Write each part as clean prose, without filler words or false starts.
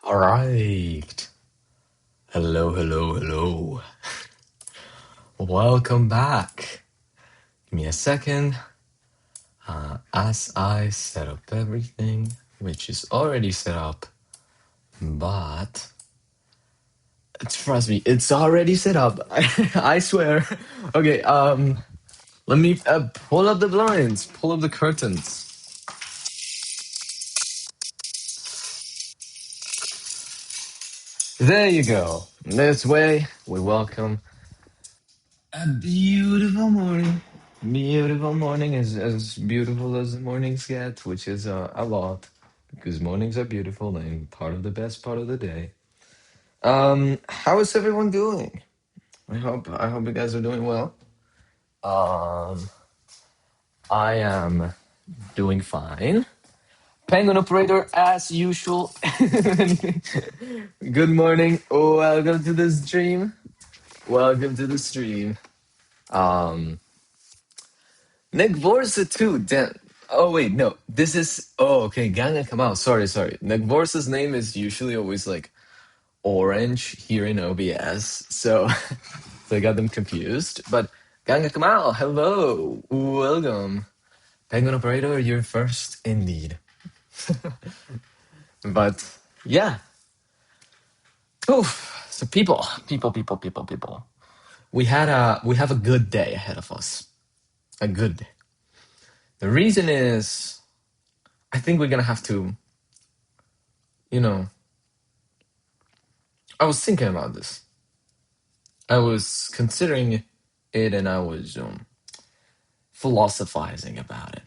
All right. Hello, hello, hello. Welcome back. Give me a second. As I set up everything, which is already set up, but trust me, it's already set up. I swear. Okay. Let me pull up the blinds. Pull up the curtains. There you go. This way, we welcome a beautiful morning. Beautiful morning, as beautiful as the mornings get, which is a lot, because mornings are beautiful and part of the best part of the day. How is everyone doing? I hope you guys are doing well. Um, I am doing fine. Penguin operator as usual. Good morning. Welcome to the stream. Welcome to the stream. Um, Nick Vorsa too. Oh wait, no. This is okay. Ganga Kamal. Sorry. Nick Vorsa's name is usually always like orange here in OBS, so so I got them confused. But Ganga Kamal, hello, welcome. Penguin Operator, you're first indeed. But yeah. Oof. So people. We have a good day ahead of us. A good day. The reason is I think we're gonna have to, you know, I was thinking about this. I was considering it and I was philosophizing about it.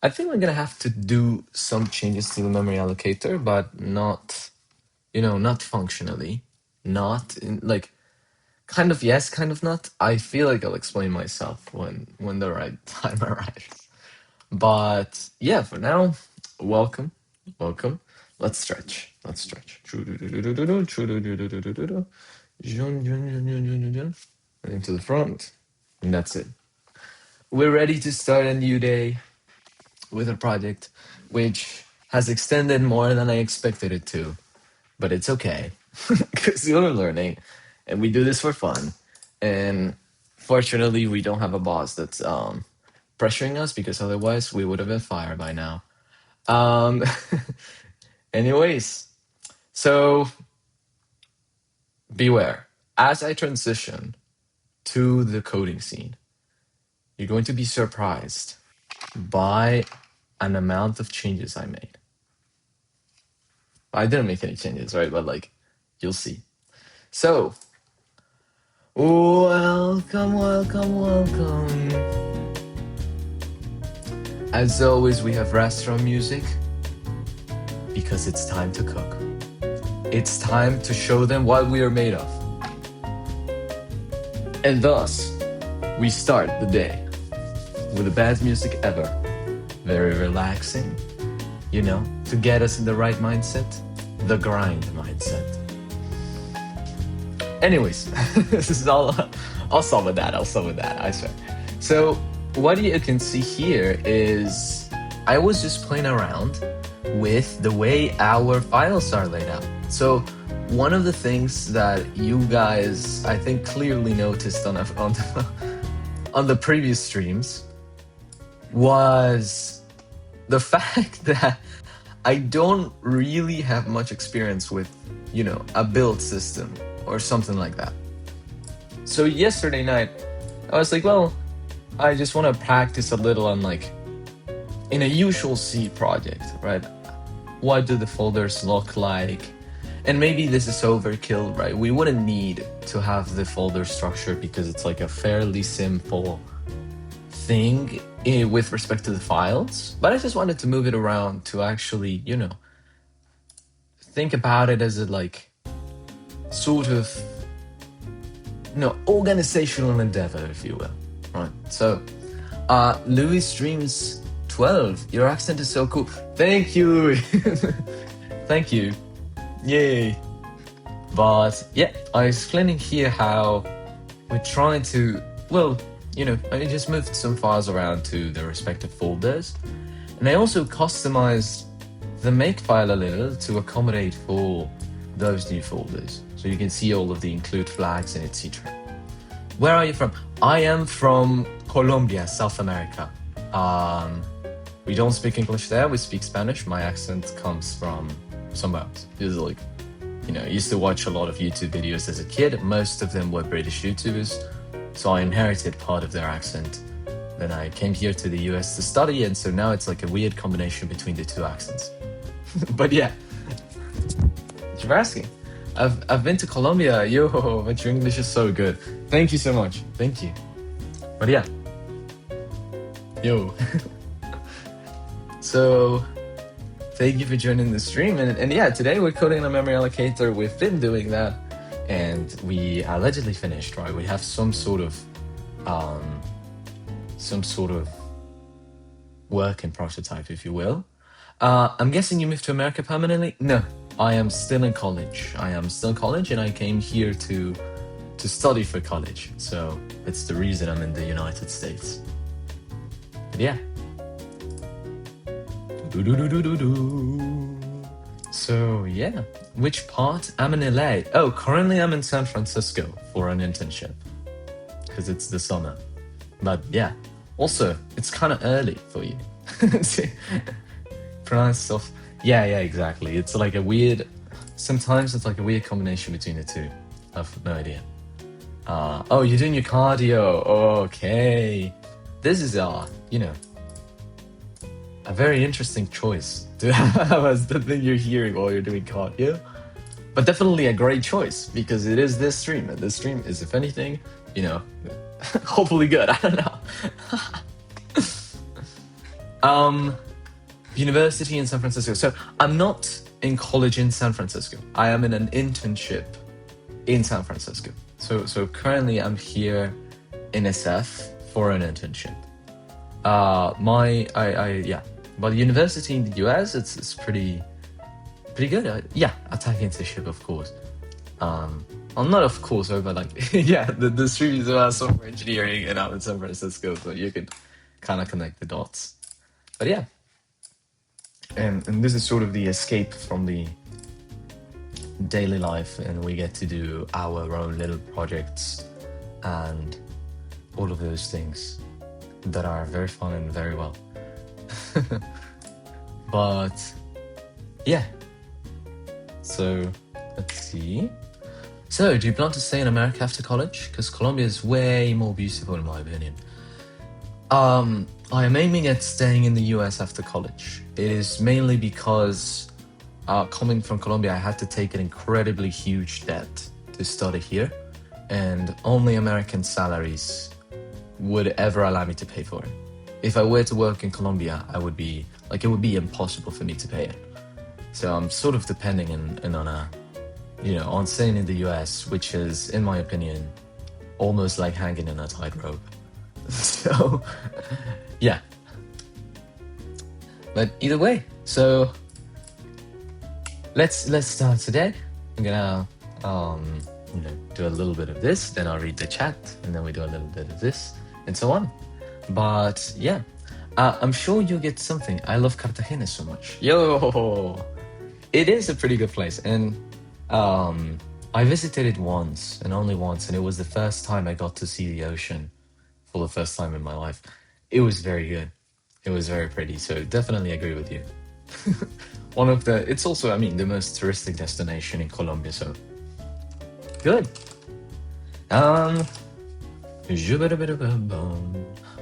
I think we're gonna have to do some changes to the memory allocator, but not, not functionally. Not in, like kind of yes, kind of not. I feel like I'll explain myself when the right time arrives. But yeah, for now, welcome, welcome. Let's stretch. Let's stretch. Running to the front. And that's it. We're ready to start a new day with a project which has extended more than I expected it to. But it's okay. Because we're learning and we do this for fun. And fortunately we don't have a boss that's pressuring us because otherwise we would have been fired by now. Um anyways, so beware. As I transition to the coding scene, you're going to be surprised by an amount of changes I made. I didn't make any changes, right? But like, you'll see. So, welcome. As always, we have restaurant music because it's time to cook. It's time to show them what we are made of. And thus, we start the day with the best music ever. Very relaxing, to get us in the right mindset, the grind mindset. Anyways, this is all. I'll stop with that. I swear. So what you can see here is I was just playing around with the way our files are laid out. So one of the things that you guys, I think, clearly noticed on the previous streams was the fact that I don't really have much experience with, a build system or something like that. So yesterday night, I was like, well, I just want to practice a little on in a usual C project, right? What do the folders look like? And maybe this is overkill, right? We wouldn't need to have the folder structure because it's like a fairly simple thing with respect to the files. But I just wanted to move it around to actually, think about it as a sort of organizational endeavor, if you will. Right. So Louis streams 12. Your accent is so cool. Thank you, Louis. Thank you. Yay. But yeah, I was explaining here how we're trying to, I just moved some files around to the respective folders. And I also customized the makefile a little to accommodate for those new folders. So you can see all of the include flags and etc. Where are you from? I am from Colombia, South America. We don't speak English there, we speak Spanish. My accent comes from somewhere else. It's like, I used to watch a lot of YouTube videos as a kid. Most of them were British YouTubers. So I inherited part of their accent. Then I came here to the US to study, and so now it's like a weird combination between the two accents. But yeah, thank you for asking. I've been to Colombia. Yo, but your English is so good. Thank you so much. Thank you. But yeah. Yo. So thank you for joining the stream. And yeah, today we're coding a memory allocator. We've been doing that, and we allegedly finished, right? We have some sort of working prototype, if you will. I'm guessing you moved to America permanently? No, I am still in college. And I came here to study for college. So it's the reason I'm in the United States. But yeah. So yeah, which part? I'm in LA. Oh, currently I'm in San Francisco for an internship because it's the summer. But yeah, also it's kind of early for you. Pronounce stuff. Yeah, exactly. It's like a weird. Sometimes it's like a weird combination between the two. I've no idea. Oh, you're doing your cardio. Okay, this is a very interesting choice to have as the thing you're hearing while you're doing cardio. But definitely a great choice because it is this stream, and this stream is, if anything, hopefully good. I don't know. University in San Francisco. So I'm not in college in San Francisco. I am in an internship in San Francisco. So currently I'm here in SF for an internship. But the university in the US, it's pretty good. A tech internship, of course. I'm not, of course, over like the stream is about software engineering, and I'm in San Francisco, so you can kind of connect the dots. But yeah, and this is sort of the escape from the daily life, and we get to do our own little projects and all of those things that are very fun and very well. But yeah, so let's see. So do you plan to stay in America after college? Because Colombia is way more beautiful in my opinion. I am aiming at staying in the US after college. It is mainly because coming from Colombia, I had to take an incredibly huge debt to study here, and only American salaries would ever allow me to pay for it. If I were to work in Colombia, it would be impossible for me to pay it. So I'm sort of depending on staying in the US, which is, in my opinion, almost like hanging in a tightrope. So, yeah. But either way, so let's start today. I'm gonna do a little bit of this, then I'll read the chat, and then we do a little bit of this, and so on. But yeah, I'm sure you'll get something. I love Cartagena so much. Yo, it is a pretty good place, and I visited it once and only once, and it was the first time I got to see the ocean for the first time in my life. It was very good. It was very pretty, so definitely agree with you. It's also, the most touristic destination in Colombia, so good.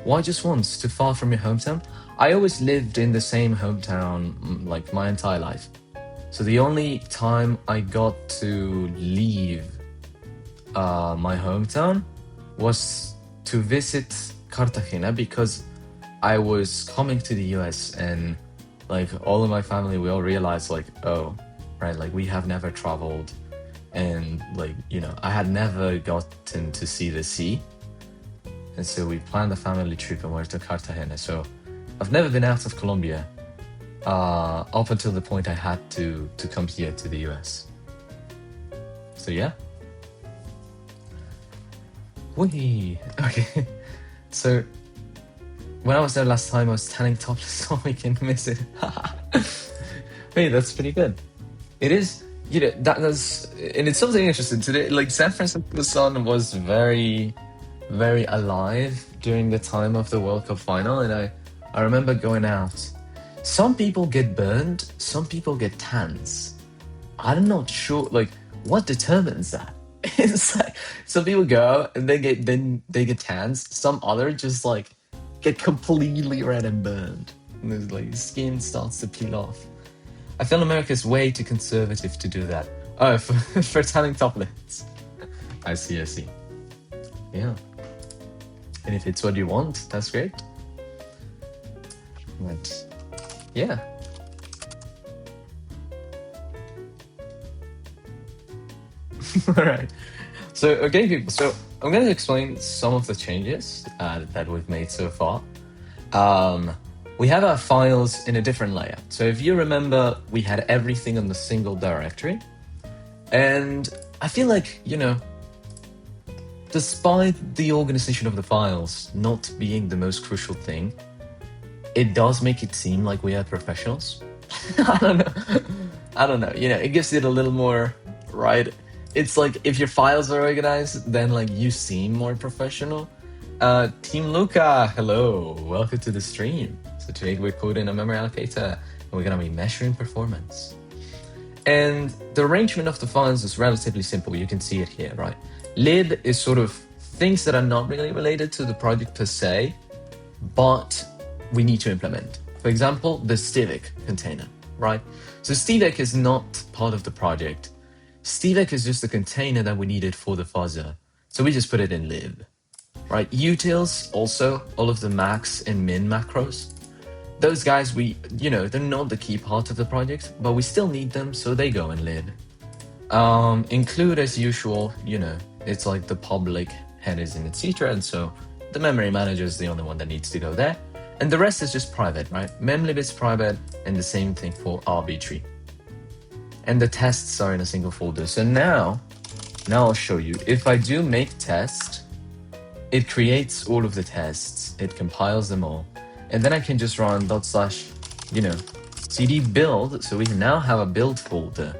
Why just once? Too far from your hometown? I always lived in the same hometown like my entire life. So the only time I got to leave my hometown was to visit Cartagena because I was coming to the US, and like all of my family, we all realized we have never traveled, and I had never gotten to see the sea. And so we planned a family trip and went to Cartagena. So I've never been out of Colombia up until the point I had to come here to the US. So yeah. Okay. So when I was there last time, I was standing topless so we can miss it. Hey, that's pretty good. It is, that's, and it's something interesting today. Like San Francisco Sun was very, very alive during the time of the World Cup final, and I remember going out. Some people get burned, some people get tans. I'm not sure, like, what determines that? It's like some people go and they get tans. Some other just like get completely red and burned. And there's like skin starts to peel off. I feel America's way too conservative to do that. Oh, for tanning toplets. I see, I see. Yeah. And if it's what you want, that's great. But yeah. All right. So, okay, people. So I'm going to explain some of the changes that we've made so far. Um, we have our files in a different layout. So if you remember, we had everything on the single directory. And I feel like, despite the organization of the files not being the most crucial thing, it does make it seem like we are professionals. I don't know. I don't know. It gives it a little more, right? It's like if your files are organized, then like you seem more professional. Team Luca, hello, welcome to the stream. So today we're coding a memory allocator, and we're gonna be measuring performance. And the arrangement of the files is relatively simple. You can see it here, right? Lib is sort of things that are not really related to the project per se, but we need to implement. For example, the Stivik container, right? So Stivik is not part of the project. Stivik is just a container that we needed for the fuzzer. So we just put it in lib, right? Utils, also, all of the max and min macros. Those guys, they're not the key part of the project, but we still need them, so they go in lib. Include as usual, it's like the public headers in etc. And so the memory manager is the only one that needs to go there. And the rest is just private, right? Memlib is private, and the same thing for arbitrary. And the tests are in a single folder. So now I'll show you. If I do make test, it creates all of the tests. It compiles them all. And then I can just run cd build. So we now have a build folder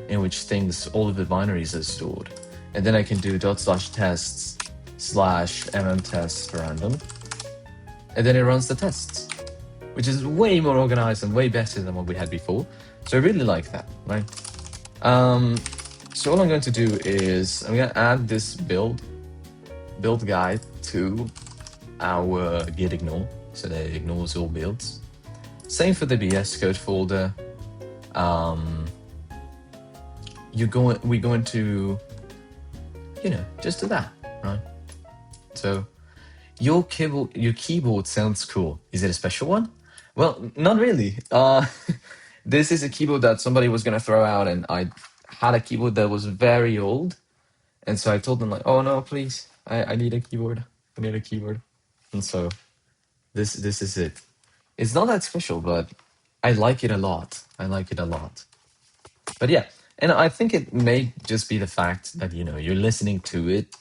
in which all of the binaries are stored. And then I can do /tests /mmtest random. And then it runs the tests, which is way more organized and way better than what we had before. So I really like that, right? So all I'm going to do is I'm going to add this build guide to our git ignore, so that it ignores all builds. Same for the BS code folder. We're going to, just do that, right? So your keyboard sounds cool. Is it a special one? Well, not really. This is a keyboard that somebody was gonna throw out, and I had a keyboard that was very old, and so I told them like, "Oh no, please, I need a keyboard. I need a keyboard." And so this is it. It's not that special, but I like it a lot. I like it a lot. But yeah, and I think it may just be the fact that you're listening to it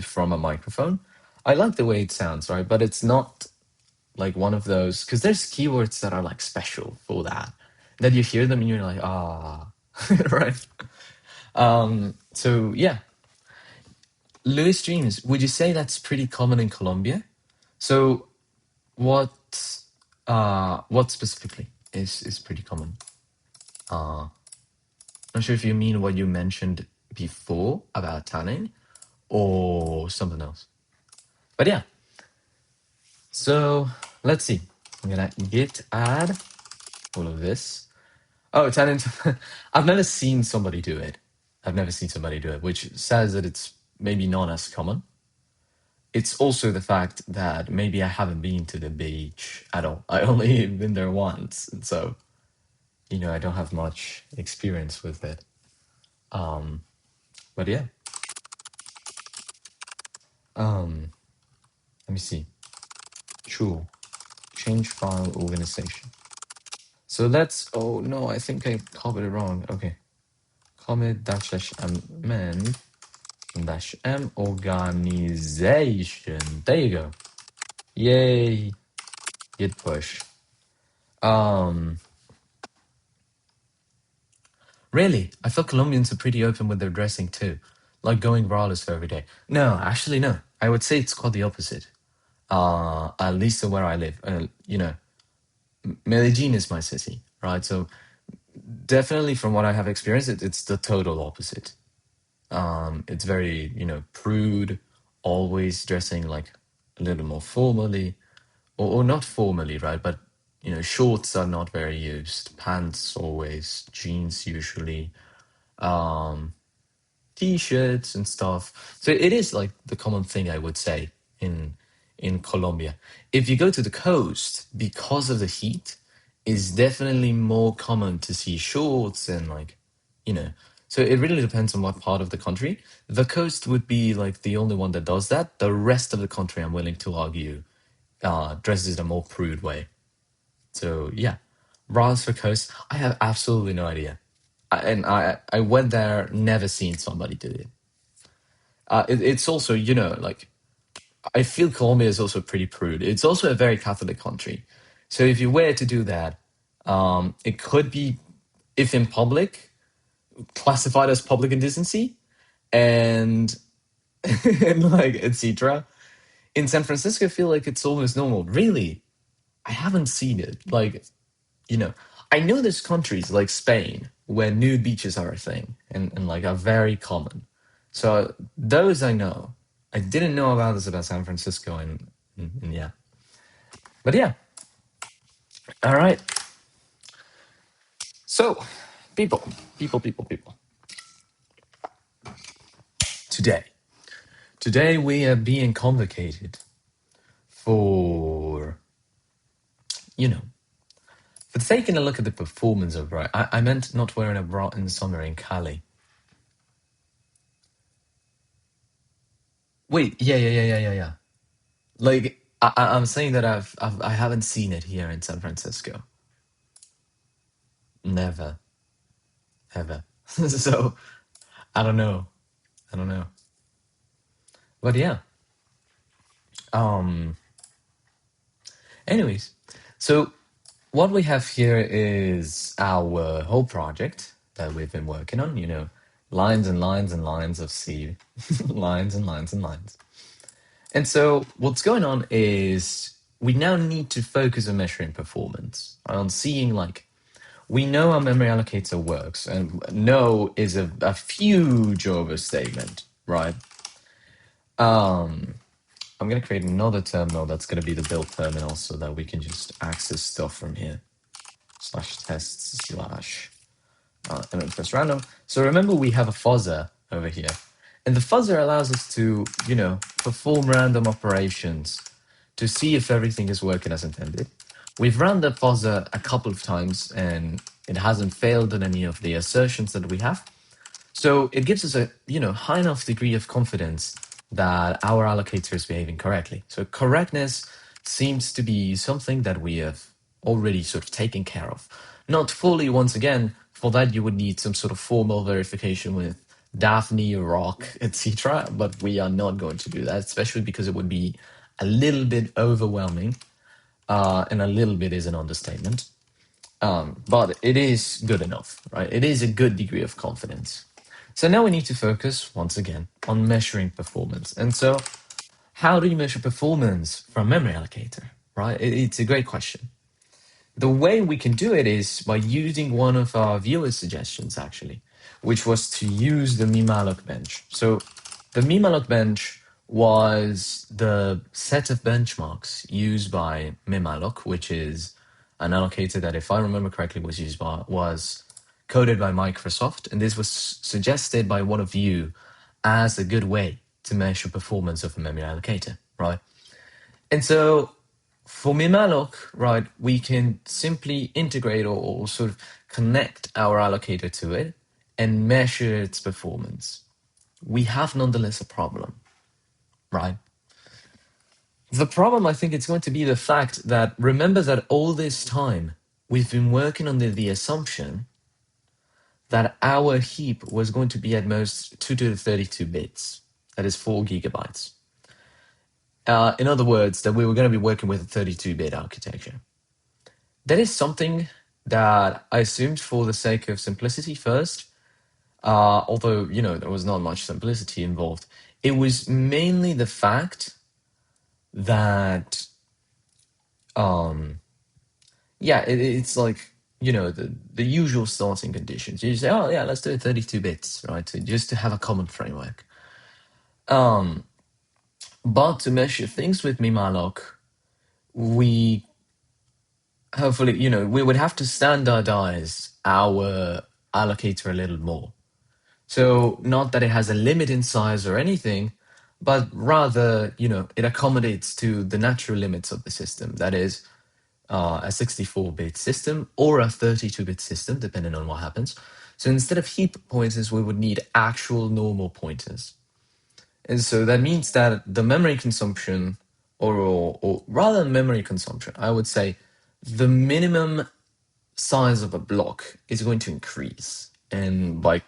from a microphone. I like the way it sounds, right? But it's not like one of those, because there's keywords that are like special for that you hear them and you're like, right? So yeah, Louis Dreams, would you say that's pretty common in Colombia? So what specifically is pretty common? Not sure if you mean what you mentioned before about tanning or something else. But yeah, so let's see. I'm gonna git add all of this. Oh, tanning. I've never seen somebody do it. Which says that it's maybe not as common. It's also the fact that maybe I haven't been to the beach at all. I only been there once, and so I don't have much experience with it. But yeah. Let me see. Sure. Change file organization. So let's. Oh no, I think I copied it wrong. Okay. Commit -m -m organization. There you go. Yay. Git push. Really? I feel Colombians are pretty open with their dressing too, like going braless for every day. No, actually, no. I would say it's quite the opposite. At least where I live. Medellin is my city, right? So definitely, from what I have experienced, it's the total opposite. It's very, prude, always dressing like a little more formally, or not formally, right? But shorts are not very used. Pants always, jeans usually, t-shirts and stuff. So it is like the common thing I would say in Colombia. If you go to the coast, because of the heat, it's definitely more common to see shorts and like, you know. So it really depends on what part of the country. The coast would be like the only one that does that. The rest of the country, I'm willing to argue, dresses in a more prude way. So yeah, bras for coast. I have absolutely no idea. I went there, never seen somebody do it. It's also, like, I feel Colombia is also pretty prude. It's also a very Catholic country. So if you were to do that, it could be, if in public, classified as public indecency and, and like, etc. In San Francisco, I feel like it's almost normal. Really, I haven't seen it. Like, you know, I know there's countries like Spain where nude beaches are a thing and like are very common. So those I know. I didn't know about this about San Francisco and yeah. But yeah. All right. So, people, people. Today. Today we are being convocated for, you know, for taking a look at the performance of bra. I meant not wearing a bra in summer in Cali. Wait, yeah. Like I'm saying that I haven't seen it here in San Francisco. Never, ever. So I don't know. I don't know. But yeah. Um. Anyways, so what we have here is our whole project that we've been working on. Lines and lines and lines of C, lines and lines and lines. And so what's going on is we now need to focus on measuring performance, on seeing like we know our memory allocator works, and know is a huge overstatement, right? I'm going to create another terminal that's going to be the build terminal so that we can just access stuff from here. /tests/ and then press random. So remember we have a fuzzer over here. And the fuzzer allows us to, perform random operations to see if everything is working as intended. We've run the fuzzer a couple of times and it hasn't failed in any of the assertions that we have. So it gives us a, high enough degree of confidence that our allocator is behaving correctly. So correctness seems to be something that we have already sort of taken care of. Not fully, once again, for that you would need some sort of formal verification with Daphne, Rock, etc. But we are not going to do that, especially because it would be a little bit overwhelming, and a little bit is an understatement. But it is good enough, right? It is a good degree of confidence. So now we need to focus, once again, on measuring performance. And so how do you measure performance from memory allocator, right? It's a great question. The way we can do it is by using one of our viewer suggestions, actually, which was to use the memalloc bench. So the memalloc bench was the set of benchmarks used by memalloc, which is an allocator that, if I remember correctly, was coded by Microsoft, and this was suggested by one of you as a good way to measure performance of a memory allocator, right? And so for memalloc, right, we can simply integrate or sort of connect our allocator to it and measure its performance. We have nonetheless a problem, right? The problem, I think, it's going to be the fact that remember that all this time we've been working under the assumption that our heap was going to be at most 2 to the 32 bits. That is 4 gigabytes. In other words, that we were going to be working with a 32-bit architecture. That is something that I assumed for the sake of simplicity first, although, there was not much simplicity involved. It was mainly the fact that, yeah, it's like, the usual starting conditions. You say, oh, yeah, let's do it 32 bits, right? Just to have a common framework. But to measure things with Mimalog, we hopefully, we would have to standardize our allocator a little more. So not that it has a limit in size or anything, but rather, it accommodates to the natural limits of the system. That is a 64-bit system or a 32-bit system, depending on what happens. So instead of heap pointers, we would need actual normal pointers. And so that means that the memory consumption, or rather than memory consumption, I would say the minimum size of a block is going to increase, and by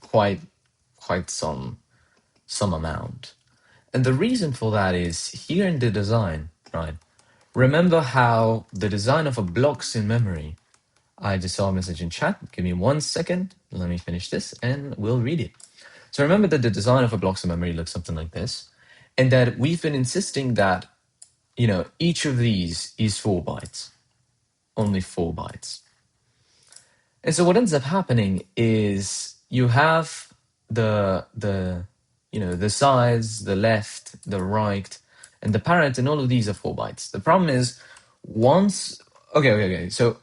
quite some amount. And the reason for that is here in the design, right? Remember how the design of a blocks in memory. I just saw a message in chat. Give me 1 second. Let me finish this and we'll read it. So remember that the design of a blocks in memory looks something like this, and that we've been insisting that, each of these is 4 bytes, only 4 bytes. And so what ends up happening is you have the size, the left, the right, and the parent, and all of these are 4 bytes. The problem is okay. So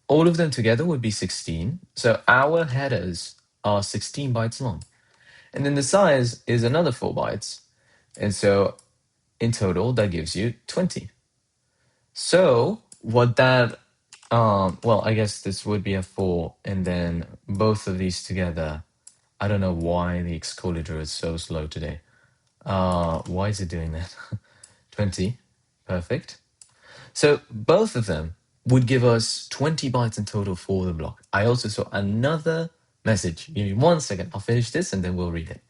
all of them together would be 16. So our headers are 16 bytes long. And then the size is another 4 bytes. And so in total, that gives you 20. So what that, well, I guess this would be a 4, and then both of these together. I don't know why the excolider is so slow today. Why is it doing that? 20, perfect. So both of them would give us 20 bytes in total for the block. I also saw another message. Give me 1 second. I'll finish this and then we'll read it.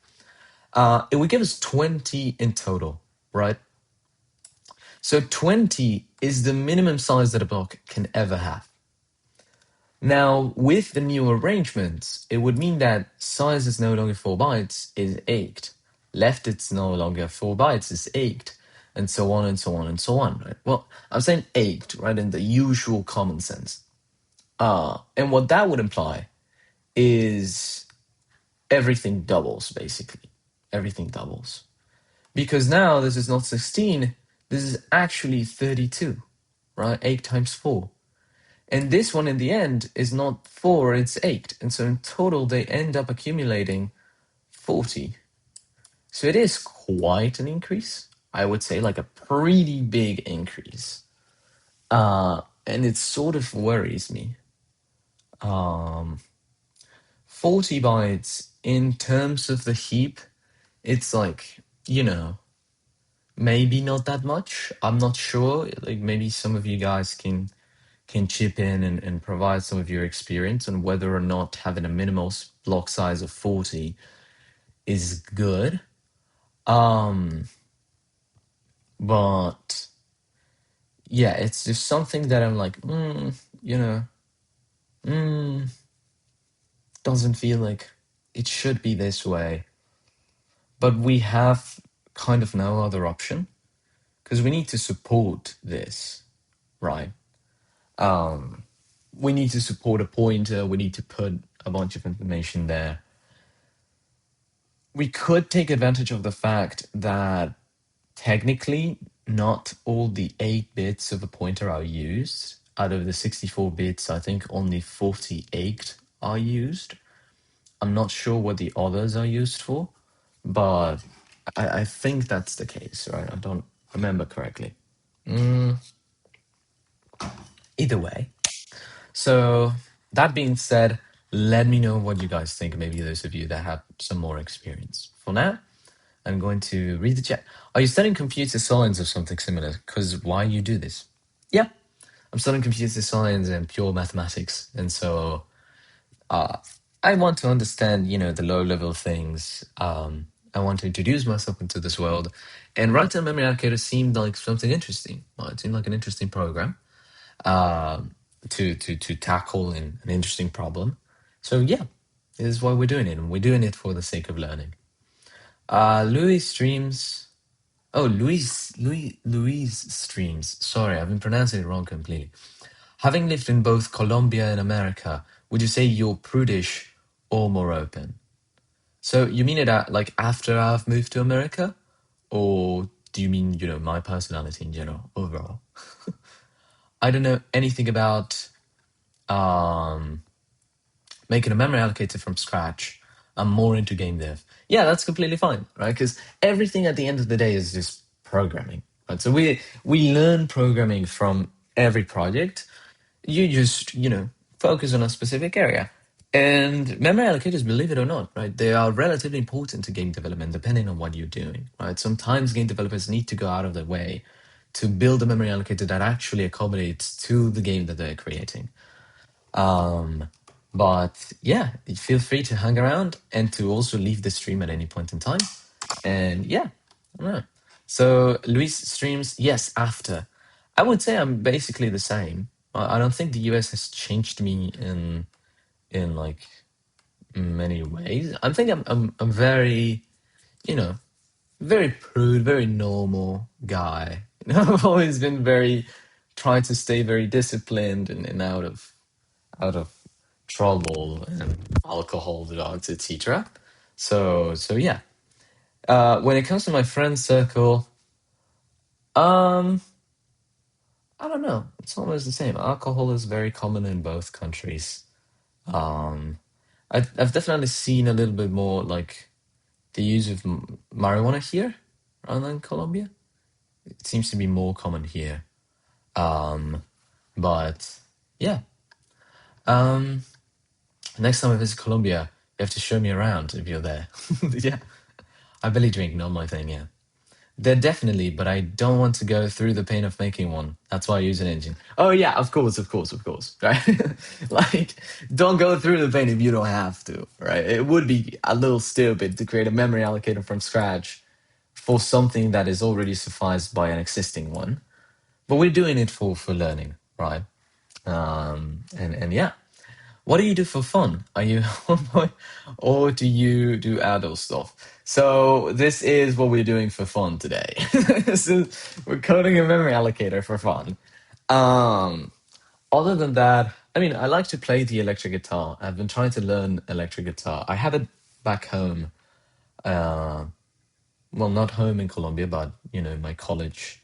It would give us 20 in total, right? So 20 is the minimum size that a block can ever have. Now, with the new arrangements, it would mean that size is no longer 4 bytes, is 8. Left, it's no longer 4 bytes, is 8. And so on and so on and so on, right? Well, I'm saying 8, right, in the usual common sense. And what that would imply is everything doubles, basically. Everything doubles. Because now this is not 16, this is actually 32, right? 8 times 4. And this one in the end is not 4, it's 8. And so in total, they end up accumulating 40. So it is quite an increase. I would say like a pretty big increase. And it sort of worries me. 40 bytes in terms of the heap, it's like, maybe not that much. I'm not sure. Like maybe some of you guys can chip in and provide some of your experience on whether or not having a minimal block size of 40 is good. But yeah, it's just something that I'm like, doesn't feel like it should be this way. But we have kind of no other option because we need to support this, right? We need to support a pointer. We need to put a bunch of information there. We could take advantage of the fact that technically not all the 8 bits of a pointer are used. Out of the 64 bits, I think only 48 are used. I'm not sure what the others are used for, but I think that's the case, right? I don't remember correctly. Either way. So that being said, let me know what you guys think. Maybe those of you that have some more experience. For now, I'm going to read the chat. Are you studying computer science or something similar? Because why you do this? Yeah, I'm studying computer science and pure mathematics. And so I want to understand, the low-level things. I want to introduce myself into this world. And Right Time Memory Allocator seemed like something interesting. Well, it seemed like an interesting program. to tackle an interesting problem. So yeah, this is why we're doing it, and we're doing it for the sake of learning. Louis streams. Oh, Louise streams. Sorry, I've been pronouncing it wrong completely. Having lived in both Colombia and America, would you say you're prudish or more open? So you mean it like after I've moved to America, or do you mean my personality in general overall? I don't know anything about um, making a memory allocator from scratch. I'm more into game dev. Yeah, that's completely fine, right? Because everything at the end of the day is just programming, right? So we learn programming from every project. You just focus on a specific area. And memory allocators, believe it or not, right, they are relatively important to game development depending on what you're doing, right? Sometimes game developers need to go out of their way to build a memory allocator that actually accommodates to the game that they're creating. But yeah, feel free to hang around and to also leave the stream at any point in time. And yeah, I don't know. So Luis streams, yes, after. I would say I'm basically the same. I don't think the US has changed me in like many ways. I think I'm very, you know, very prude, very normal guy. I've always been very trying to stay very disciplined and out of trouble and alcohol, drugs, etc. So yeah. When it comes to my friend circle, um, I don't know. It's almost the same. Alcohol is very common in both countries. Um, I've definitely seen a little bit more like the use of marijuana here rather than Colombia. It seems to be more common here. Um, but yeah. Um, Next time I visit Colombia, you have to show me around if you're there. Yeah. I barely drink, not my thing, yeah. They're definitely, but I don't want to go through the pain of making one. That's why I use an engine. Oh yeah, of course, of course, of course, right? Like, don't go through the pain if you don't have to, right? It would be a little stupid to create a memory allocator from scratch for something that is already sufficed by an existing one. But we're doing it for learning, right? And yeah. What do you do for fun? Are you homeboy or do you do adult stuff? So this is what we're doing for fun today. So we're coding a memory allocator for fun. Um, Other than that, I mean, I like to play the electric guitar. I've been trying to learn electric guitar. I have it back home. Uh, well, not home in Colombia, but my college.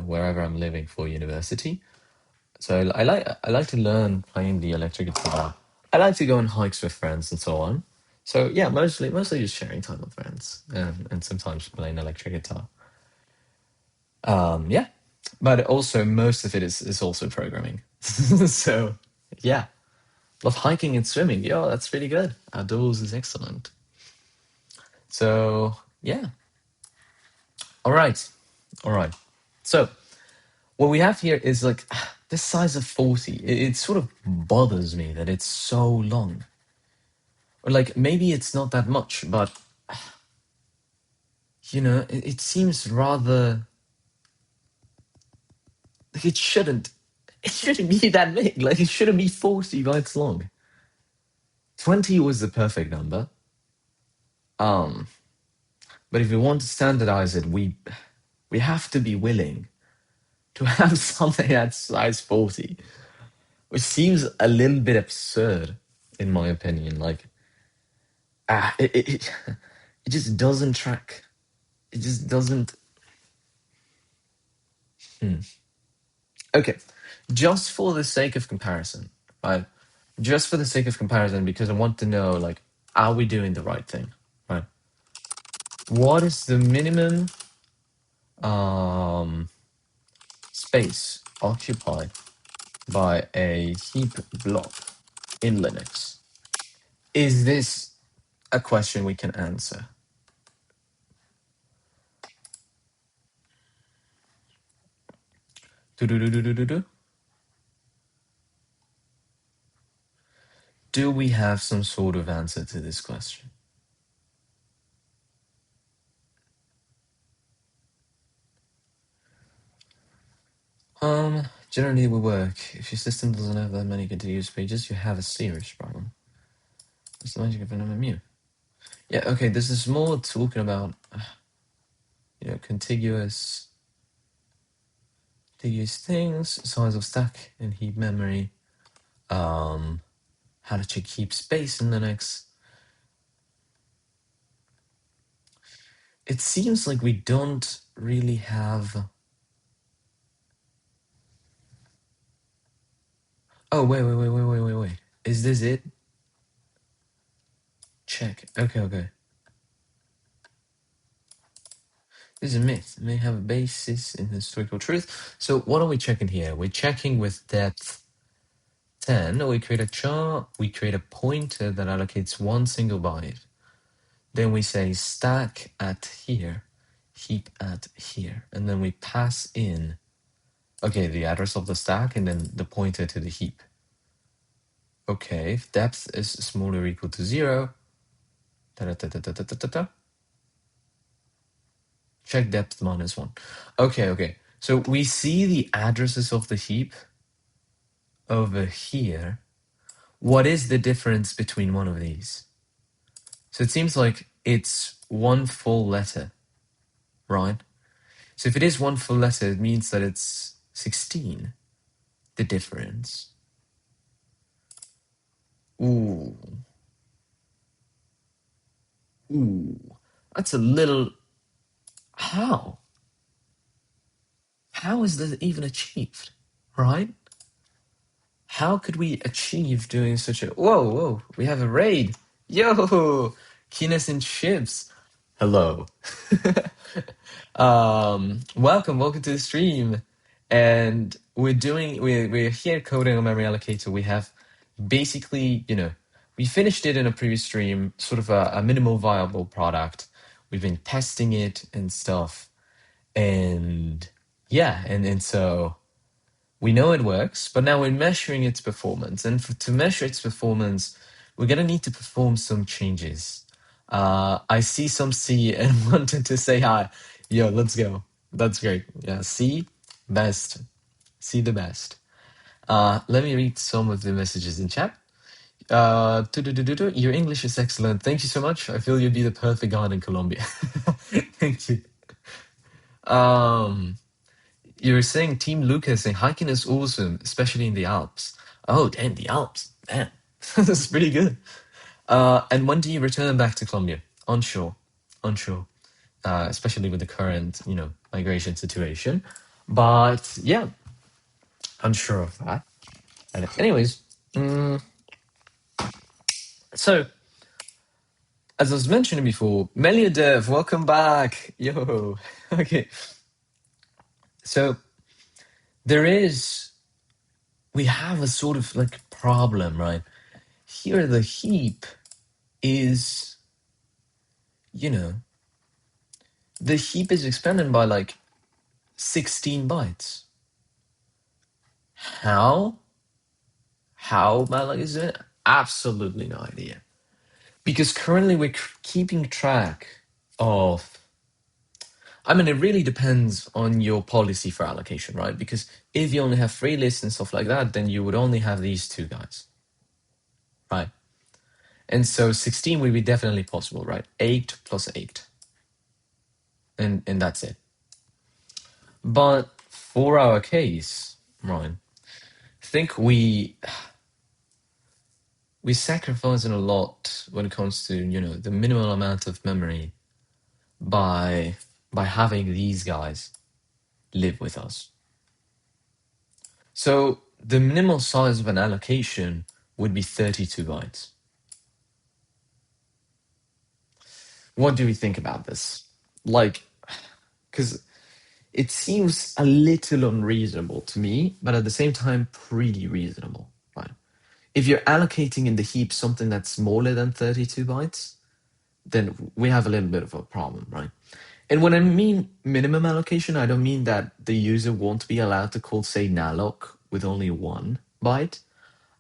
Wherever I'm living for university. So I like to learn playing the electric guitar. I like to go on hikes with friends and so on. So yeah, mostly just sharing time with friends and sometimes playing electric guitar. Yeah, but also most of it is also programming. So yeah, love hiking and swimming. Yo, that's really good. Outdoors is excellent. So yeah, all right. So what we have here is like this size of 40. It sort of bothers me that it's so long. Or like maybe it's not that much, but it seems rather like it shouldn't. It shouldn't be that big. Like it shouldn't be 40 bytes long. 20 was the perfect number. Um, but if we want to standardize it, we have to be willing to have something at size 40, which seems a little bit absurd in my opinion. Like it just doesn't track. It just doesn't. Okay, just for the sake of comparison, right? Just for the sake of comparison, because I want to know, like, are we doing the right thing, right? What is the minimum um, space occupied by a heap block in Linux? Is this a question we can answer? Do-do-do-do-do-do-do. Do we have some sort of answer to this question? Generally it will work. If your system doesn't have that many contiguous pages, you have a serious problem. That's the magic of an MMU. Yeah, okay, this is more talking about, contiguous things, size of stack and heap memory, how to check heap space in Linux. It seems like we don't really have... Oh, wait. Is this it? Check. Okay. This is a myth. It may have a basis in historical truth. So what are we checking here? We're checking with depth 10. We create a char. We create a pointer that allocates one single byte. Then we say stack at here, heap at here. And then we pass in, okay, the address of the stack and then the pointer to the heap. Okay, if depth is smaller or equal to 0, check depth -1. Okay. So we see the addresses of the heap over here. What is the difference between one of these? So it seems like it's one full letter, right? So if it is one full letter, it means that it's 16, the difference. Ooh. That's a little... How? How is this even achieved, right? How could we achieve doing such a... Whoa, we have a raid. Yo, Keenest in ships. Hello. Welcome to the stream. And we're here coding on memory allocator. We have basically, we finished it in a previous stream, sort of a minimal viable product. We've been testing it and stuff. And yeah, and so we know it works, but now we're measuring its performance. And to measure its performance, we're going to need to perform some changes. I see some C and wanted to say hi. Yo, let's go. That's great. Yeah, C, best. C the best. Let me read some of the messages in chat. Your English is excellent. Thank you so much. I feel you'd be the perfect guide in Colombia. Thank you. You're saying Team Lucas saying hiking is awesome, especially in the Alps. Oh, damn, the Alps. Damn. That's pretty good. And when do you return back to Colombia? Unsure. Especially with the current, migration situation. But yeah, unsure of that. And anyways, so as I was mentioning before, Meliodev, welcome back. Yo. Okay. So we have a sort of like problem, right? Here the heap is, the heap is expanded by like 16 bytes. How Malak is doing it? Absolutely no idea. Because currently we're keeping track of... I mean, it really depends on your policy for allocation, right? Because if you only have free lists and stuff like that, then you would only have these two guys, right? And so 16 would be definitely possible, right? 8 plus 8. And that's it. But for our case, right, I think we sacrifice a lot when it comes to, the minimal amount of memory by having these guys live with us. So the minimal size of an allocation would be 32 bytes. What do we think about this? Because it seems a little unreasonable to me, but at the same time, pretty reasonable, right? If you're allocating in the heap something that's smaller than 32 bytes, then we have a little bit of a problem, right? And when I mean minimum allocation, I don't mean that the user won't be allowed to call, say, malloc with only 1 byte.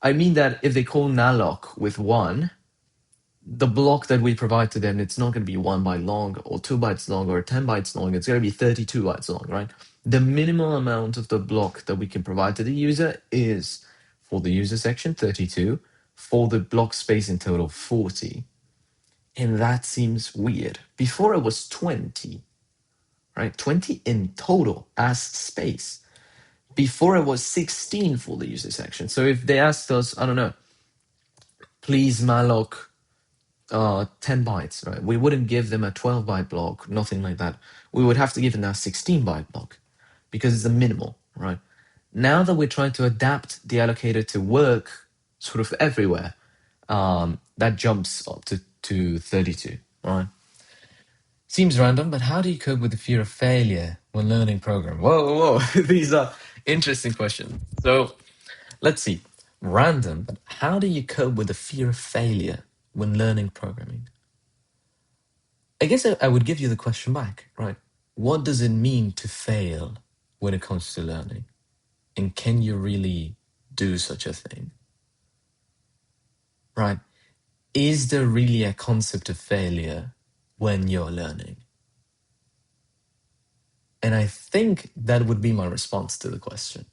I mean that if they call malloc with 1, the block that we provide to them, it's not going to be 1 byte long or 2 bytes long or 10 bytes long. It's going to be 32 bytes long, right? The minimal amount of the block that we can provide to the user is, for the user section, 32, for the block space in total, 40. And that seems weird. Before it was 20, right? 20 in total as space. Before it was 16 for the user section. So if they asked us, I don't know, please malloc 10 bytes, right? We wouldn't give them a 12-byte block, nothing like that. We would have to give them a 16-byte block because it's a minimal, right? Now that we're trying to adapt the allocator to work sort of everywhere, that jumps up to 32, right? Seems random, but how do you cope with the fear of failure when learning programming? Whoa, whoa, whoa. These are interesting questions. So let's see. Random, but how do you cope with the fear of failure when learning programming? I guess I would give you the question back, right? What does it mean to fail when it comes to learning? And can you really do such a thing? Right? Is there really a concept of failure when you're learning? And I think that would be my response to the question.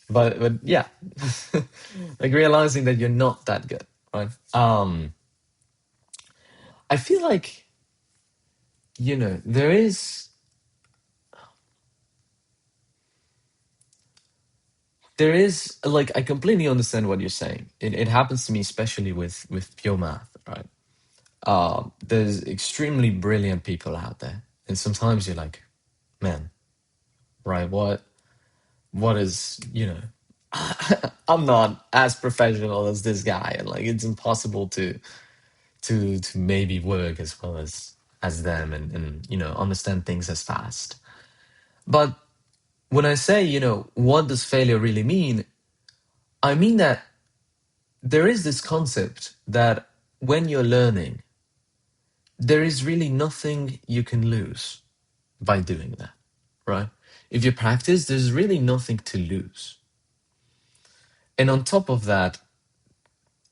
But yeah, like realizing that you're not that good, right? I feel like, there is like, I completely understand what you're saying. It happens to me, especially with pure math, right? There's extremely brilliant people out there, and sometimes you're like, man, right? What is, I'm not as professional as this guy, and like it's impossible to maybe work as well as them, and understand things as fast. But when I say, what does failure really mean? I mean that there is this concept that when you're learning, there is really nothing you can lose by doing that, right? If you practice, there's really nothing to lose. And on top of that,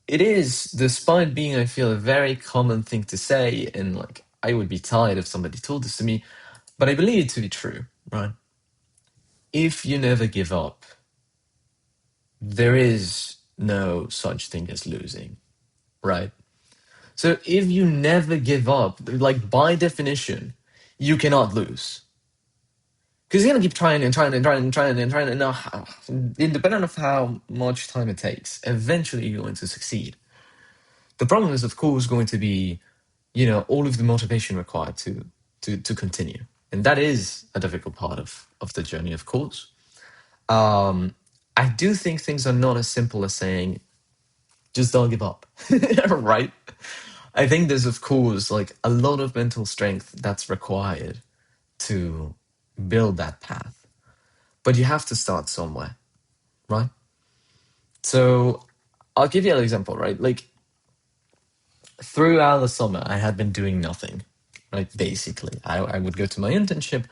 it is, despite being, I feel, a very common thing to say, and like I would be tired if somebody told this to me, but I believe it to be true, right? If you never give up, there is no such thing as losing, right? So if you never give up, like by definition, you cannot lose. Because you're gonna keep trying and trying and trying and trying and trying, and now, independent of how much time it takes, eventually you're going to succeed. The problem is, of course, going to be, all of the motivation required to continue, and that is a difficult part of the journey, of course. I do think things are not as simple as saying, just don't give up, right? I think there's, of course, like a lot of mental strength that's required to build that path. But you have to start somewhere, right? So I'll give you an example, right? Like throughout the summer, I had been doing nothing, right? Basically, I would go to my internship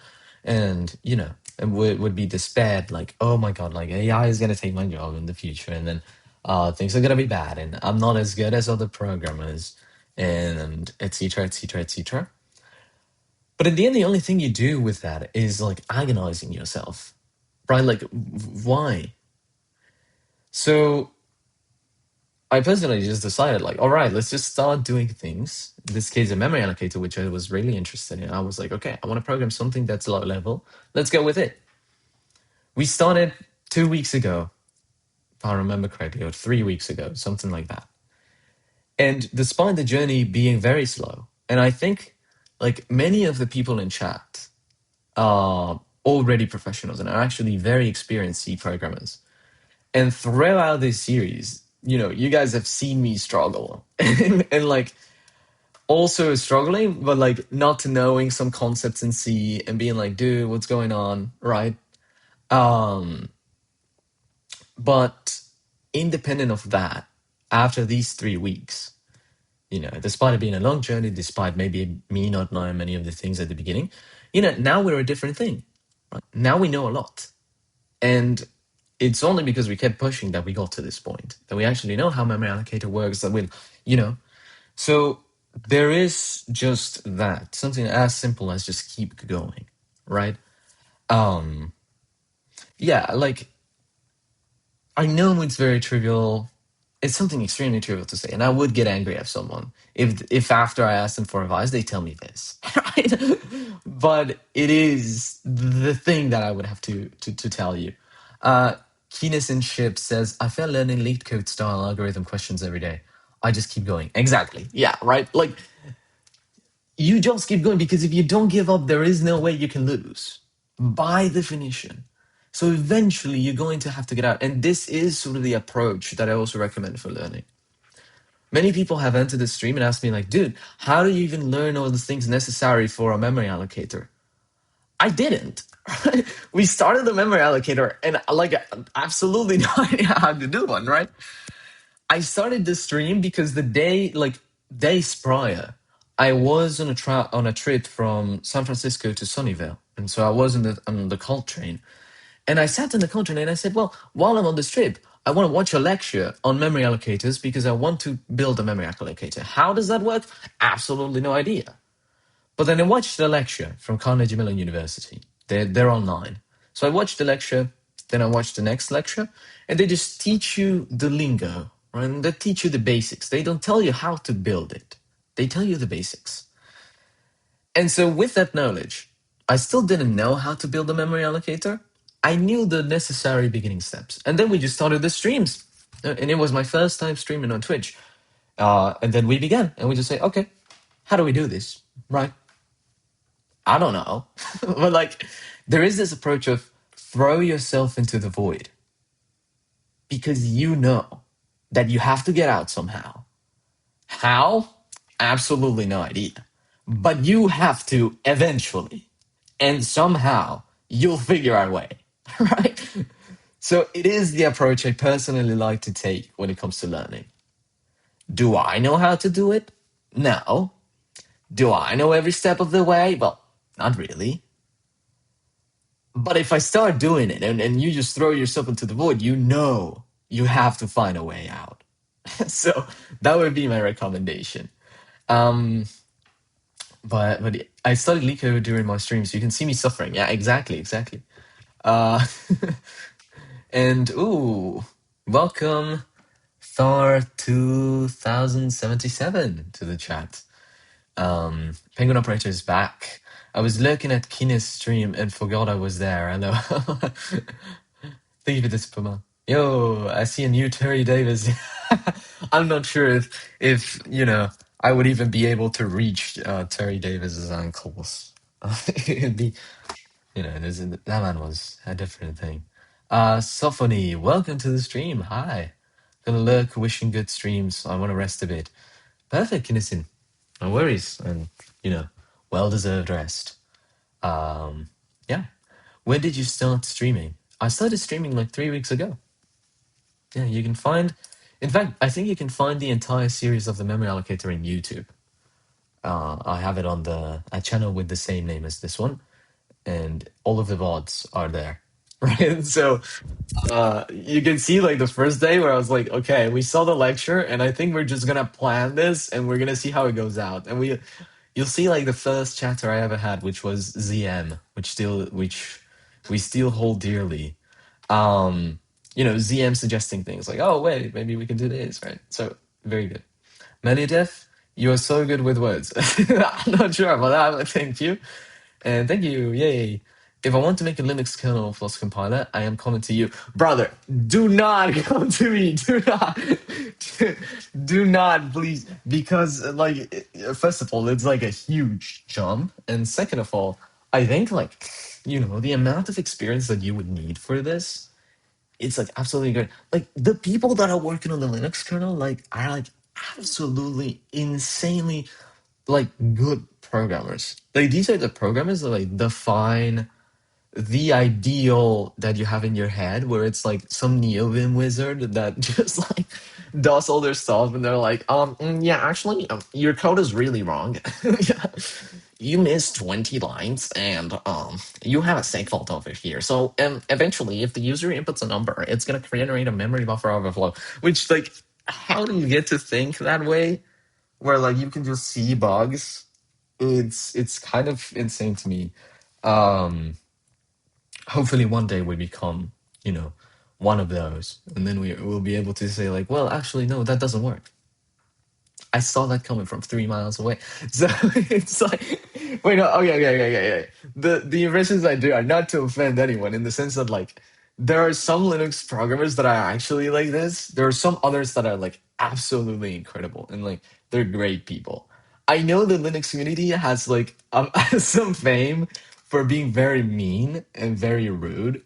and, it would be despaired, like, oh my God, like AI is going to take my job in the future. And then things are going to be bad. And I'm not as good as other programmers, and et cetera, et cetera, et cetera. But in the end, the only thing you do with that is like agonizing yourself, right? Like, why? So I personally just decided, like, all right, let's just start doing things. In this case, a memory allocator, which I was really interested in. I was like, okay, I want to program something that's low level. Let's go with it. We started 2 weeks ago, if I remember correctly, or 3 weeks ago, something like that. And despite the journey being very slow, and I think like many of the people in chat are already professionals and are actually very experienced C programmers. And throughout this series, you guys have seen me struggle and like also struggling, but like not knowing some concepts in C and being like, dude, what's going on? Right. Um, but independent of that, after these 3 weeks, despite it being a long journey, despite maybe me not knowing many of the things at the beginning, now we're a different thing. Right? Now we know a lot. And it's only because we kept pushing that we got to this point, that we actually know how memory allocator works, that we, you know. So there is just that, something as simple as just keep going, right? Um, yeah, like I know it's very trivial. It's something extremely trivial to say, and I would get angry at someone if after I ask them for advice they tell me this, right? But it is the thing that I would have to tell you. Uh, Keenest in Ship says, "I feel learning lead code style algorithm questions every day. I just keep going." Exactly. Yeah. Right. Like you just keep going because if you don't give up, there is no way you can lose by definition. So eventually you're going to have to get out. And this is sort of the approach that I also recommend for learning. Many people have entered the stream and asked me, like, dude, how do you even learn all the things necessary for a memory allocator? I didn't. We started the memory allocator and like absolutely no idea how to do one, right? I started the stream because the day, like days prior, I was on a trip from San Francisco to Sunnyvale, and so I was on the cult train, and I sat in the cult train and I said, well, while I'm on this trip, I want to watch a lecture on memory allocators because I want to build a memory allocator. How does that work? Absolutely no idea. But then I watched the lecture from Carnegie Mellon University. They're online. So I watched the lecture, then I watched the next lecture, and they just teach you the lingo, right? And they teach you the basics. They don't tell you how to build it. They tell you the basics. And so with that knowledge, I still didn't know how to build a memory allocator. I knew the necessary beginning steps. And then we just started the streams. And it was my first time streaming on Twitch. And then we began and we just say, okay, how do we do this? Right? I don't know. But like, there is this approach of throw yourself into the void because you know that you have to get out somehow. How? Absolutely no idea. But you have to eventually. And somehow you'll figure out a way. Right? So it is the approach I personally like to take when it comes to learning. Do I know how to do it? No. Do I know every step of the way? Well, not really. But if I start doing it and you just throw yourself into the void, you know you have to find a way out. So that would be my recommendation. Um, but I studied Lico during my stream, so you can see me suffering. Yeah, exactly, exactly. Uh, and ooh, welcome Thor 2077 to the chat. Penguin Operator is back. I was looking at Keen's stream and forgot I was there. I know. Thank you for this, Puma. Yo, I see a new Terry Davis. I'm not sure if you know I would even be able to reach Terry Davis's ankles. It'd be, you know, that man was a different thing. Sophony, welcome to the stream. Hi. Gonna lurk, wishing good streams. I want to rest a bit. Perfect, Kinnison. No worries, and you know, well deserved rest. Yeah. When did you start streaming? I started streaming like 3 weeks ago. Yeah, you can find. In fact, I think you can find the entire series of the memory allocator in YouTube. I have it on a channel with the same name as this one, and all of the VODs are there. Right, so you can see like the first day where I was like, okay, we saw the lecture, and I think we're just gonna plan this, and we're gonna see how it goes out, and you'll see like the first chapter I ever had, which was ZM, which we still hold dearly. You know, ZM suggesting things like, oh wait, maybe we can do this, right? So very good. Melidef, you are so good with words. I'm not sure about that, but thank you. And thank you, yay. If I want to make a Linux kernel plus compiler, I am coming to you. Brother, do not come to me. Do not. Do not, please. Because, like, first of all, it's like a huge jump. And second of all, I think, like, you know, the amount of experience that you would need for this, it's like absolutely great. Like, the people that are working on the Linux kernel, like, are like absolutely insanely like good programmers. Like these are the programmers that like define the ideal that you have in your head, where it's like some Neovim wizard that just like does all their stuff, and they're like, yeah, actually, your code is really wrong. Yeah. You missed 20 lines, and you have a seg fault over here. So eventually, if the user inputs a number, it's gonna generate a memory buffer overflow. Which, like, how do you get to think that way? Where like you can just see bugs? It's kind of insane to me. Um, Hopefully one day we become, you know, one of those, and then will be able to say like, well, actually, no, that doesn't work. I saw that coming from 3 miles away. So it's like, wait, no, okay. The impressions I do are not to offend anyone, in the sense that like there are some Linux programmers that are actually like this. There are some others that are like absolutely incredible, and like they're great people. I know the Linux community has like some fame for being very mean and very rude,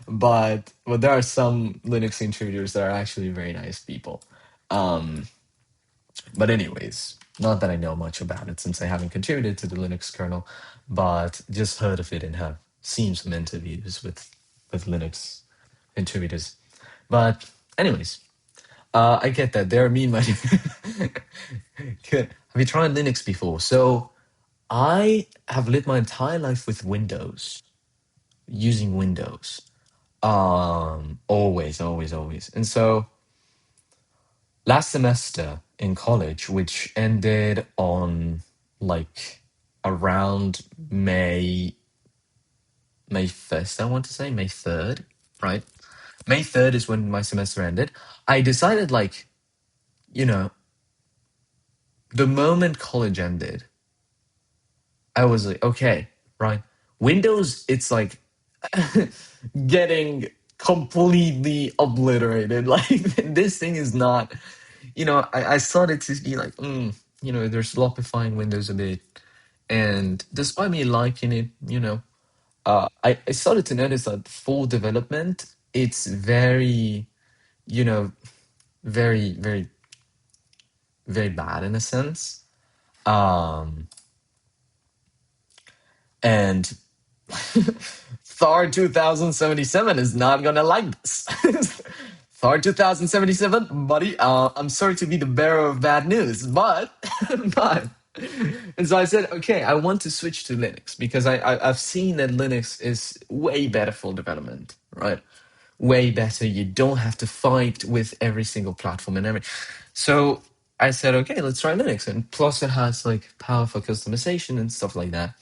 but there are some Linux contributors that are actually very nice people. Um, but anyways, not that I know much about it since I haven't contributed to the Linux kernel, but just heard of it and have seen some interviews with Linux contributors. But anyways, I get that there are mean money. Good. Have you tried Linux before? So I have lived my entire life with Windows, using Windows. Always. And so last semester in college, which ended on like around May 1st, I want to say May 3rd, right? May 3rd is when my semester ended. I decided, like, you know, the moment college ended, I was like, okay, right? Windows, it's like getting completely obliterated. Like, this thing is not, I started to be like, they're sloppifying Windows a bit. And despite me liking it, I started to notice that for development, it's very, you know, very, very bad in a sense. Um, and Thor 2077 is not gonna like this. Thor 2077, buddy. I'm sorry to be the bearer of bad news, but but and so I said, okay, I want to switch to Linux because I've seen that Linux is way better for development, right? Way better. You don't have to fight with every single platform and every. So I said, okay, let's try Linux, and plus it has like power for customization and stuff like that.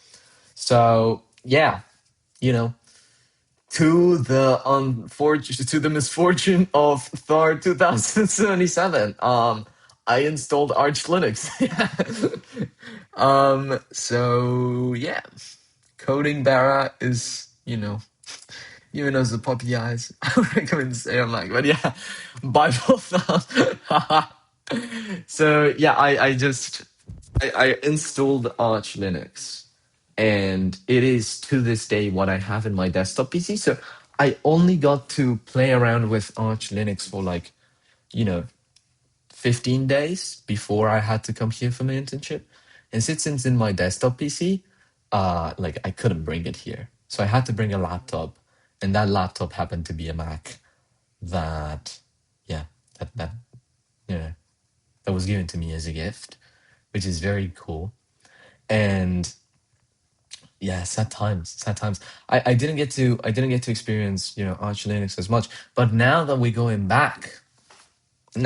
So yeah, you know, to the misfortune of Thor 2077, I installed Arch Linux. So yeah, coding Barra is, even as the puppy eyes, I would recommend stay on like, but yeah, Bible thumb. So yeah, I installed Arch Linux, and it is to this day what I have in my desktop PC. So I only got to play around with Arch Linux for like, you know, 15 days before I had to come here for my internship. And since it's in my desktop PC, like I couldn't bring it here. So I had to bring a laptop, and that laptop happened to be a Mac that, yeah, that you know, that was given to me as a gift, which is very cool. And yeah, sad times. I didn't get to experience, Arch Linux as much. But now that we're going back, we're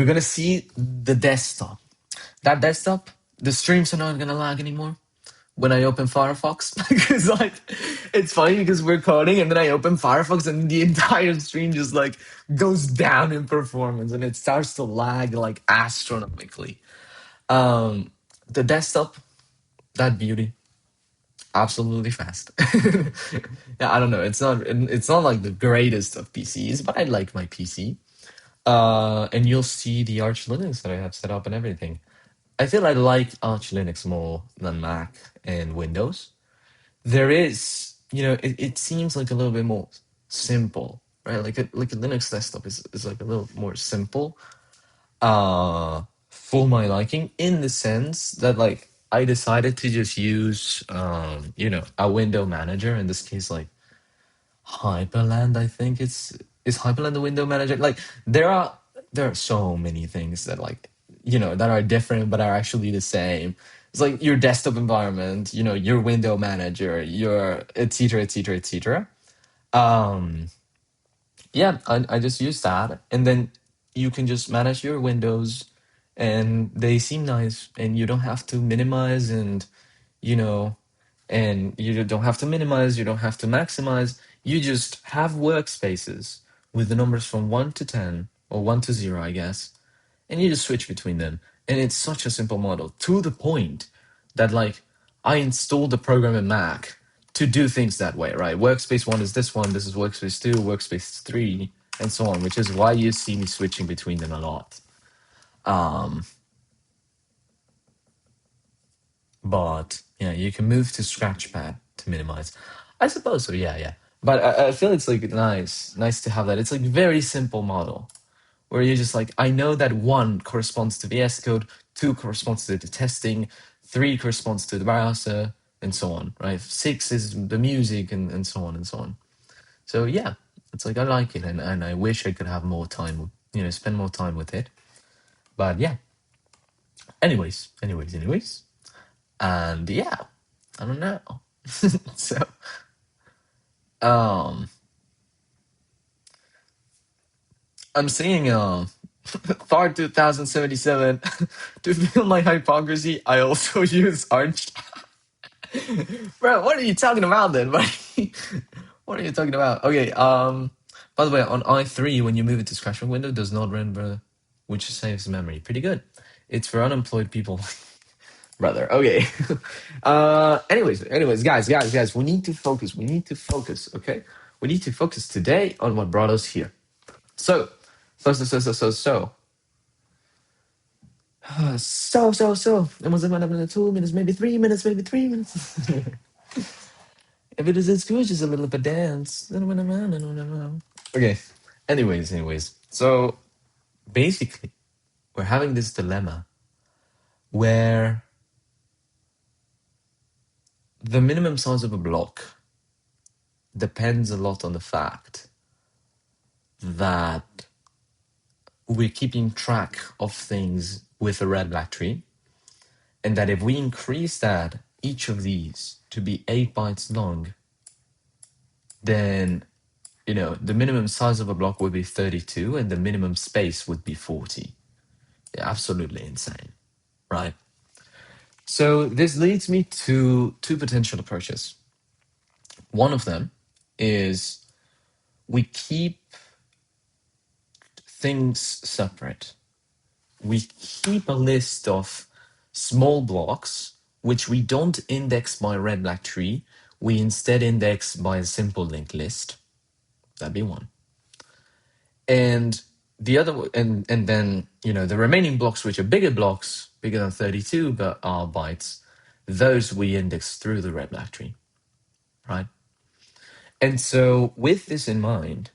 gonna see the desktop. That desktop, the streams are not gonna lag anymore when I open Firefox. Because like it's funny because we're coding and then I open Firefox and the entire stream just like goes down in performance and it starts to lag like astronomically. The desktop, that beauty, absolutely fast. Yeah, I don't know. It's not like the greatest of PCs, but I like my PC. And you'll see the Arch Linux that I have set up and everything. I feel I like Arch Linux more than Mac and Windows. There is, it seems like a little bit more simple, right? Like a Linux desktop is like a little more simple, for my liking, in the sense that like I decided to just use, a window manager. In this case, like Hyperland. I think is Hyperland the window manager. Like there are so many things that that are different but are actually the same. It's like your desktop environment, your window manager, your etc etc etc. Um, yeah, I just use that, and then you can just manage your windows, and they seem nice, and you don't have to minimize, you know, and you don't have to minimize, you don't have to maximize. You just have workspaces with the numbers from 1 to 10 or 1 to 0, I guess, and you just switch between them. And it's such a simple model to the point that I installed the program in Mac to do things that way, right? Workspace 1 is this one, this is workspace 2, workspace 3, and so on, which is why you see me switching between them a lot. But yeah, you can move to Scratchpad to minimize. I suppose so. Yeah, yeah. But I feel it's like nice to have that. It's like very simple model where you're just like, I know that 1 corresponds to VS Code, 2 corresponds to the testing, 3 corresponds to the browser, and so on, right? 6 is the music, and so on and so on. So yeah, it's like I like it, and I wish I could have more time, spend more time with it. But yeah. Anyways. And yeah, I don't know. So um I'm seeing Thar 2077 to feel my hypocrisy. I also use Arch. Bro, what are you talking about then, buddy? What are you talking about? Okay, by the way, on i3 when you move it to scratch window does not render, which saves memory. Pretty good. It's for unemployed people. Brother. Okay. Anyways, guys, we need to focus. Okay? We need to focus today on what brought us here. So, It was about 2 minutes, maybe 3 minutes, If it is as good as a little bit dance. Okay. Anyways. So, basically, we're having this dilemma where the minimum size of a block depends a lot on the fact that we're keeping track of things with a red black tree, and that if we increase that each of these to be 8 bytes long, then the minimum size of a block would be 32 and the minimum space would be 40. Yeah, absolutely insane, right? So this leads me to 2 potential approaches. One of them is we keep things separate. We keep a list of small blocks, which we don't index by red black tree. We instead index by a simple linked list. That'd be one. And the other, and then the remaining blocks, which are bigger blocks, bigger than 32 but are bytes, those we index through the red black tree, right? And so with this in mind,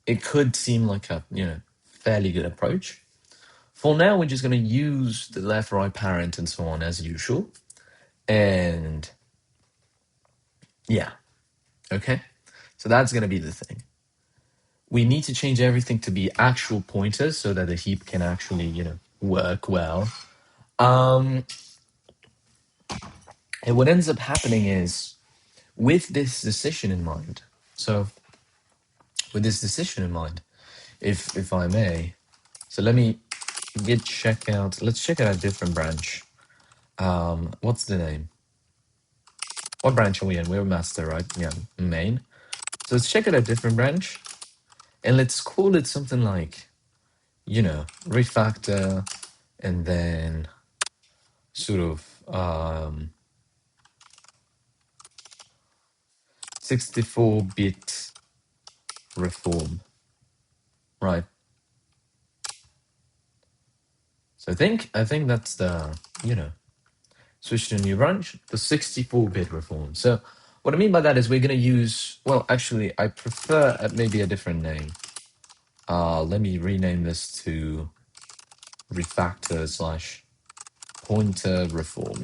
it could seem like a fairly good approach. For now, we're just going to use the left, right parent and so on as usual. And yeah, okay. So that's going to be the thing. We need to change everything to be actual pointers so that the heap can actually, work well. And what ends up happening is, with this decision in mind, if I may, so let me let's check out a different branch. What's the name? What branch are we in? We're master, right? Yeah, main. So let's check out a different branch, and let's call it something like, refactor, and then sort of 64-bit reform, right? So I think that's the switch to a new branch, the 64-bit reform. So what I mean by that is we're gonna use, well, actually I prefer maybe a different name. Let me rename this to refactor / pointer reform.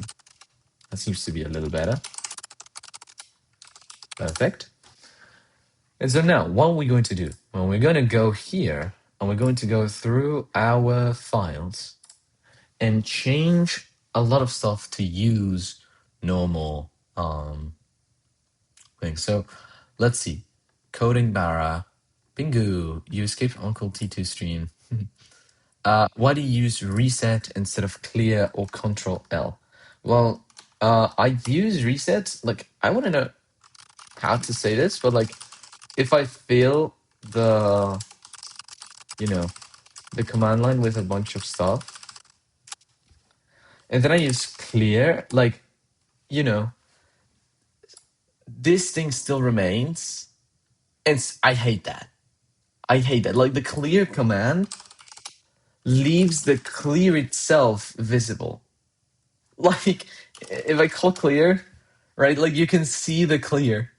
That seems to be a little better. Perfect. And so now, what are we going to do? Well, we're going to go here, and we're going to go through our files and change a lot of stuff to use normal things. So let's see. Coding Barra, Bingo, you escaped Uncle T2 stream. Why do you use reset instead of clear or Control L? Well, I use reset. Like, I want to know how to say this, but like, if I fill the, you know, the command line with a bunch of stuff, and then I use clear, like, you know, this thing still remains, and I hate that. I hate that. Like, the clear command leaves the clear itself visible. Like, if I call clear, right, like, you can see the clear.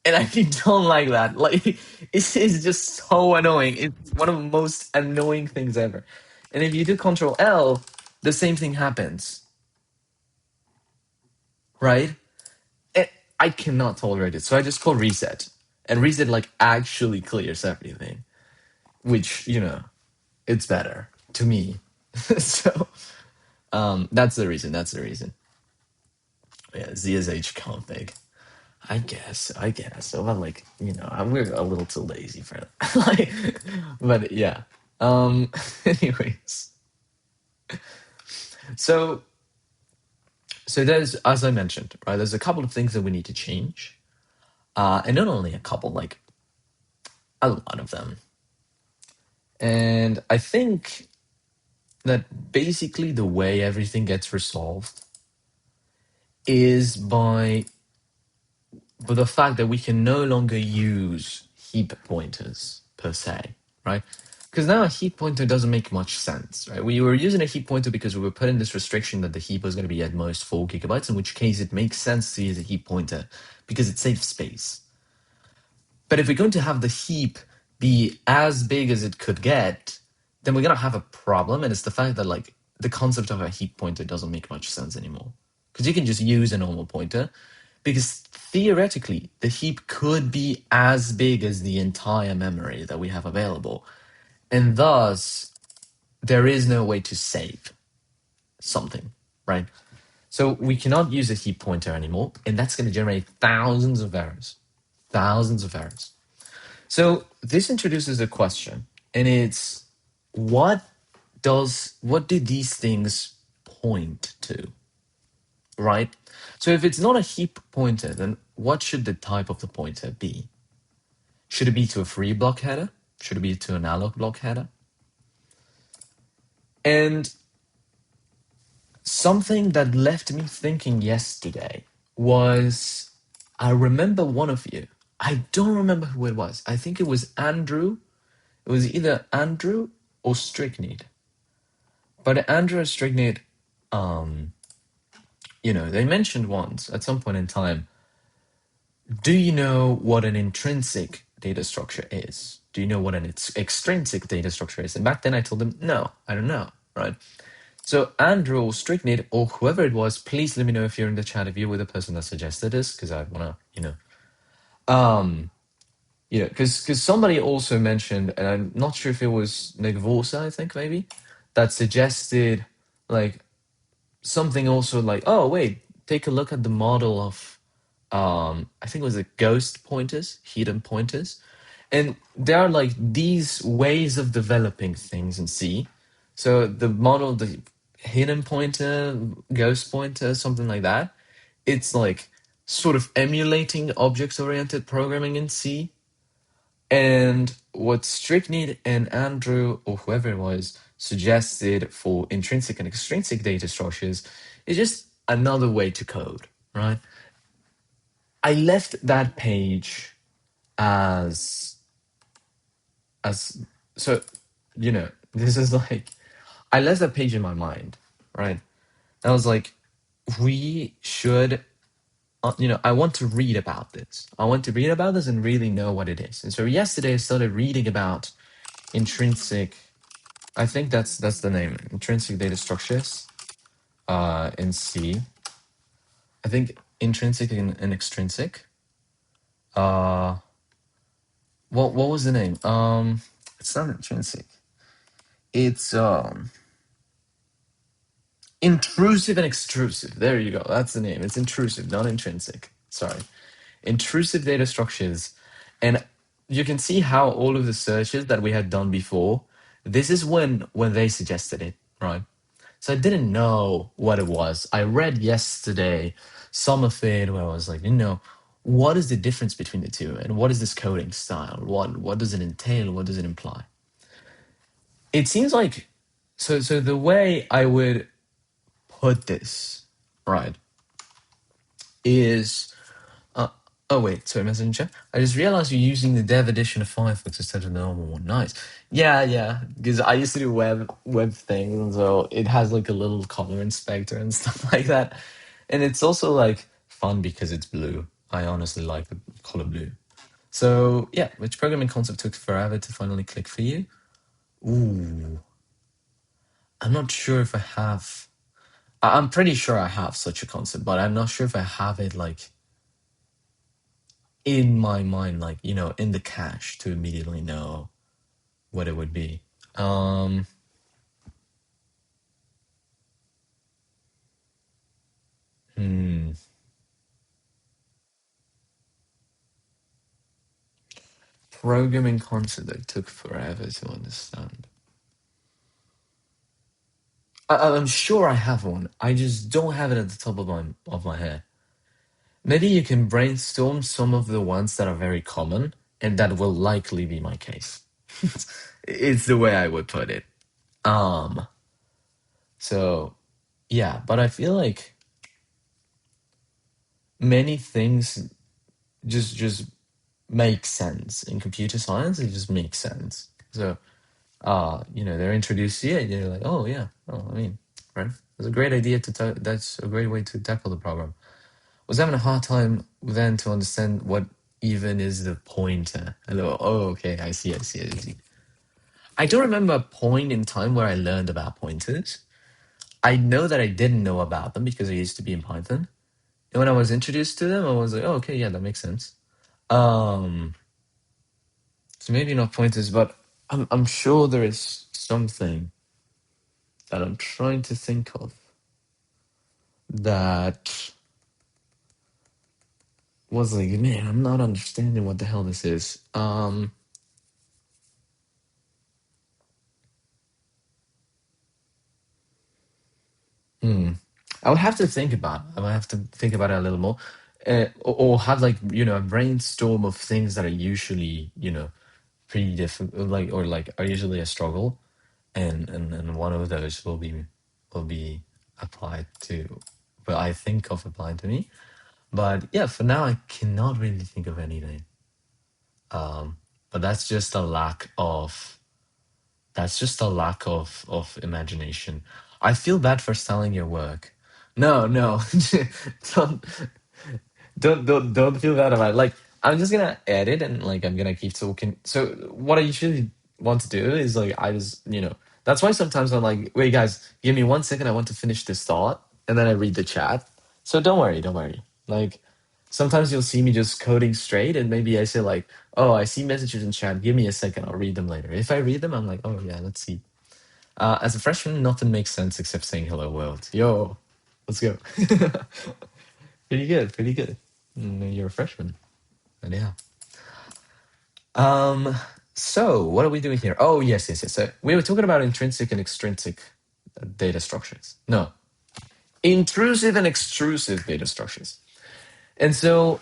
And I don't like that. Like, it is just so annoying. It's one of the most annoying things ever. And if you do Control L, the same thing happens. Right? And I cannot tolerate it. So I just call reset. And reset, like, actually clears everything. Which, you know, it's better to me. So, that's the reason. That's the reason. Yeah, ZSH config. I guess. So, but like, you know, we're a little too lazy for that. Like, but yeah. Anyways. So there's, as I mentioned, right, there's a couple of things that we need to change. And not only a couple, like a lot of them. And I think that basically the way everything gets resolved is by the fact that we can no longer use heap pointers per se, right? Because now a heap pointer doesn't make much sense, right? We were using a heap pointer because we were put in this restriction that the heap was going to be at most 4 gigabytes, in which case it makes sense to use a heap pointer because it saves space. But if we're going to have the heap be as big as it could get, then we're going to have a problem. And it's the fact that like the concept of a heap pointer doesn't make much sense anymore. Because you can just use a normal pointer, because theoretically the heap could be as big as the entire memory that we have available. And thus, there is no way to save something, right? So we cannot use a heap pointer anymore, and that's going to generate thousands of errors. Thousands of errors. So this introduces a question, and it's what do these things point to, right? So if it's not a heap pointer, then what should the type of the pointer be? Should it be to a free block header? Should it be to an alloc block header? And something that left me thinking yesterday was, I remember one of you, I don't remember who it was. I think it was Andrew. It was either Andrew or Stricknade. But Andrew or Stricknade, you know, they mentioned once at some point in time, do you know what an intrinsic data structure is? Do you know what an extrinsic data structure is? And back then I told them, no, I don't know, right? So Andrew or Stricknade or whoever it was, please let me know if you're in the chat, if you were the person that suggested this, because I want to, because somebody also mentioned, and I'm not sure if it was Nick Vorsa, I think maybe, that suggested like something also like, oh wait, take a look at the model of, I think it was ghost pointers, hidden pointers, and there are like these ways of developing things in C. So the model, the hidden pointer, ghost pointer, something like that, it's like sort of emulating object-oriented programming in C. And what Stricknade and Andrew, or whoever it was, suggested for intrinsic and extrinsic data structures is just another way to code, right? I left that page as so, you know, this is like, I left that page in my mind, right? And I was like, we should, I want to read about this. I want to read about this and really know what it is. And so yesterday I started reading about intrinsic, I think that's the name, intrinsic data structures. in C. I think intrinsic and extrinsic. Uh, what was the name? It's not intrinsic. It's intrusive and extrusive. There you go. That's the name. It's intrusive, not intrinsic. Sorry. Intrusive data structures. And you can see how all of the searches that we had done before, this is when they suggested it, right? So I didn't know what it was. I read yesterday some of it where I was like, what is the difference between the two? And what is this coding style? What does it entail? What does it imply? It seems like so the way I would put this, right, is oh wait, sorry, messenger. I just realized you're using the dev edition of Firefox instead of the normal one. Nice. Yeah. Because I used to do web things, and so it has like a little color inspector and stuff like that. And it's also like fun because it's blue. I honestly like the color blue. So yeah, which programming concept took forever to finally click for you? Ooh, I'm not sure if I have. I'm pretty sure I have such a concept, but I'm not sure if I have it like in my mind, like, in the cache to immediately know what it would be. Um, hmm, Programming concept that took forever to understand. I'm sure I have one. I just don't have it at the top of my head. Maybe you can brainstorm some of the ones that are very common, and that will likely be my case. It's the way I would put it. Um, so yeah, but I feel like many things just make sense in computer science. It just makes sense. So they're introduced to you and you're like, oh yeah, I mean, right, that's a great idea that's a great way to tackle the problem. Was having a hard time then to understand what even is the pointer. Hello. Oh, okay, I see. I don't remember a point in time where I learned about pointers. I know that I didn't know about them because I used to be in Python. And when I was introduced to them, I was like, oh, okay, yeah, that makes sense. Um, so maybe not pointers, but I'm sure there is something that I'm trying to think of that was like, man, I'm not understanding what the hell this is. I would have to think about it. I would have to think about it a little more. Or have like, a brainstorm of things that are usually, pretty difficult, like, or like are usually a struggle. And one of those will be applied to, well, I think of applying to me. But yeah, for now I cannot really think of anything. But that's just a lack of imagination. I feel bad for selling your work. No, don't don't feel bad about it. Like, I'm just gonna edit and like I'm gonna keep talking. So what I usually want to do is like I just that's why sometimes I'm like, wait guys, give me 1 second, I want to finish this thought, and then I read the chat. So don't worry. Like sometimes you'll see me just coding straight, and maybe I say like, oh, I see messages in chat. Give me a second, I'll read them later. If I read them, I'm like, oh yeah, let's see. As a freshman, nothing makes sense except saying hello world. Yo, let's go. Pretty good. You're a freshman. And yeah. Um, so what are we doing here? Oh, yes. So we were talking about intrinsic and extrinsic data structures. No, intrusive and extrusive data structures. And so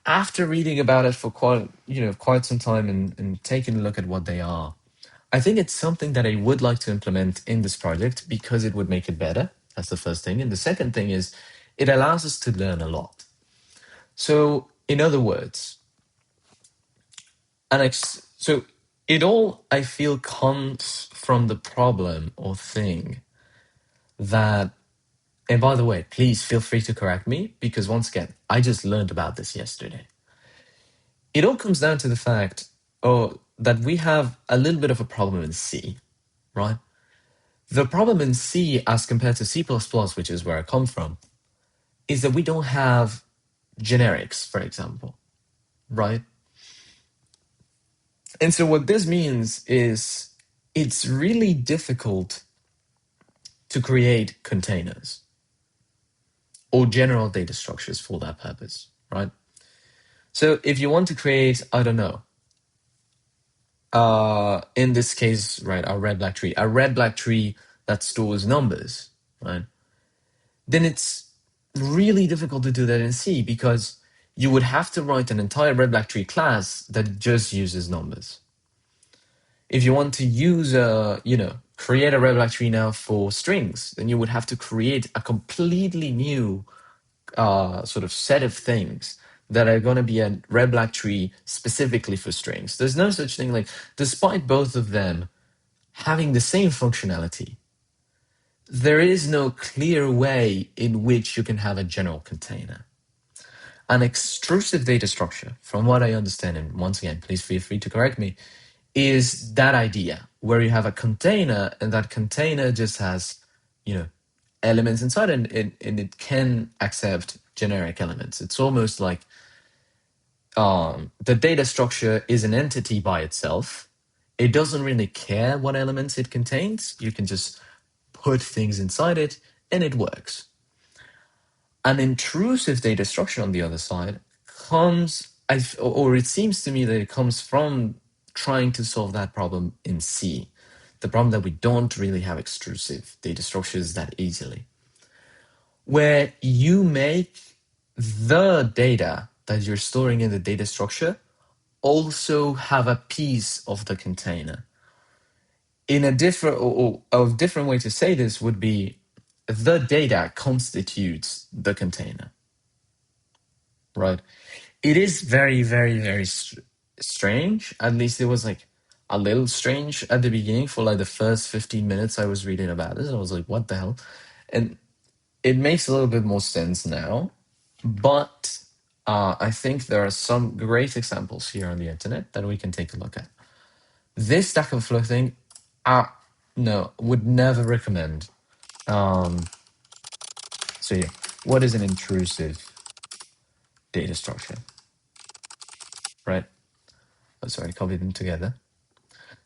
after reading about it for quite some time and taking a look at what they are, I think it's something that I would like to implement in this project because it would make it better. That's the first thing. And the second thing is it allows us to learn a lot. So in other words, so it all, I feel, comes from the problem or thing that, and by the way, please feel free to correct me because once again, I just learned about this yesterday. It all comes down to the fact, that we have a little bit of a problem in C, right? The problem in C as compared to C++, which is where I come from, is that we don't have generics, for example, right? And so what this means is it's really difficult to create containers or general data structures for that purpose, right? So if you want to create, I don't know, in this case, right, a red black tree that stores numbers, right? Then it's really difficult to do that in C because you would have to write an entire red black tree class that just uses numbers. If you want to use create a red black tree now for strings, then you would have to create a completely new sort of set of things that are going to be a red black tree specifically for strings. There's no such thing like, despite both of them having the same functionality, there is no clear way in which you can have a general container. An extrusive data structure, from what I understand, and once again, please feel free to correct me, is that idea where you have a container and that container just has, elements inside and it can accept generic elements. It's almost like the data structure is an entity by itself. It doesn't really care what elements it contains. You can just put things inside it and it works. An intrusive data structure, on the other side, it seems to me that it comes from trying to solve that problem in C. The problem that we don't really have extrusive data structures that easily, where you make the data that you're storing in the data structure also have a piece of the container. In a different way to say this would be the data constitutes the container, right? It is very, very, very strange. At least it was like a little strange at the beginning for like the first 15 minutes I was reading about this. I was like, what the hell? And it makes a little bit more sense now. But I think there are some great examples here on the internet that we can take a look at. This Stack Overflow thing, no, would never recommend. So yeah, what is an intrusive data structure? Right? Oh, sorry, copy them together.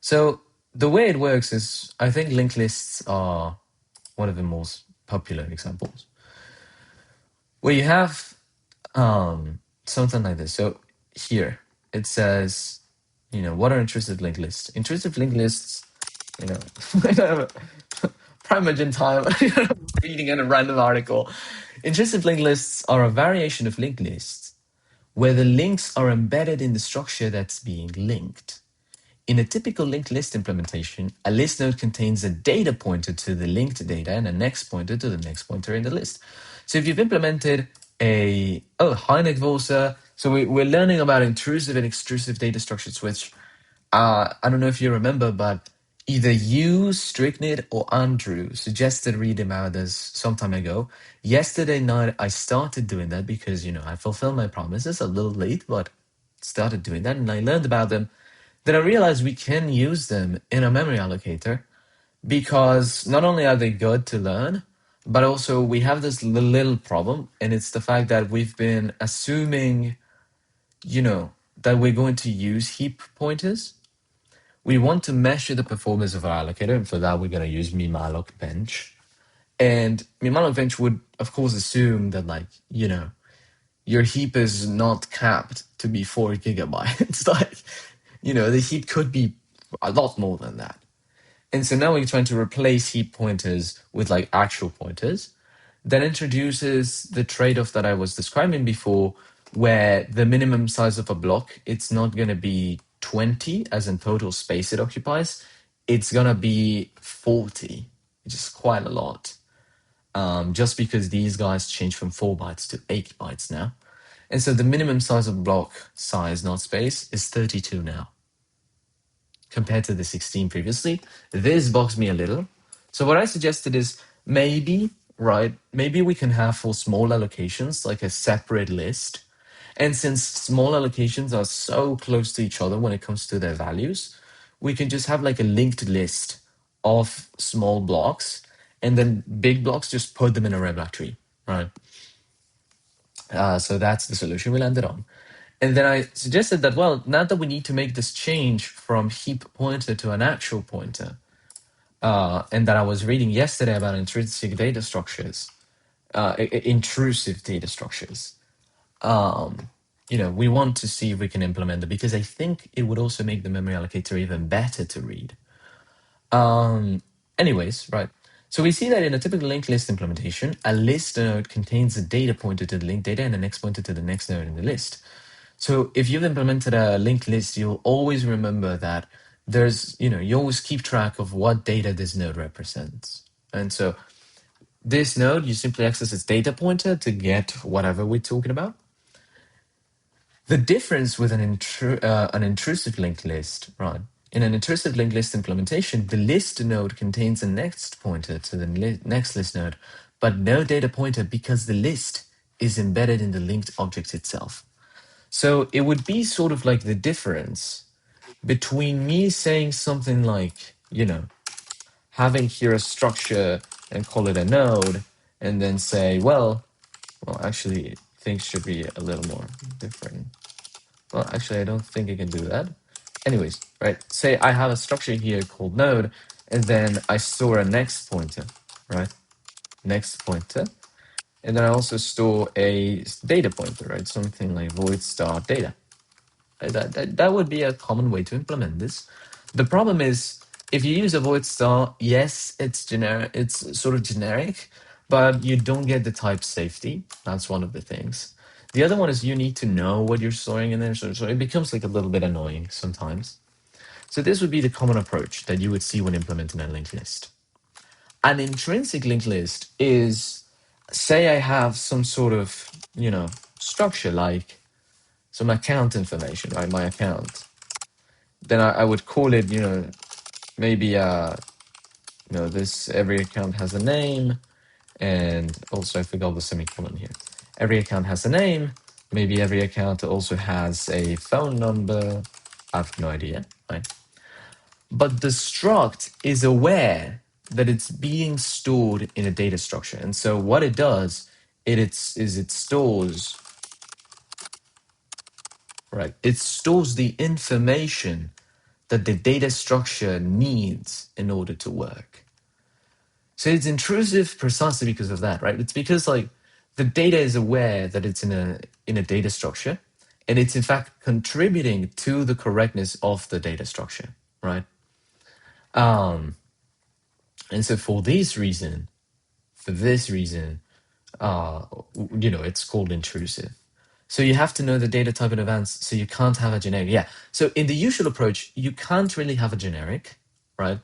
So the way it works is, I think linked lists are one of the most popular examples, where you have something like this. So here it says, what are intrusive linked lists? Intrusive linked lists, Primogen time, reading in a random article. Intrusive linked lists are a variation of linked lists where the links are embedded in the structure that's being linked. In a typical linked list implementation, a list node contains a data pointer to the linked data and a next pointer to the next pointer in the list. So if you've implemented hi Nick Volsa. So we're learning about intrusive and extrusive data structures, which I don't know if you remember, but either you, Stricknit, or Andrew suggested reading about this some time ago. Yesterday night, I started doing that because, I fulfilled my promises a little late, but started doing that and I learned about them. Then I realized we can use them in a memory allocator because not only are they good to learn, but also we have this little problem, and it's the fact that we've been assuming, that we're going to use heap pointers. We want to measure the performance of our allocator, and for that we're going to use memalloc bench. And memalloc bench would, of course, assume that, your heap is not capped to be 4 gigabytes. The heap could be a lot more than that. And so now we're trying to replace heap pointers with actual pointers. That introduces the trade-off that I was describing before, where the minimum size of a block, it's not going to be 20 as in total space it occupies. It's going to be 40, which is quite a lot. Just because these guys change from 4 bytes to 8 bytes now. And so the minimum size of block size, not space, is 32 now, compared to the 16 previously. This bugs me a little. So what I suggested is maybe we can have for small allocations like a separate list. And since small allocations are so close to each other when it comes to their values, we can just have a linked list of small blocks, and then big blocks, just put them in a red black tree, right? So that's the solution we landed on. And then I suggested that, well, now that we need to make this change from heap pointer to an actual pointer, and that I was reading yesterday about intrinsic data structures, intrusive data structures, we want to see if we can implement it, because I think it would also make the memory allocator even better to read. Anyways, right. So we see that in a typical linked list implementation, a list node contains a data pointer to the linked data and a next pointer to the next node in the list. So if you've implemented a linked list, you'll always remember that you always keep track of what data this node represents. And so this node, you simply access its data pointer to get whatever we're talking about. The difference with an intrusive linked list, right? In an intrusive linked list implementation, the list node contains a next pointer to the next list node, but no data pointer, because the list is embedded in the linked object itself. So it would be sort of like the difference between me saying something like, having here a structure and call it a node, and then say, well, actually, things should be a little more different. Well, actually, I don't think I can do that. Anyways, right? Say I have a structure here called node, and then I store a next pointer, right? Next pointer. And then I also store a data pointer, right? Something like void start data. That would be a common way to implement this. The problem is, if you use a void star, yes, it's generic. It's sort of generic, but you don't get the type safety. That's one of the things. The other one is you need to know what you're storing in there, so it becomes like a little bit annoying sometimes. So this would be the common approach that you would see when implementing a linked list. An intrinsic linked list is, say I have some sort of, structure like some account information, right? My account. Then I would call it, maybe, this every account has a name. And also I forgot the semicolon here. Every account has a name. Maybe every account also has a phone number. I have no idea, right? But the struct is aware that it's being stored in a data structure. And so what it does, it stores, right? It stores the information that the data structure needs in order to work. So it's intrusive precisely because of that, right? It's because the data is aware that it's in a data structure, and it's in fact contributing to the correctness of the data structure, right? And so for this reason, it's called intrusive. So you have to know the data type in advance, so you can't have a generic. Yeah. So in the usual approach, you can't really have a generic, right?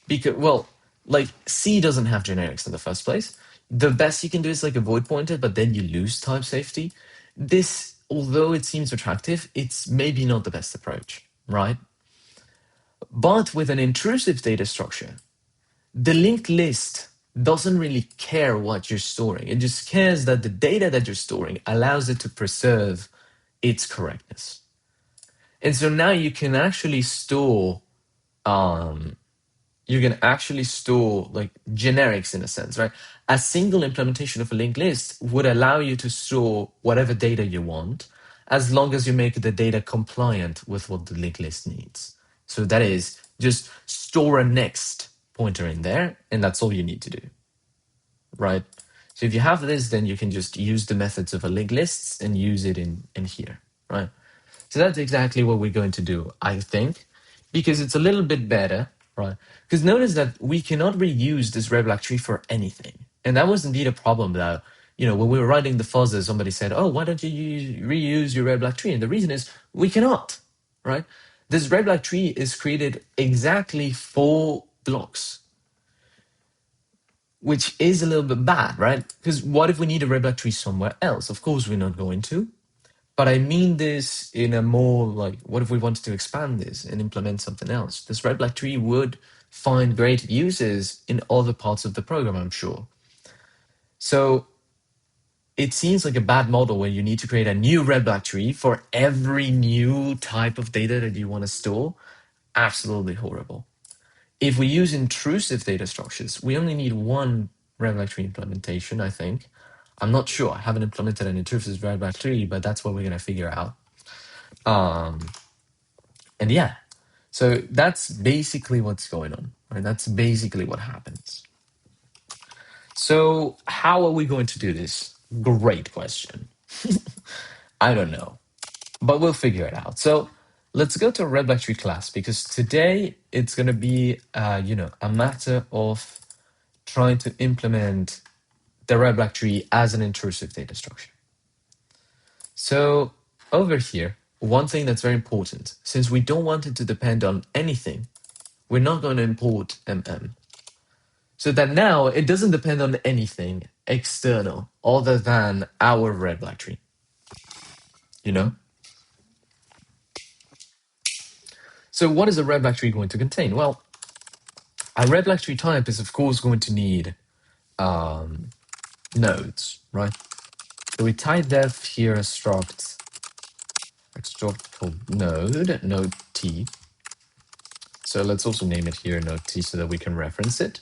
Because, C doesn't have generics in the first place. The best you can do is like a void pointer, but then you lose type safety. This, although it seems attractive, it's maybe not the best approach, right? But with an intrusive data structure, the linked list doesn't really care what you're storing. It just cares that the data that you're storing allows it to preserve its correctness. And so now you can actually store generics in a sense, right? A single implementation of a linked list would allow you to store whatever data you want, as long as you make the data compliant with what the linked list needs. So that is, just store a next pointer in there, and that's all you need to do, right? So if you have this, then you can just use the methods of a linked lists and use it in here, right? So that's exactly what we're going to do, I think, because it's a little bit better, right? Because notice that we cannot reuse this red black tree for anything. And that was indeed a problem that, when we were writing the fuzzers, somebody said, oh, why don't you reuse your red black tree? And the reason is we cannot, right? This red black tree is created exactly for blocks, which is a little bit bad, right? Because what if we need a red black tree somewhere else? Of course, we're not going to. But I mean this in a more what if we wanted to expand this and implement something else? This red black tree would find great uses in other parts of the program, I'm sure. So it seems like a bad model where you need to create a new red black tree for every new type of data that you want to store. Absolutely horrible. If we use intrusive data structures, we only need one RevLac tree implementation, I think. I'm not sure. I haven't implemented an intrusive RevLac tree, but that's what we're going to figure out. And yeah, so that's basically what's going on, right? That's basically what happens. So how are we going to do this? Great question. I don't know, but we'll figure it out. So let's go to a RevLac tree class, because today it's going to be, a matter of trying to implement the RevLac tree as an intrusive data structure. So over here, one thing that's very important, since we don't want it to depend on anything, we're not going to import so that now it doesn't depend on anything external other than our RevLac tree. So what is a RevLac tree going to contain? Well, a RevLac tree type is of course going to need nodes, right? So we type def here a struct called node t. So let's also name it here node t so that we can reference it.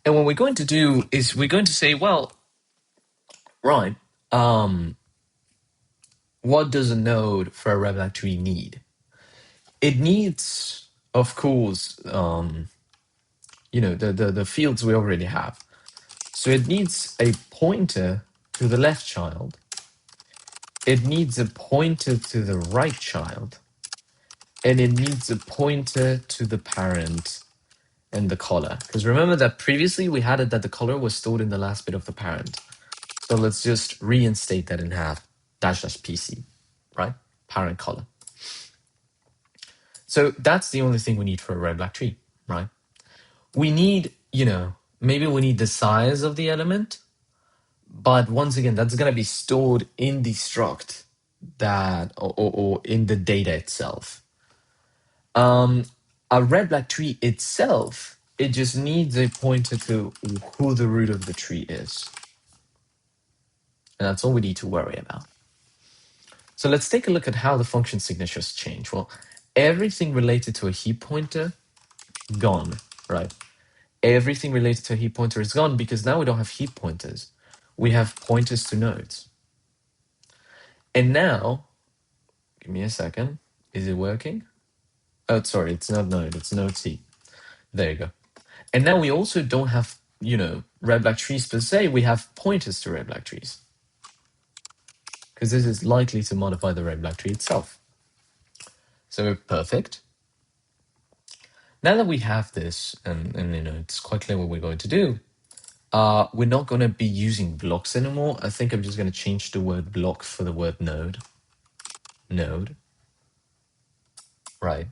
And what we're going to do is we're going to say, well, right, what does a node for a RevLac tree need? It needs, of course, the fields we already have. So it needs a pointer to the left child. It needs a pointer to the right child. And it needs a pointer to the parent and the color. Because remember that previously we had it that the color was stored in the last bit of the parent. So let's just reinstate that and have --PC, right? Parent color. So that's the only thing we need for a RevLac tree, right? We need, maybe we need the size of the element, but once again, that's going to be stored in the struct that, or in the data itself. A RevLac tree itself, it just needs a pointer to who the root of the tree is. And that's all we need to worry about. So let's take a look at how the function signatures change. Well, everything related to a heap pointer, gone, right? Everything related to a heap pointer is gone because now we don't have heap pointers. We have pointers to nodes. And now, give me a second. Is it working? Oh, sorry, it's not node, it's node T. There you go. And now we also don't have, RevLac trees per se, we have pointers to RevLac trees. Because this is likely to modify the RevLac tree itself. So perfect. Now that we have this, and it's quite clear what we're going to do, we're not going to be using blocks anymore. I think I'm just going to change the word block for the word node. Node. Right.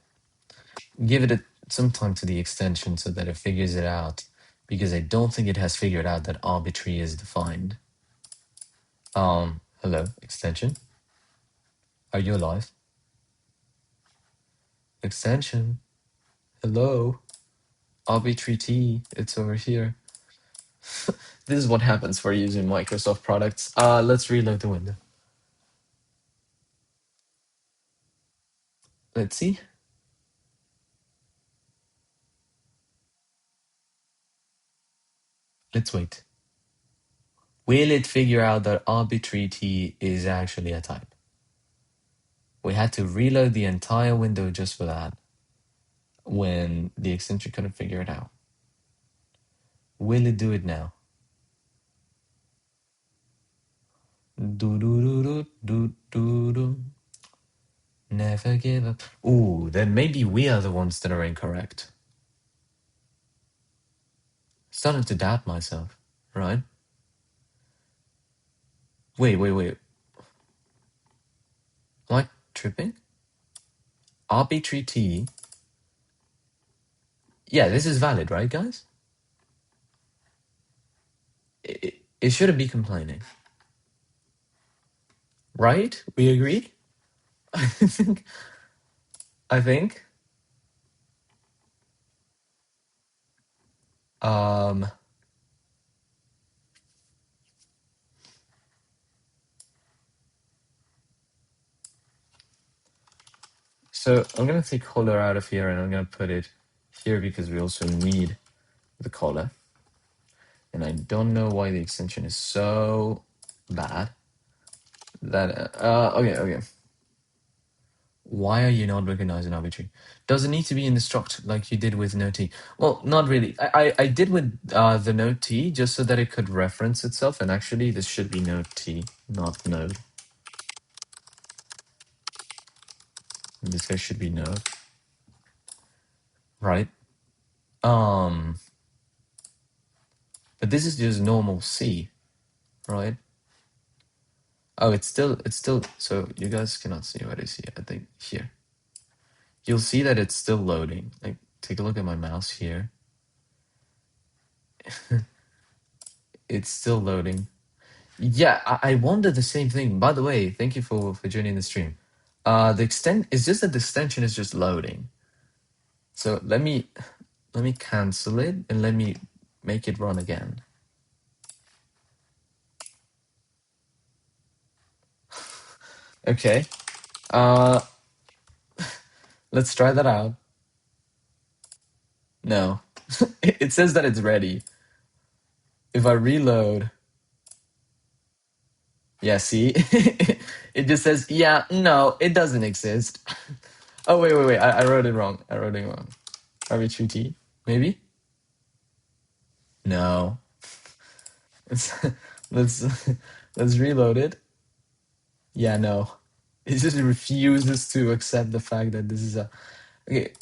Give it some time to the extension so that it figures it out, because I don't think it has figured out that arbitrary is defined. Hello, extension. Are you alive? Extension. Hello. Arbitrary T. It's over here. This is what happens for using Microsoft products. Let's reload the window. Let's see. Let's wait. Will it figure out that arbitrary T is actually a type? We had to reload the entire window just for that when the extension couldn't figure it out. Will it do it now? Do do do do do do do. Never give up. Ooh, then maybe we are the ones that are incorrect. Starting to doubt myself, right? Wait. Am I tripping? Arbitrary T. Yeah, this is valid, right, guys? It shouldn't be complaining. Right? We agree? I think. So I'm gonna take color out of here and I'm gonna put it here because we also need the color. And I don't know why the extension is so bad. That okay. Why are you not recognizing arbitrary? Does it need to be in the struct like you did with node T? Well, not really. I did with the node T just so that it could reference itself, and actually this should be node T, not node. And this guy should be node, right? But this is just normal C, right? Oh, it's still so you guys cannot see what I see. I think here. You'll see that it's still loading. Like, take a look at my mouse here. It's still loading. Yeah, I wondered the same thing. By the way, thank you for joining the stream. It's just that the extension is just loading. So let me cancel it and let me make it run again. Okay. Let's try that out. No. It says that it's ready. If I reload, yeah, see? It just says, yeah, no, it doesn't exist. Oh, wait. I wrote it wrong. RB2T, maybe? No. Let's let's reload it. Yeah, no. It just refuses to accept the fact that this is a okay.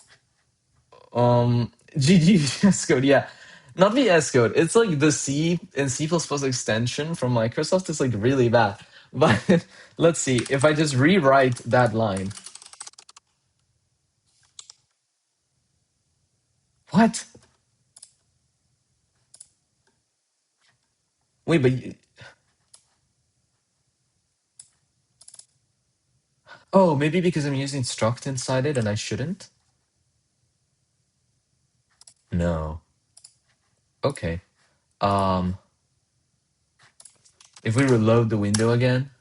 GG VS Code, yeah. Not VS Code. It's like the C and C++ extension from Microsoft is like really bad. But let's see if I just rewrite that line. What? Wait, but oh, maybe because I'm using struct inside it and I shouldn't? No. Okay. If we reload the window again,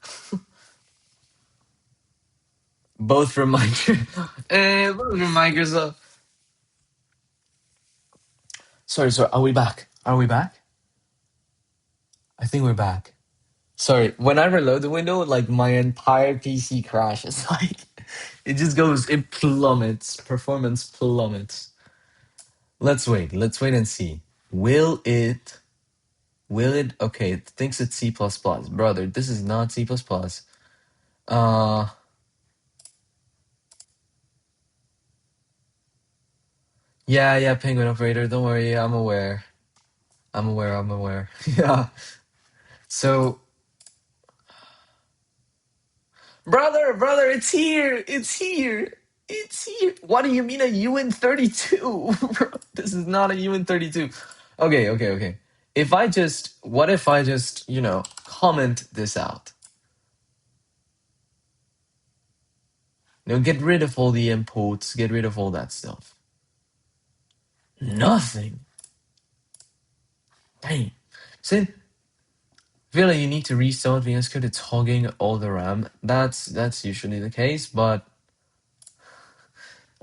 both from Microsoft. Sorry. Are we back? Are we back? I think we're back. Sorry. When I reload the window, like my entire PC crashes. Like it just goes, it plummets. Performance plummets. Let's wait. Let's wait and see. Will it? Okay, it thinks it's C++. Brother, this is not C++. Uh, yeah, Penguin Operator. Don't worry, I'm aware. Yeah. So, brother, it's here. What do you mean a UN32? Bro, this is not a UN32. Okay. What if I just, comment this out? Get rid of all the imports, get rid of all that stuff. Nothing. Dang. So, feel like you need to restart VS Code. It's hogging all the RAM. That's usually the case, but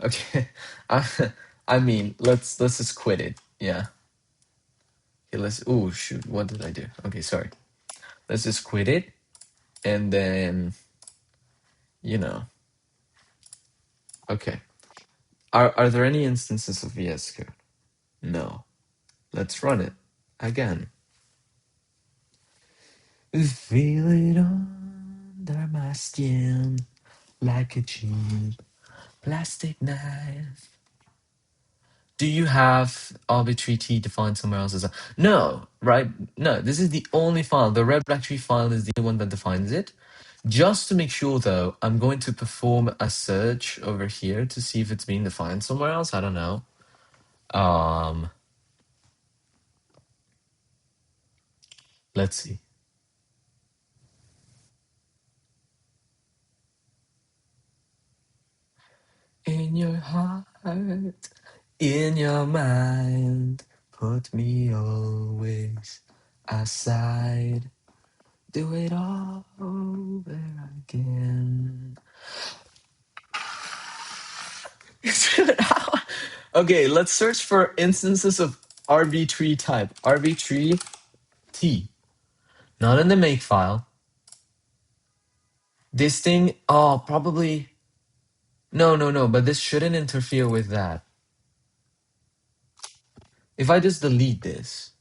okay. I mean, let's just quit it. Yeah. Okay, oh shoot, what did I do? Okay, sorry. Let's just quit it, and then, okay. Are there any instances of VS Code? No. Let's run it again. Feel it under my skin like a cheap plastic knife. Do you have arbitrary T defined somewhere else as a... No, right? No, this is the only file. The red black tree file is the one that defines it. Just to make sure, though, I'm going to perform a search over here to see if it's being defined somewhere else. I don't know. Let's see. In your heart, in your mind, put me always aside. Do it all over again. Okay, let's search for instances of arbitrary type. Arbitrary T. Not in the make file. This thing, oh, probably. No, no, no, but this shouldn't interfere with that. If I just delete this,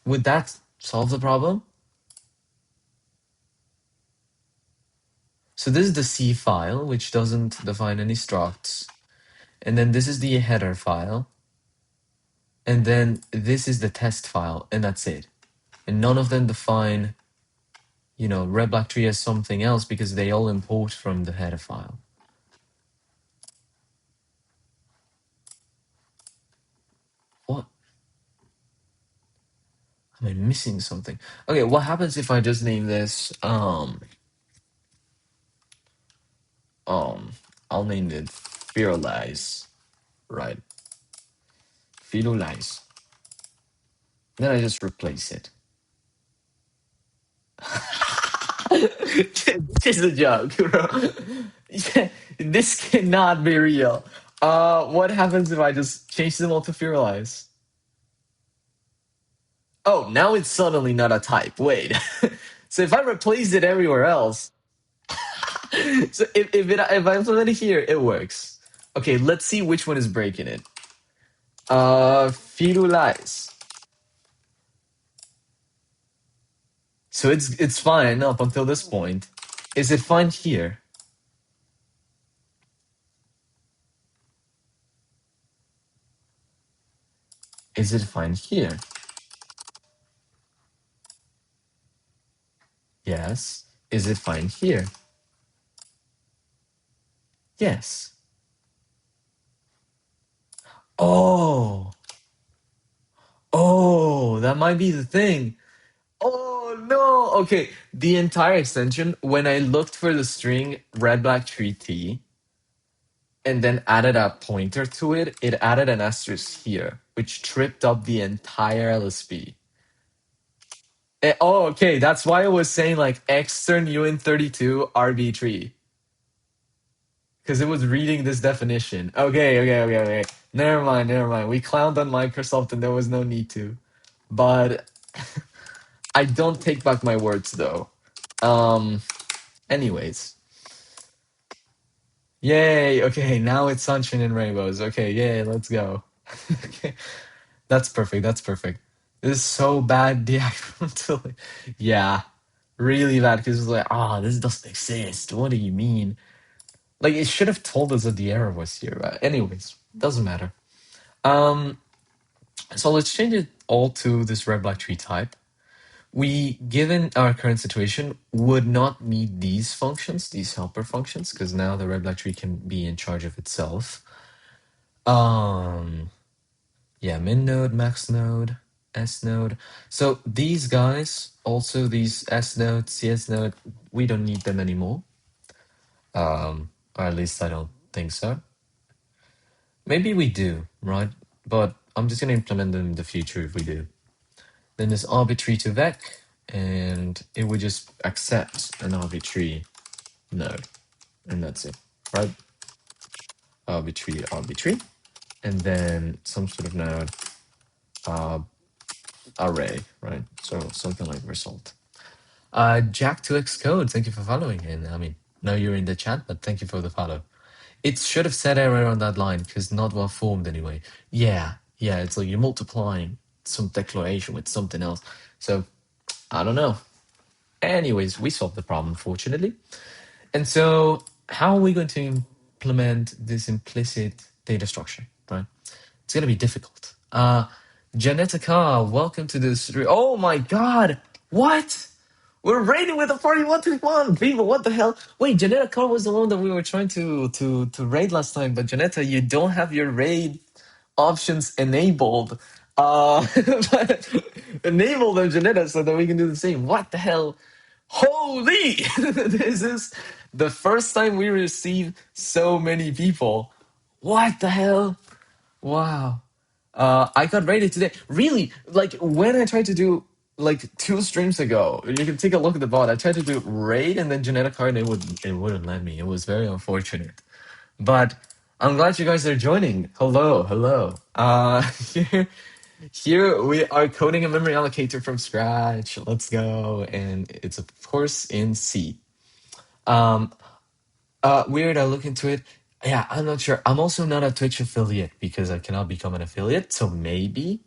would that solve the problem? So this is the C file, which doesn't define any structs. And then this is the header file. And then this is the test file, and that's it. And none of them define, red black tree as something else because they all import from the header file. What? Am I missing something? Okay, what happens if I just name this I'll name it Firulais, right? Firulais. Then I just replace it. This is a joke, bro. Yeah, this cannot be real. What happens if I just change them all to Firulais? Oh, now it's suddenly not a type. Wait. So if I replace it everywhere else, so if I implement it here, it works. Okay, let's see which one is breaking it. Firulais. So it's fine up until this point. Is it fine here? Is it fine here? Yes. Is it fine here? Yes. Oh. Oh, that might be the thing. Oh no. Okay. The entire extension, when I looked for the string red black tree T and then added a pointer to it, it added an asterisk here, which tripped up the entire LSP. Oh, okay. That's why I was saying like extern UN32 RB3. Because it was reading this definition. Okay. Never mind. We clowned on Microsoft and there was no need to. But I don't take back my words though. Anyways. Yay, okay, now it's sunshine and rainbows. Okay, yay, let's go. Okay. That's perfect. This is so bad, the yeah, really bad because it's like, this doesn't exist. What do you mean? Like it should have told us that the error was here, but anyways, doesn't matter. So let's change it all to this red black tree type. We, given our current situation, would not need these functions, these helper functions, because now the red black tree can be in charge of itself. Yeah, min node, max node, S node. So these guys, also these S node, CS node, we don't need them anymore. Or at least I don't think so. Maybe we do, right? But I'm just gonna implement them in the future if we do. Then there's arbitrary to vec, and it would just accept an arbitrary node, and that's it, right? Arbitrary, and then some sort of node, array, right? So something like result. Jack2x code, thank you for following, and I mean, now you're in the chat, but thank you for the follow. It should have said error on that line because not well formed anyway. Yeah, it's like you're multiplying some declaration with something else. So I don't know. Anyways, we solved the problem, fortunately. And so how are we going to implement this implicit data structure, right? It's going to be difficult. Janetica, welcome to this. Oh my God. What? We're raiding with a 41-1. People, what the hell? Wait, Janetica was the one that we were trying to raid last time, but Janetta, you don't have your raid options enabled. Enable them, Janetta, so that we can do the same. What the hell? Holy! This is the first time we receive so many people. What the hell? Wow. I got raided today. Really? Like when I tried to do like 2 streams ago, you can take a look at the bot. I tried to do raid and then genetic card and it wouldn't let me. It was very unfortunate. But I'm glad you guys are joining. Hello, hello. Here we are coding a memory allocator from scratch. Let's go. And it's of course in C. Um, Weird, I look into it. Yeah, I'm not sure. I'm also not a Twitch affiliate because I cannot become an affiliate. So maybe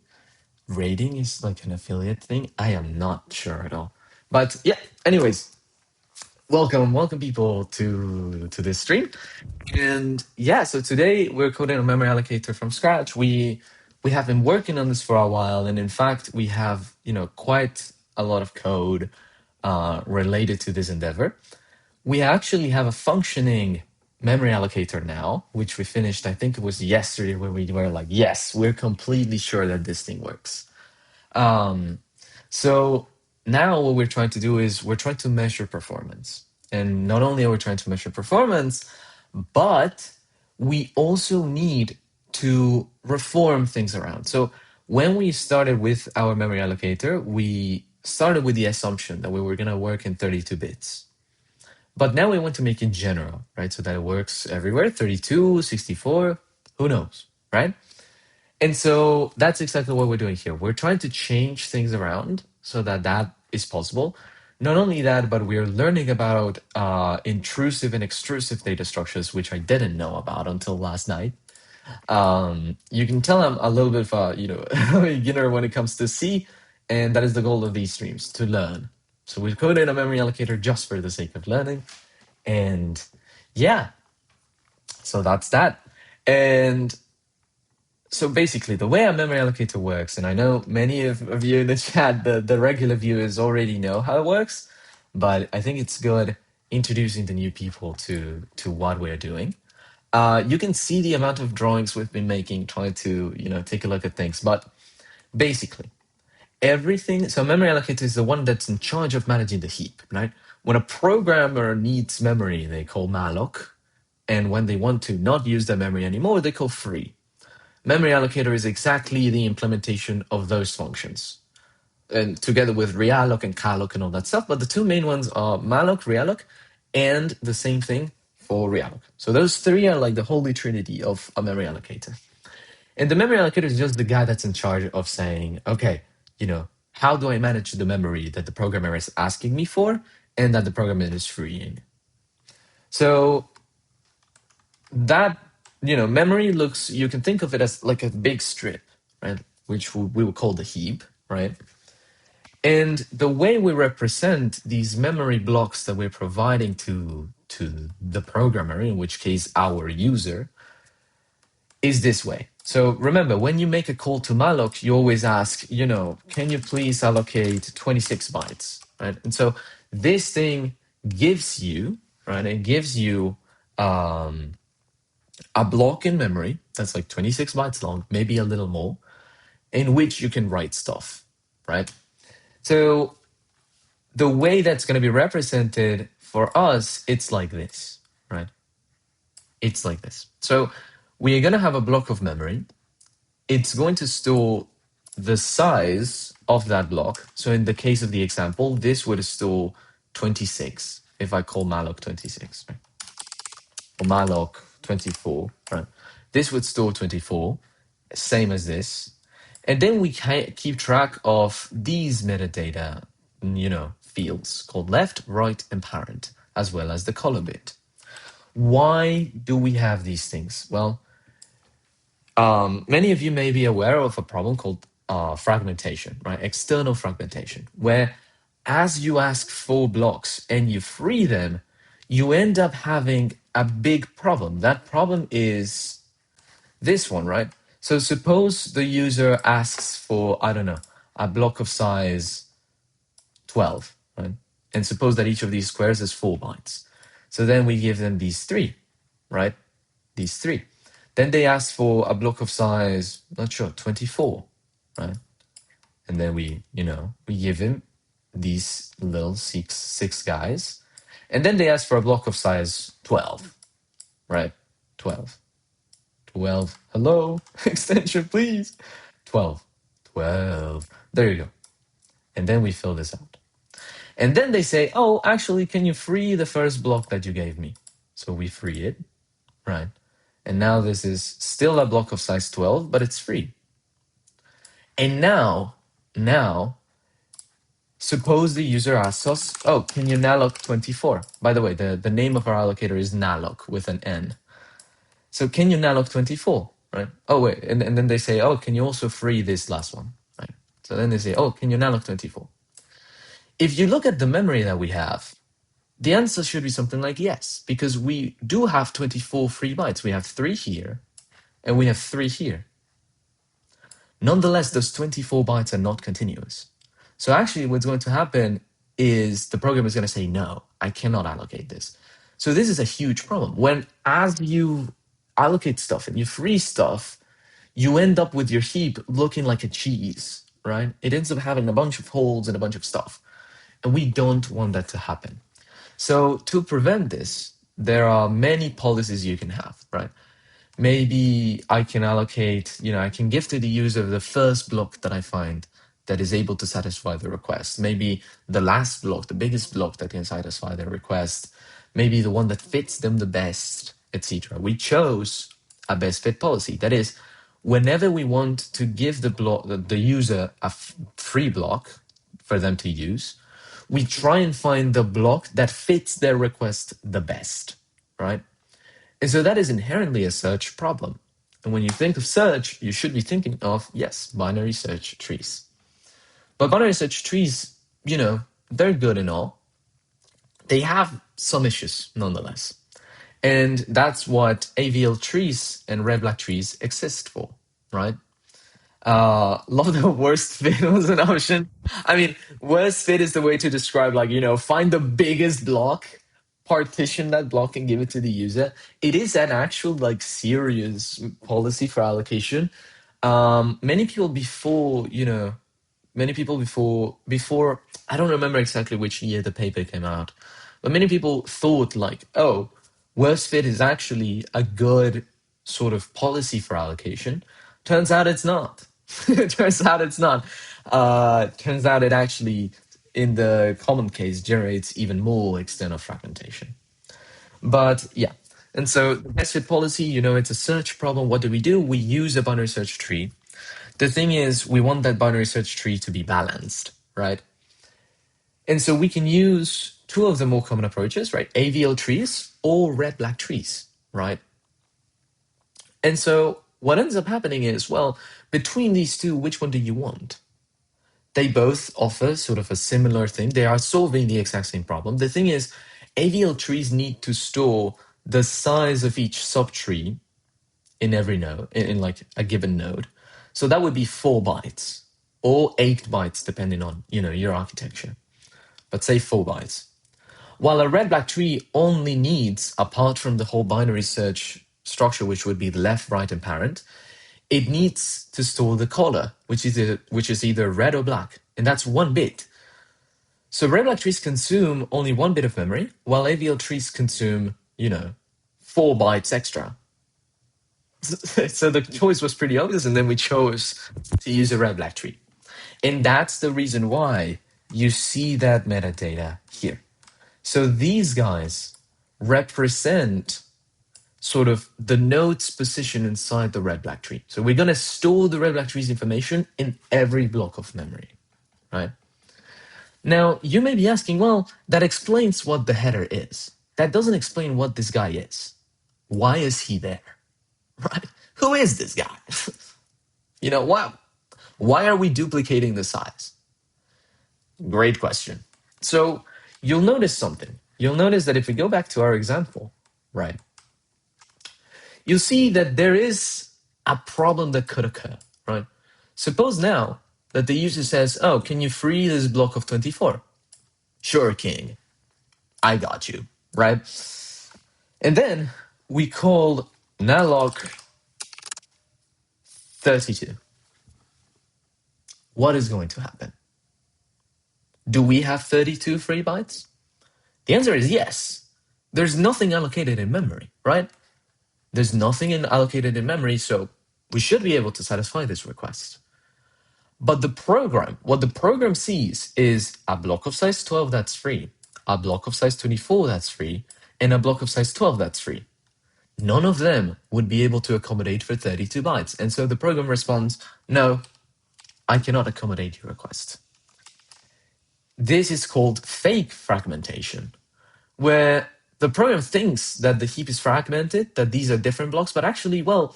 rating is like an affiliate thing. I am not sure at all. But yeah, anyways, welcome people to this stream. And yeah, so today we're coding a memory allocator from scratch. We have been working on this for a while, and in fact, we have quite a lot of code related to this endeavor. We actually have a functioning memory allocator now, which we finished. I think it was yesterday when we were like, yes, we're completely sure that this thing works. So now what we're trying to do is we're trying to measure performance. And not only are we trying to measure performance, but we also need to reform things around. So when we started with our memory allocator, we started with the assumption that we were going to work in 32 bits. But now we want to make it general, right? So that it works everywhere, 32, 64, who knows, right? And so that's exactly what we're doing here. We're trying to change things around so that that is possible. Not only that, but we're learning about intrusive and extrusive data structures, which I didn't know about until last night. You can tell I'm a little bit of a a beginner when it comes to C, and that is the goal of these streams, to learn. So we coded a memory allocator just for the sake of learning. And yeah, so that's that. And so basically, the way a memory allocator works, and I know many of you in the chat, the regular viewers already know how it works, but I think it's good introducing the new people to what we're doing. You can see the amount of drawings we've been making, trying to take a look at things. But basically, everything. So memory allocator is the one that's in charge of managing the heap, right? When a programmer needs memory, they call malloc, and when they want to not use their memory anymore, they call free. Memory allocator is exactly the implementation of those functions, and together with realloc and calloc and all that stuff. But the two main ones are malloc, realloc, and the same thing for realloc. So those three are like the holy trinity of a memory allocator. And the memory allocator is just the guy that's in charge of saying, okay, how do I manage the memory that the programmer is asking me for and that the programmer is freeing? So that memory looks, you can think of it as like a big strip, right, which we would call the heap, right? And the way we represent these memory blocks that we're providing to the programmer, in which case our user, is this way. So remember, when you make a call to malloc, you always ask, can you please allocate 26 bytes, right? And so this thing gives you, right, it gives you a block in memory that's like 26 bytes long, maybe a little more, in which you can write stuff, right? So the way that's going to be represented for us, it's like this, right? It's like this. So we're going to have a block of memory. It's going to store the size of that block. So in the case of the example, this would store 26 if I call malloc 26, right? Or malloc 24, right? This would store 24, same as this. And then we keep track of these metadata, fields called left, right, and parent, as well as the color bit. Why do we have these things? Well, many of you may be aware of a problem called fragmentation, right? External fragmentation, where as you ask for blocks and you free them, you end up having a big problem. That problem is this one, right? So suppose the user asks for, I don't know, a block of size 12, right? And suppose that each of these squares is 4 bytes. So then we give them these three, right? These three. Then they ask for a block of size, not sure, 24, right? And then we give him these little six guys. And then they ask for a block of size 12, right? 12. 12. Hello, extension, please. 12. 12. There you go. And then we fill this out. And then they say, oh, actually, can you free the first block that you gave me? So we free it, right? And now this is still a block of size 12, but it's free. And now, suppose the user asks us, oh, can you nalloc 24? By the way, the name of our allocator is nalloc with an N. So can you nalloc 24, right? Oh, wait, and then they say, oh, can you also free this last one, right? So then they say, oh, can you nalloc 24? If you look at the memory that we have, the answer should be something like yes, because we do have 24 free bytes. We have 3 here, and we have 3 here. Nonetheless, those 24 bytes are not continuous. So actually what's going to happen is the program is going to say, no, I cannot allocate this. So this is a huge problem. When as you allocate stuff and you free stuff, you end up with your heap looking like a cheese, right? It ends up having a bunch of holes and a bunch of stuff. And we don't want that to happen. So to prevent this, there are many policies you can have, right? Maybe I can allocate, I can give to the user the first block that I find that is able to satisfy the request. Maybe the last block, the biggest block that can satisfy their request. Maybe the one that fits them the best, etc. We chose a best fit policy. That is, whenever we want to give the user a free block for them to use, we try and find the block that fits their request the best, right? And so that is inherently a search problem. And when you think of search, you should be thinking of, yes, binary search trees. But binary search trees, they're good and all. They have some issues nonetheless. And that's what AVL trees and red-black trees exist for, right? Love the worst fit was an option. I mean, worst fit is the way to describe, find the biggest block, partition that block, and give it to the user. It is an actual, serious policy for allocation. Many people before, I don't remember exactly which year the paper came out, but many people thought, oh, worst fit is actually a good sort of policy for allocation. Turns out it's not. Turns out it's not. Turns out it actually, in the common case, generates even more external fragmentation. But yeah. And so the best fit policy, it's a search problem. What do? We use a binary search tree. The thing is, we want that binary search tree to be balanced, right? And so we can use two of the more common approaches, right? AVL trees or red-black trees, right? And so what ends up happening is, well, between these two, which one do you want? They both offer sort of a similar thing. They are solving the exact same problem. The thing is, AVL trees need to store the size of each subtree in every node, in a given node. So that would be 4 bytes or 8 bytes, depending on, your architecture. But say 4 bytes. While a red-black tree only needs, apart from the whole binary search structure, which would be the left, right, and parent, it needs to store the color, which is either red or black, and that's 1 bit. So red-black trees consume only 1 bit of memory, while AVL trees consume, 4 bytes extra. So the choice was pretty obvious, and then we chose to use a red-black tree. And that's the reason why you see that metadata here. So these guys represent sort of the node's position inside the red-black tree. So we're going to store the red-black tree's information in every block of memory, right? Now, you may be asking, well, that explains what the header is. That doesn't explain what this guy is. Why is he there? Right? Who is this guy? Why are we duplicating the size? Great question. So you'll notice something. You'll notice that if we go back to our example, right, you'll see that there is a problem that could occur, right? Suppose now that the user says, oh, can you free this block of 24? Sure, king. I got you, right? And then we call nalloc 32. What is going to happen? Do we have 32 free bytes? The answer is yes. There's nothing allocated in memory, right? There's nothing allocated in memory, so we should be able to satisfy this request. But what the program sees is a block of size 12 that's free, a block of size 24 that's free, and a block of size 12 that's free. none of them would be able to accommodate for 32 bytes. And so the program responds, no, I cannot accommodate your request. This is called fake fragmentation, where the program thinks that the heap is fragmented, that these are different blocks, but actually, well,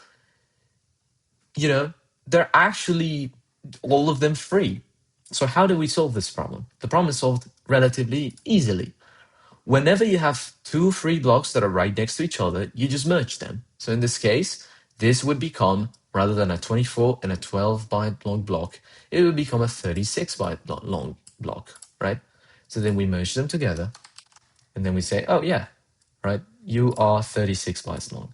they're actually all of them free. So how do we solve this problem? The problem is solved relatively easily. Whenever you have two free blocks that are right next to each other, you just merge them. So in this case, this would become, rather than a 24 and a 12 byte long block, it would become a 36 byte long block, right? So then we merge them together, and then we say, oh yeah, right, you are 36 bytes long.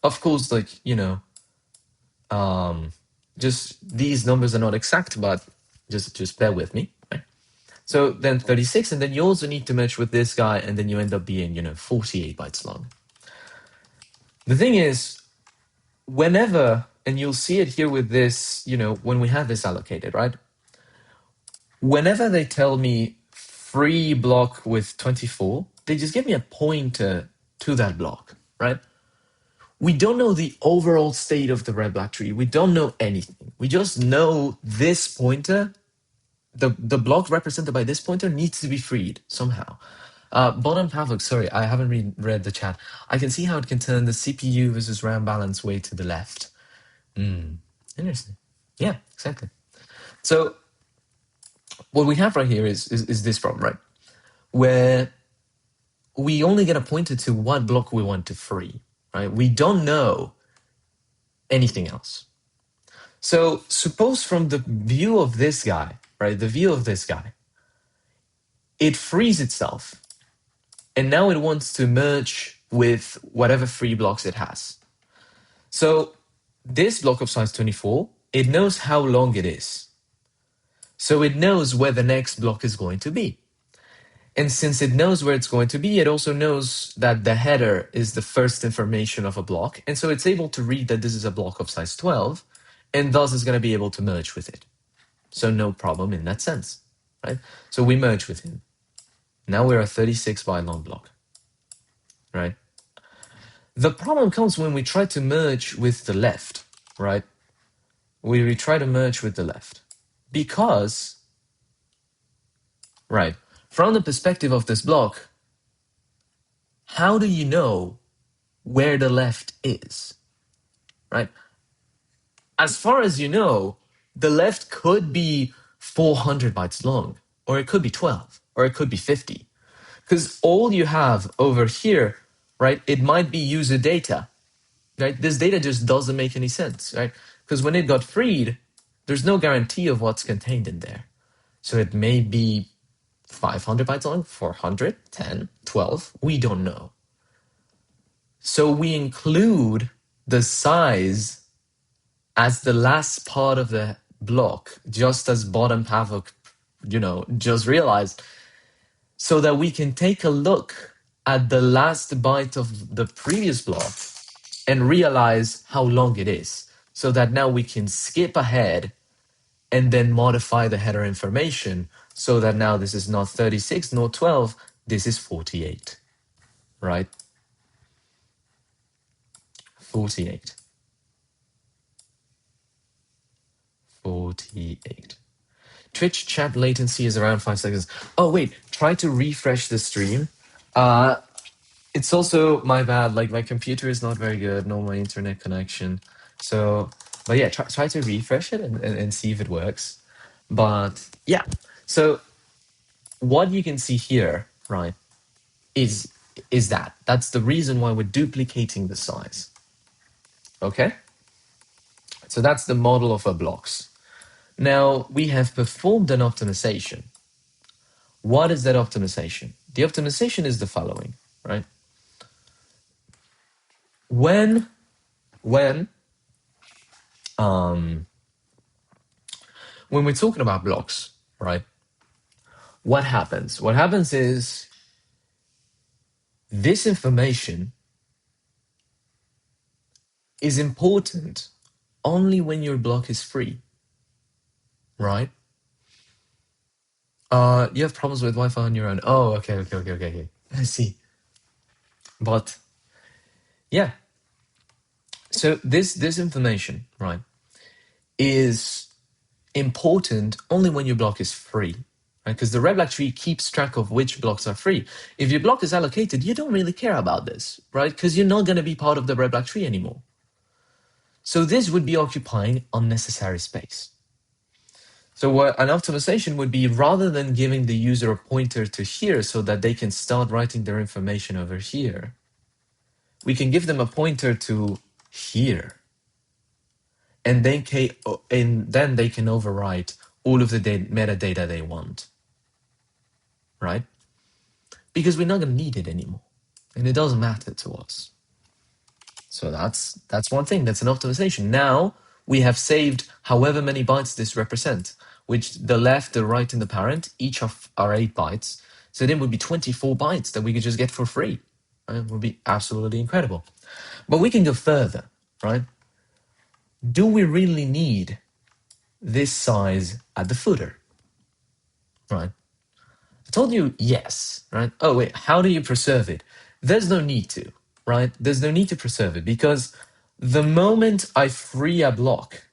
Of course, like, just these numbers are not exact, but just bear with me, right? So then 36, and then you also need to merge with this guy, and then you end up being, 48 bytes long. The thing is, whenever, and you'll see it here with this, when we have this allocated, right? Whenever they tell me free block with 24, they just give me a pointer to that block, right? We don't know the overall state of the red-black tree. We don't know anything. We just know this pointer, the block represented by this pointer needs to be freed somehow. Bottom Pavlok, sorry, I haven't read the chat. I can see how it can turn the CPU versus RAM balance way to the left. Interesting. Yeah, exactly. So what we have right here is this problem, right? Where we only get a pointer to what block we want to free, right? We don't know anything else. So suppose from the view of this guy, right, the view of this guy, it frees itself, and now it wants to merge with whatever free blocks it has. So this block of size 24, it knows how long it is. So it knows where the next block is going to be. And since it knows where it's going to be, it also knows that the header is the first information of a block. And so it's able to read that this is a block of size 12, and thus is going to be able to merge with it. So no problem in that sense, right? So we merge with him. Now we're a 36 byte long block, right? The problem comes when we try to merge with the left, right? We try to merge with the left because, right, from the perspective of this block, how do you know where the left is, right? As far as you know, the left could be 400 bytes long, or it could be 12, or it could be 50. Because all you have over here, right, it might be user data, right? This data just doesn't make any sense, right? Because when it got freed, there's no guarantee of what's contained in there. So it may be 500 bytes long, 400, 10, 12, we don't know. So we include the size as the last part of the block, just as Bottom Pavlok, just realized, so that we can take a look at the last byte of the previous block and realize how long it is, so that now we can skip ahead and then modify the header information so that now this is not 36 nor 12, this is 48, right? 48. 48. Twitch chat latency is around 5 seconds. Oh, wait, try to refresh the stream. It's also my bad, like my computer is not very good, nor my internet connection. So, but yeah, try to refresh it and see if it works. But yeah, so what you can see here, right, is that's the reason why we're duplicating the size. Okay? So that's the model of our blocks. Now, we have performed an optimization. What is that optimization? The optimization is the following, right? When we're talking about blocks, right? What happens? What happens is this information is important only when your block is free, right? You have problems with Wi-Fi on your own. Oh, okay. I see. But yeah, so this information, right, is important only when your block is free, right? Because the red block tree keeps track of which blocks are free. If your block is allocated, you don't really care about this, right? Because you're not going to be part of the red block tree anymore. So this would be occupying unnecessary space. So what an optimization would be, rather than giving the user a pointer to here so that they can start writing their information over here, we can give them a pointer to here. And then they can overwrite all of the metadata they want, right? Because we're not going to need it anymore, and it doesn't matter to us. So that's one thing. That's an optimization. Now we have saved however many bytes this represent, which the left, the right, and the parent each are 8 bytes. So then would be 24 bytes that we could just get for free. Right? It would be absolutely incredible. But we can go further, right? Do we really need this size at the footer, right? I told you yes, right? Oh, wait, how do you preserve it? There's no need to, right? There's no need to preserve it because the moment I free a block,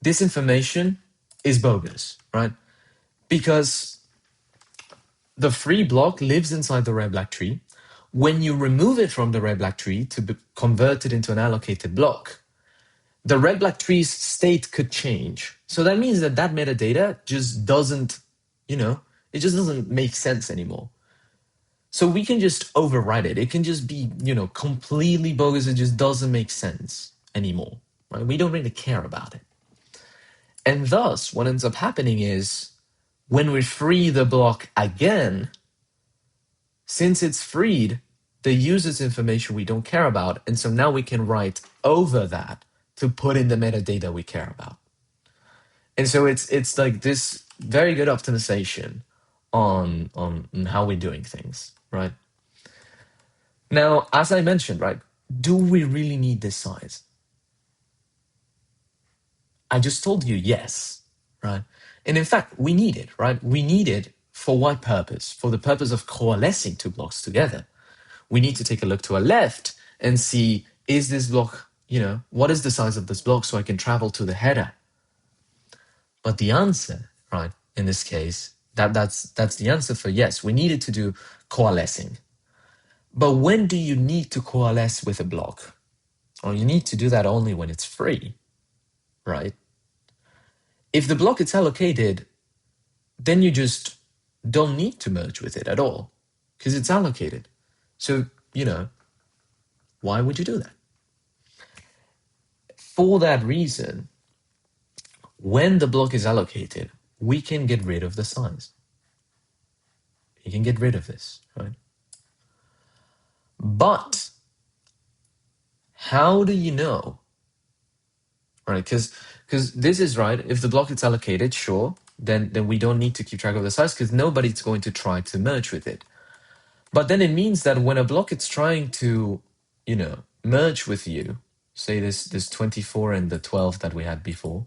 this information is bogus, right? Because the free block lives inside the red black tree. When you remove it from the red black tree to be converted into an allocated block, the red black tree's state could change. So that means that metadata just doesn't, it just doesn't make sense anymore. So we can just overwrite it. It can just be, completely bogus. It just doesn't make sense anymore, right? We don't really care about it. And thus, what ends up happening is when we free the block again, since it's freed, the user's information we don't care about. And so now we can write over that to put in the metadata we care about. And so it's like this very good optimization on how we're doing things, right? Now, as I mentioned, right, do we really need this size? I just told you yes, right? And in fact, we need it, right? We need it for what purpose? For the purpose of coalescing two blocks together. We need to take a look to our left and see, is this block, what is the size of this block so I can travel to the header? But the answer, right, in this case, that's the answer for yes. We needed to do coalescing. But when do you need to coalesce with a block? Well, you need to do that only when it's free, right? If the block is allocated, then you just don't need to merge with it at all because it's allocated. So, why would you do that? For that reason, when the block is allocated, we can get rid of the size. You can get rid of this, right? But how do you know? Right, because this is right. If the block is allocated, sure, then we don't need to keep track of the size because nobody's going to try to merge with it. But then it means that when a block is trying to, merge with you, say this 24 and the 12 that we had before,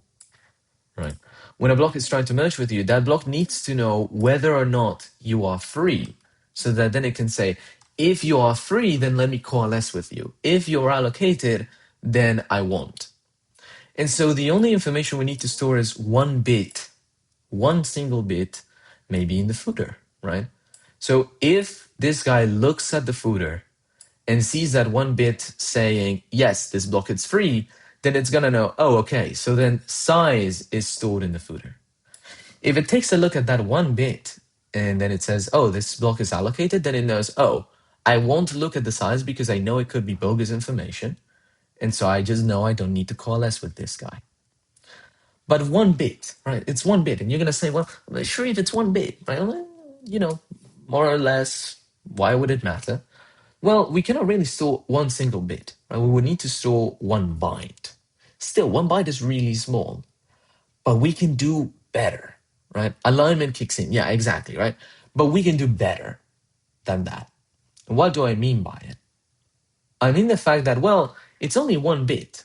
right? When a block is trying to merge with you, that block needs to know whether or not you are free, so that then it can say, if you are free, then let me coalesce with you. If you're allocated, then I won't. And so the only information we need to store is one bit, one single bit, maybe in the footer, right? So if this guy looks at the footer and sees that one bit saying, yes, this block is free, then it's going to know, oh, okay, so then size is stored in the footer. If it takes a look at that one bit and then it says, oh, this block is allocated, then it knows, oh, I won't look at the size because I know it could be bogus information. And so I just know I don't need to coalesce with this guy. But one bit, right? It's one bit. And you're going to say, well, I'm not sure if it's one bit, right? More or less, why would it matter? Well, we cannot really store one single bit, right? We would need to store 1 byte. Still, 1 byte is really small, but we can do better, right? Alignment kicks in. Yeah, exactly, right? But we can do better than that. And what do I mean by it? I mean the fact that, well, it's only 1 bit,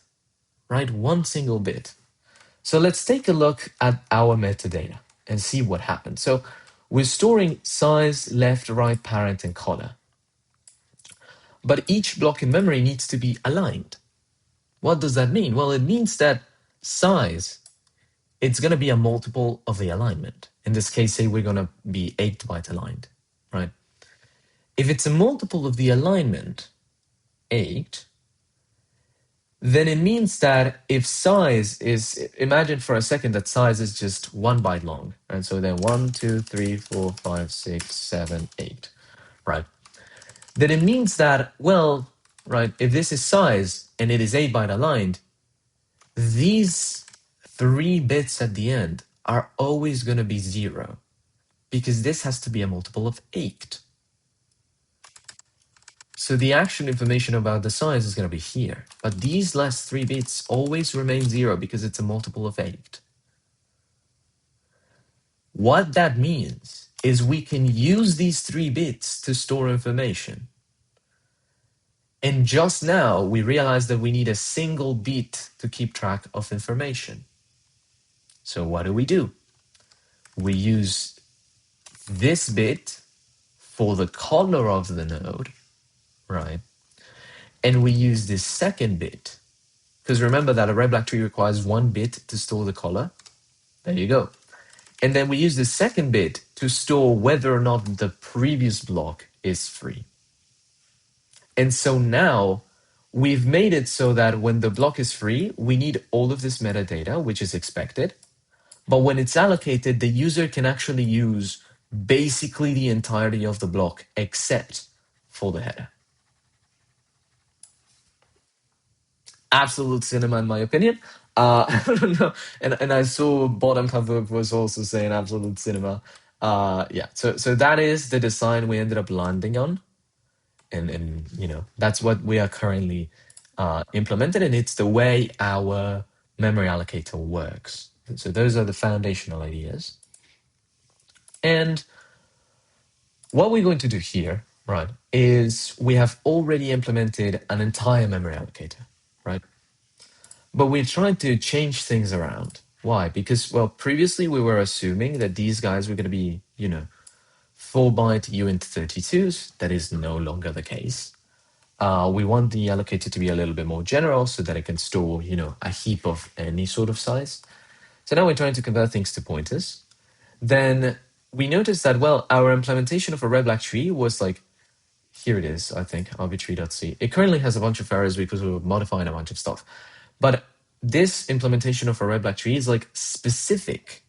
right? 1 single bit. So let's take a look at our metadata and see what happens. So we're storing size, left, right, parent, and color. But each block in memory needs to be aligned. What does that mean? Well, it means that size, it's going to be a multiple of the alignment. In this case, say we're going to be 8 byte aligned, right? If it's a multiple of the alignment, 8, then it means that if size is, imagine for a second that size is just 1 byte long. And so then 1, 2, 3, 4, 5, 6, 7, 8, right? Then it means that, well, right, if this is size and it is 8 byte aligned, these 3 bits at the end are always going to be 0 because this has to be a multiple of 8. So the actual information about the size is going to be here. But these last 3 bits always remain 0 because it's a multiple of 8. What that means is we can use these 3 bits to store information. And just now, we realized that we need a single bit to keep track of information. So what do? We use this bit for the color of the node, right? And we use this second bit, because remember that a red-black tree requires 1 bit to store the color. There you go. And then we use the second bit to store whether or not the previous block is free. And so now we've made it so that when the block is free, we need all of this metadata, which is expected. But when it's allocated, the user can actually use basically the entirety of the block except for the header. Absolute cinema, in my opinion. I don't know. And I saw Bottom Pavuk was also saying absolute cinema. Yeah, so that is the design we ended up landing on. And you know, that's what we are currently implemented, and it's the way our memory allocator works. So those are the foundational ideas. And what we're going to do here, right, is we have already implemented an entire memory allocator, right? But we're trying to change things around. Why? Because, well, previously we were assuming that these guys were going to be, you know, 4-byte uint32s. That is no longer the case. We want the allocator to be a little bit more general so that it can store, you know, a heap of any sort of size. So now we're trying to convert things to pointers. Then we noticed that, well, our implementation of a red-black tree was like, here it is, I think, rb-tree.c. It currently has a bunch of errors because we were modifying a bunch of stuff. But this implementation of a red-black tree is like specific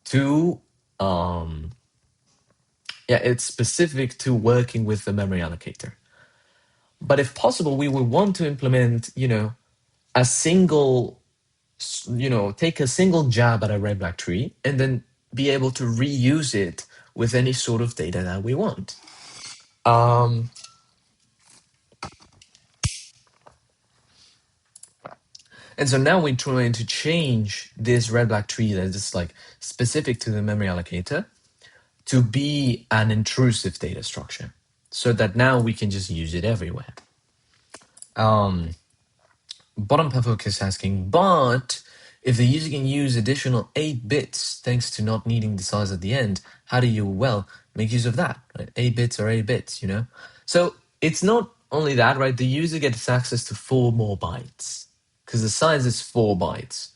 to, it's specific to working with the memory allocator. But if possible, we would want to implement, you know, a single, you know, take a single jab at a red-black tree and then be able to reuse it with any sort of data that we want. And so now we're trying to change this red-black tree that is like specific to the memory allocator to be an intrusive data structure so that now we can just use it everywhere. Bottom Pavuk is asking, but if the user can use additional 8 bits thanks to not needing the size at the end, how do you, well, make use of that? Right? 8 bits or 8 bits, you know? So it's not only that, right? The user gets access to 4 more bytes because the size is 4 bytes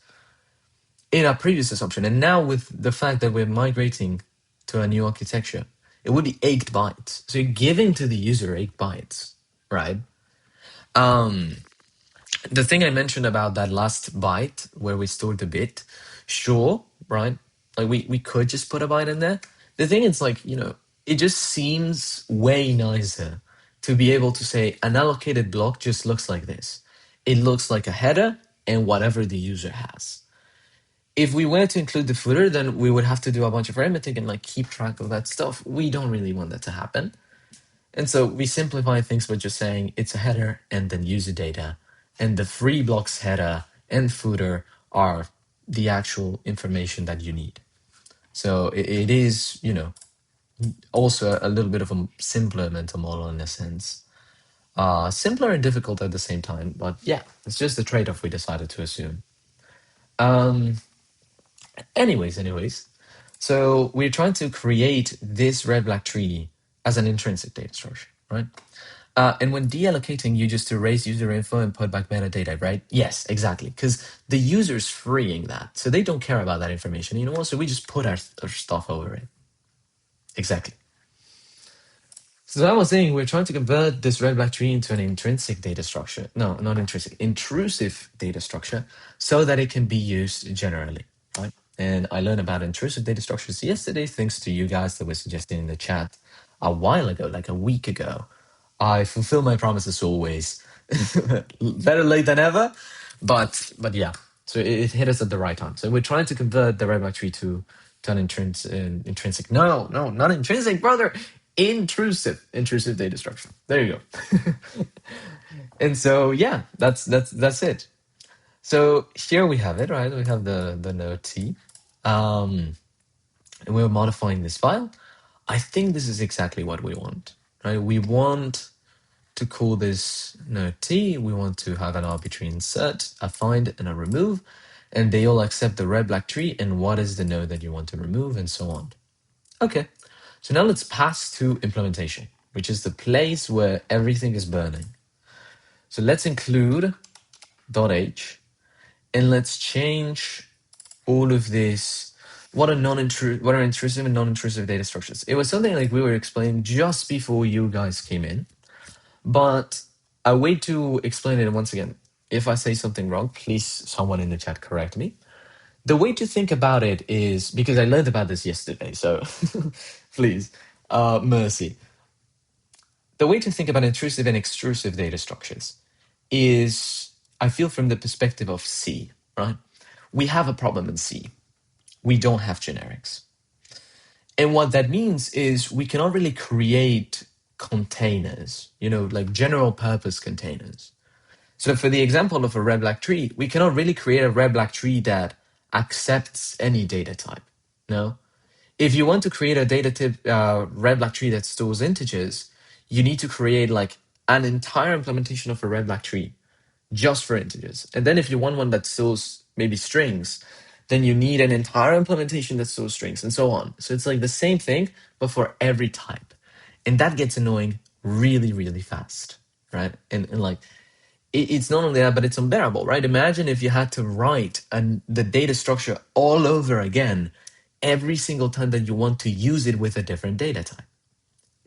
in our previous assumption. And now with the fact that we're migrating to a new architecture, it would be 8 bytes. So you're giving to the user 8 bytes, right? The thing I mentioned about that last byte where we stored the bit, sure, right? Like we could just put a byte in there. The thing is, like, you know, it just seems way nicer to be able to say an allocated block just looks like this. It looks like a header and whatever the user has. If we were to include the footer, then we would have to do a bunch of arithmetic and like keep track of that stuff. We don't really want that to happen. And so we simplify things by just saying it's a header and then user data. And the free blocks header and footer are the actual information that you need. So it is, you know, also a little bit of a simpler mental model in a sense. Simpler and difficult at the same time. But yeah, it's just the trade-off we decided to assume. Anyways. So we're trying to create this red-black tree as an intrinsic data structure, right? And when deallocating, you just erase user info and put back metadata, right? Yes, exactly. Because the user's freeing that. So they don't care about that information anymore. So we just put our stuff over it. Exactly. So I was saying we're trying to convert this red-black tree into an intrinsic data structure. No, not intrinsic, intrusive data structure so that it can be used generally, right? And I learned about intrusive data structures yesterday thanks to you guys that were suggesting in the chat a while ago, like a week ago. I fulfill my promises always. Better late than ever, but yeah. So it hit us at the right time. So we're trying to convert the red-black tree to an intrinsic. No, not intrinsic, brother. Intrusive data structure. There you go. And so yeah, that's it. So here we have it, right? We have the node T, and we're modifying this file. I think this is exactly what we want, right? We want to call this node T. We want to have an arbitrary insert, a find, and a remove, and they all accept the red-black tree and what is the node that you want to remove, and so on. Okay, so now let's pass to implementation, which is the place where everything is burning. So let's include .h, and let's change all of this. What are intrusive and non-intrusive data structures? It was something like we were explaining just before you guys came in, but a way to explain it once again. If I say something wrong, please someone in the chat correct me. The way to think about it is, because I learned about this yesterday, so please, mercy. The way to think about intrusive and extrusive data structures is, I feel, from the perspective of C, right? We have a problem in C. We don't have generics. And what that means is we cannot really create containers, like general purpose containers. So for the example of a red-black tree, we cannot really create a red-black tree that accepts any data type. No. If you want to create a data type red-black tree that stores integers, you need to create like an entire implementation of a red-black tree just for integers. And then if you want one that stores maybe strings, then you need an entire implementation that stores strings and so on. So it's like the same thing, but for every type. And that gets annoying really, really fast, right? And like, it's not only that, but it's unbearable, right? Imagine if you had to write the data structure all over again every single time that you want to use it with a different data type,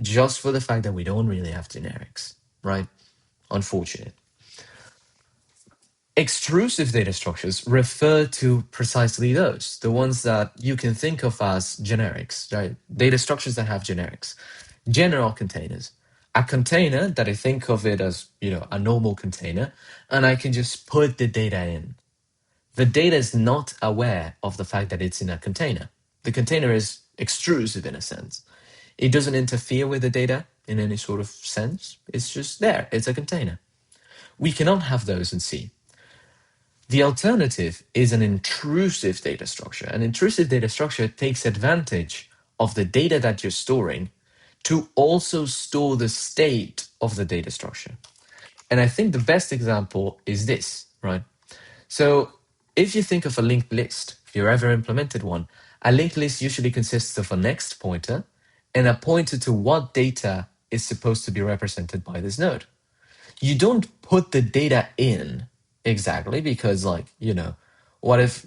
just for the fact that we don't really have generics, right? Unfortunate. Extrusive data structures refer to precisely those, the ones that you can think of as generics, right? Data structures that have generics. General containers. A container that I think of it as, a normal container, and I can just put the data in. The data is not aware of the fact that it's in a container. The container is extrusive in a sense. It doesn't interfere with the data in any sort of sense. It's just there. It's a container. We cannot have those in C. The alternative is an intrusive data structure. An intrusive data structure takes advantage of the data that you're storing to also store the state of the data structure. And I think the best example is this, right? So if you think of a linked list, if you ever implemented one, a linked list usually consists of a next pointer and a pointer to what data is supposed to be represented by this node. You don't put the data in exactly because, what if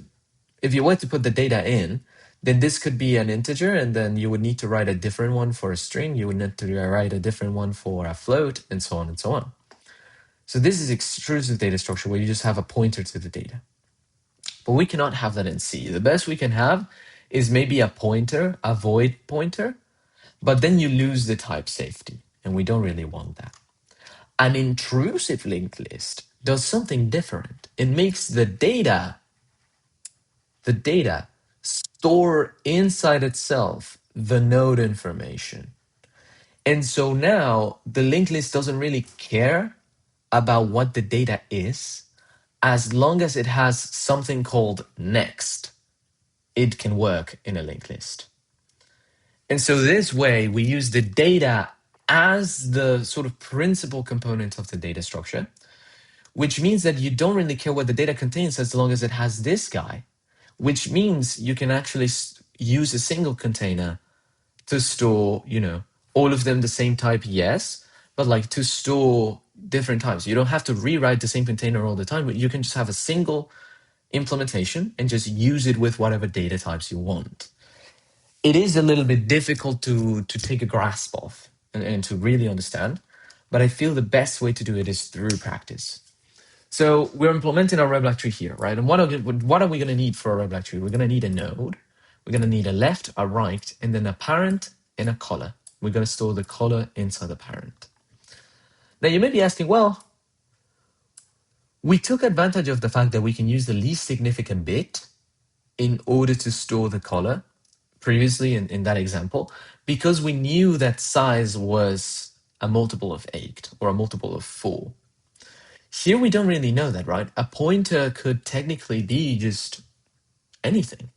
you were to put the data in, then this could be an integer, and then you would need to write a different one for a string. You would need to write a different one for a float, and so on and so on. So this is extrusive data structure where you just have a pointer to the data. But we cannot have that in C. The best we can have is maybe a pointer, a void pointer, but then you lose the type safety, and we don't really want that. An intrusive linked list does something different. It makes the data store inside itself the node information. And so now the linked list doesn't really care about what the data is. As long as it has something called next, it can work in a linked list. And so this way we use the data as the sort of principal component of the data structure, which means that you don't really care what the data contains as long as it has this guy, which means you can actually use a single container to store, all of them the same type, yes, but like to store different types. You don't have to rewrite the same container all the time, but you can just have a single implementation and just use it with whatever data types you want. It is a little bit difficult to take a grasp of and to really understand, but I feel the best way to do it is through practice. So we're implementing our red-black tree here, right? And what are we going to need for a red-black tree? We're going to need a node. We're going to need a left, a right, and then a parent and a color. We're going to store the color inside the parent. Now you may be asking, well, we took advantage of the fact that we can use the least significant bit in order to store the color previously in that example, because we knew that size was a multiple of 8 or a multiple of 4. Here we don't really know that, right? A pointer could technically be just anything.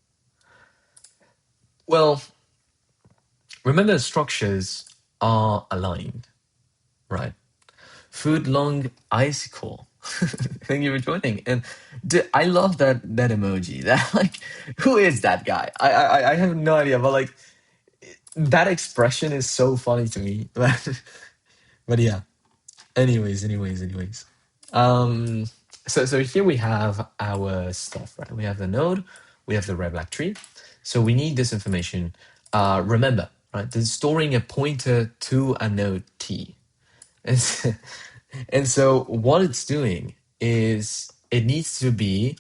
Well, remember structures are aligned, right? Food long icicle. Thank you for joining. And I love that emoji. That like, who is that guy? I have no idea, but like that expression is so funny to me. But yeah. Anyways. So here we have our stuff, right? We have the node, we have the red-black tree. So we need this information. Remember, right? This is storing a pointer to a node T. And so what it's doing is it needs to be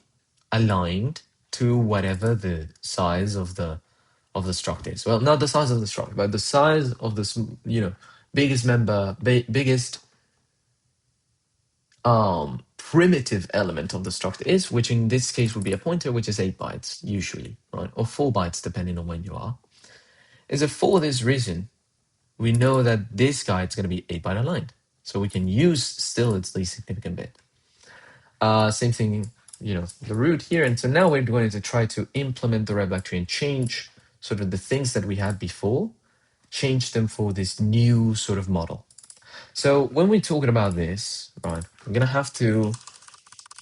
aligned to whatever the size of the struct is. Well, not the size of the struct, but the size of the biggest member, biggest primitive element of the struct is, which in this case would be a pointer, which is 8 bytes usually, right? Or 4 bytes depending on when you are. Is that for this reason, we know that this guy is going to be 8 byte aligned. So we can use still its least significant bit. Same thing, the root here. And so now we're going to try to implement the red-black tree and change sort of the things that we had before, change them for this new sort of model. So when we're talking about this, right, we're going to have to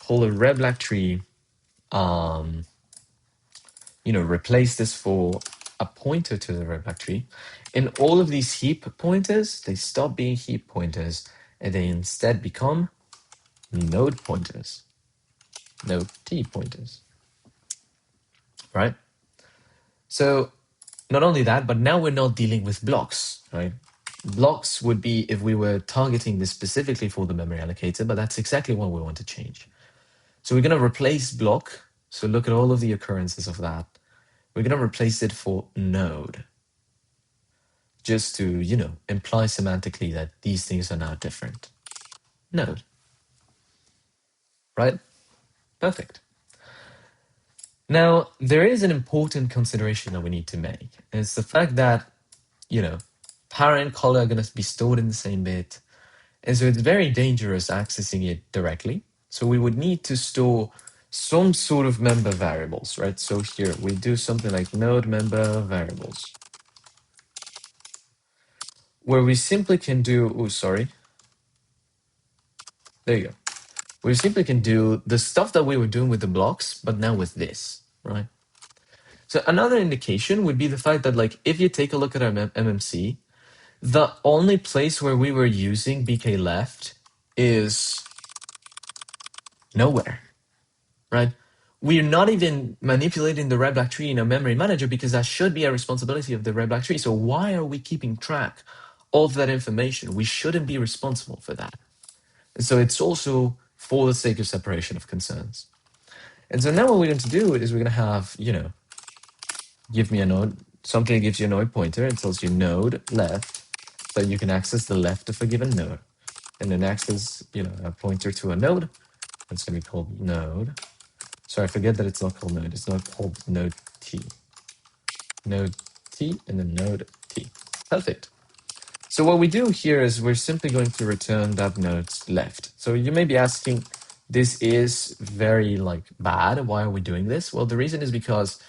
call a red-black tree, replace this for a pointer to the red-black tree. And all of these heap pointers, they stop being heap pointers and they instead become node pointers, node T pointers, right? So not only that, but now we're not dealing with blocks, right? Blocks would be if we were targeting this specifically for the memory allocator, but that's exactly what we want to change. So we're going to replace block. So look at all of the occurrences of that. We're going to replace it for node, just to, imply semantically that these things are now different. Node, right? Perfect. Now, there is an important consideration that we need to make. And it's the fact that, parent color are going to be stored in the same bit. And so it's very dangerous accessing it directly. So we would need to store some sort of member variables, right? So here we do something like node member variables, where we simply can do, there you go. We simply can do the stuff that we were doing with the blocks, but now with this, right? So another indication would be the fact that, like, if you take a look at our MMC, the only place where we were using BK left is nowhere, right? We're not even manipulating the red-black tree in a memory manager because that should be a responsibility of the red-black tree. So why are we keeping track of that information? We shouldn't be responsible for that. And so it's also for the sake of separation of concerns. And so now what we're going to do is we're going to have, give me a node, something that gives you a node pointer. It tells you node left, so you can access the left of a given node. And then access, a pointer to a node. It's going to be called node. So I forget that it's not called node. It's not called node T. Node T and then node T. Perfect. So what we do here is we're simply going to return that node's left. So you may be asking, this is very bad. Why are we doing this? Well, the reason is because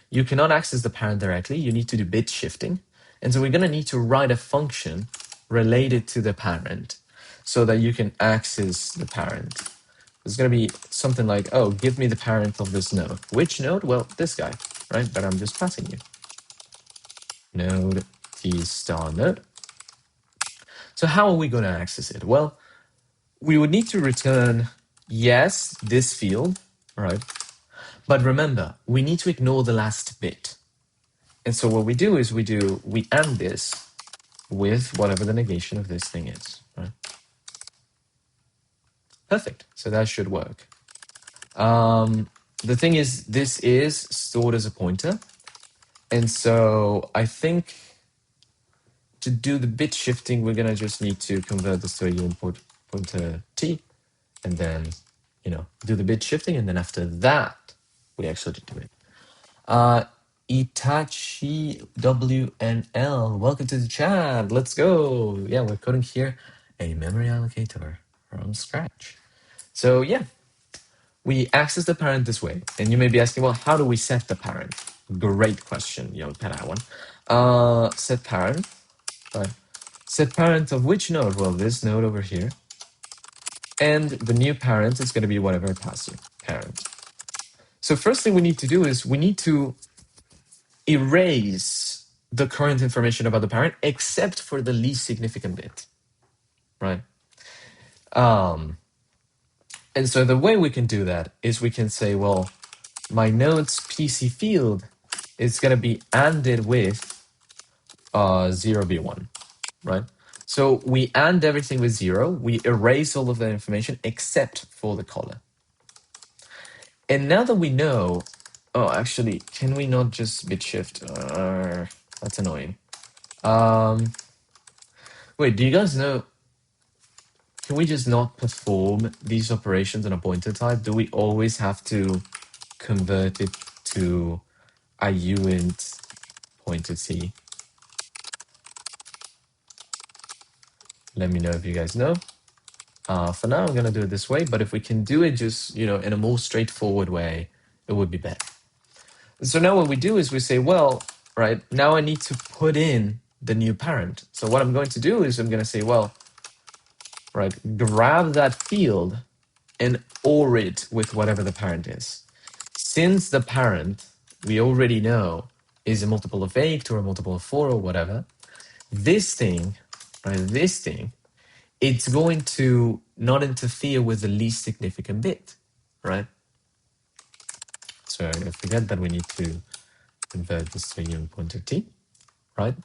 you cannot access the parent directly. You need to do bit shifting. And so we're going to need to write a function related to the parent so that you can access the parent. It's going to be something like, oh, give me the parent of this node. Which node? Well, this guy, right? But I'm just passing you. node t star node. So how are we going to access it? Well, we would need to return, yes, this field, right? But remember, we need to ignore the last bit. And so what we do is we AND this with whatever the negation of this thing is, right? Perfect. So that should work. The thing is, this is stored as a pointer. And so I think to do the bit shifting, we're going to just need to convert this to a UN pointer T, and then, do the bit shifting. And then after that, we actually do it. Itachi WNL, welcome to the chat. Let's go. Yeah, we're coding here a memory allocator from scratch. So yeah, we access the parent this way. And you may be asking, well, how do we set the parent? Great question, young Padawan. Set parent, right? Set parent of which node? Well, this node over here. And the new parent is going to be whatever I pass you, parent. So first thing we need to do is we need to erase the current information about the parent except for the least significant bit, right? And so the way we can do that is we can say, well, my node's PC field is going to be ANDed with 0B1, right? So we AND everything with 0. We erase all of that information except for the color. And now that we know, oh, actually, can we not just bit shift? That's annoying. Wait, do you guys know? Can we just not perform these operations in a pointer type? Do we always have to convert it to a uint pointer t? Let me know if you guys know. For now, I'm gonna do it this way, but if we can do it just, in a more straightforward way, it would be better. So now what we do is we say, well, right, now I need to put in the new parent. So what I'm going to do is I'm gonna say, well, right, grab that field and OR it with whatever the parent is. Since the parent, we already know, is a multiple of 8 or a multiple of 4 or whatever, this thing, it's going to not interfere with the least significant bit, right? So I forget that we need to convert this to a unit pointer t, right?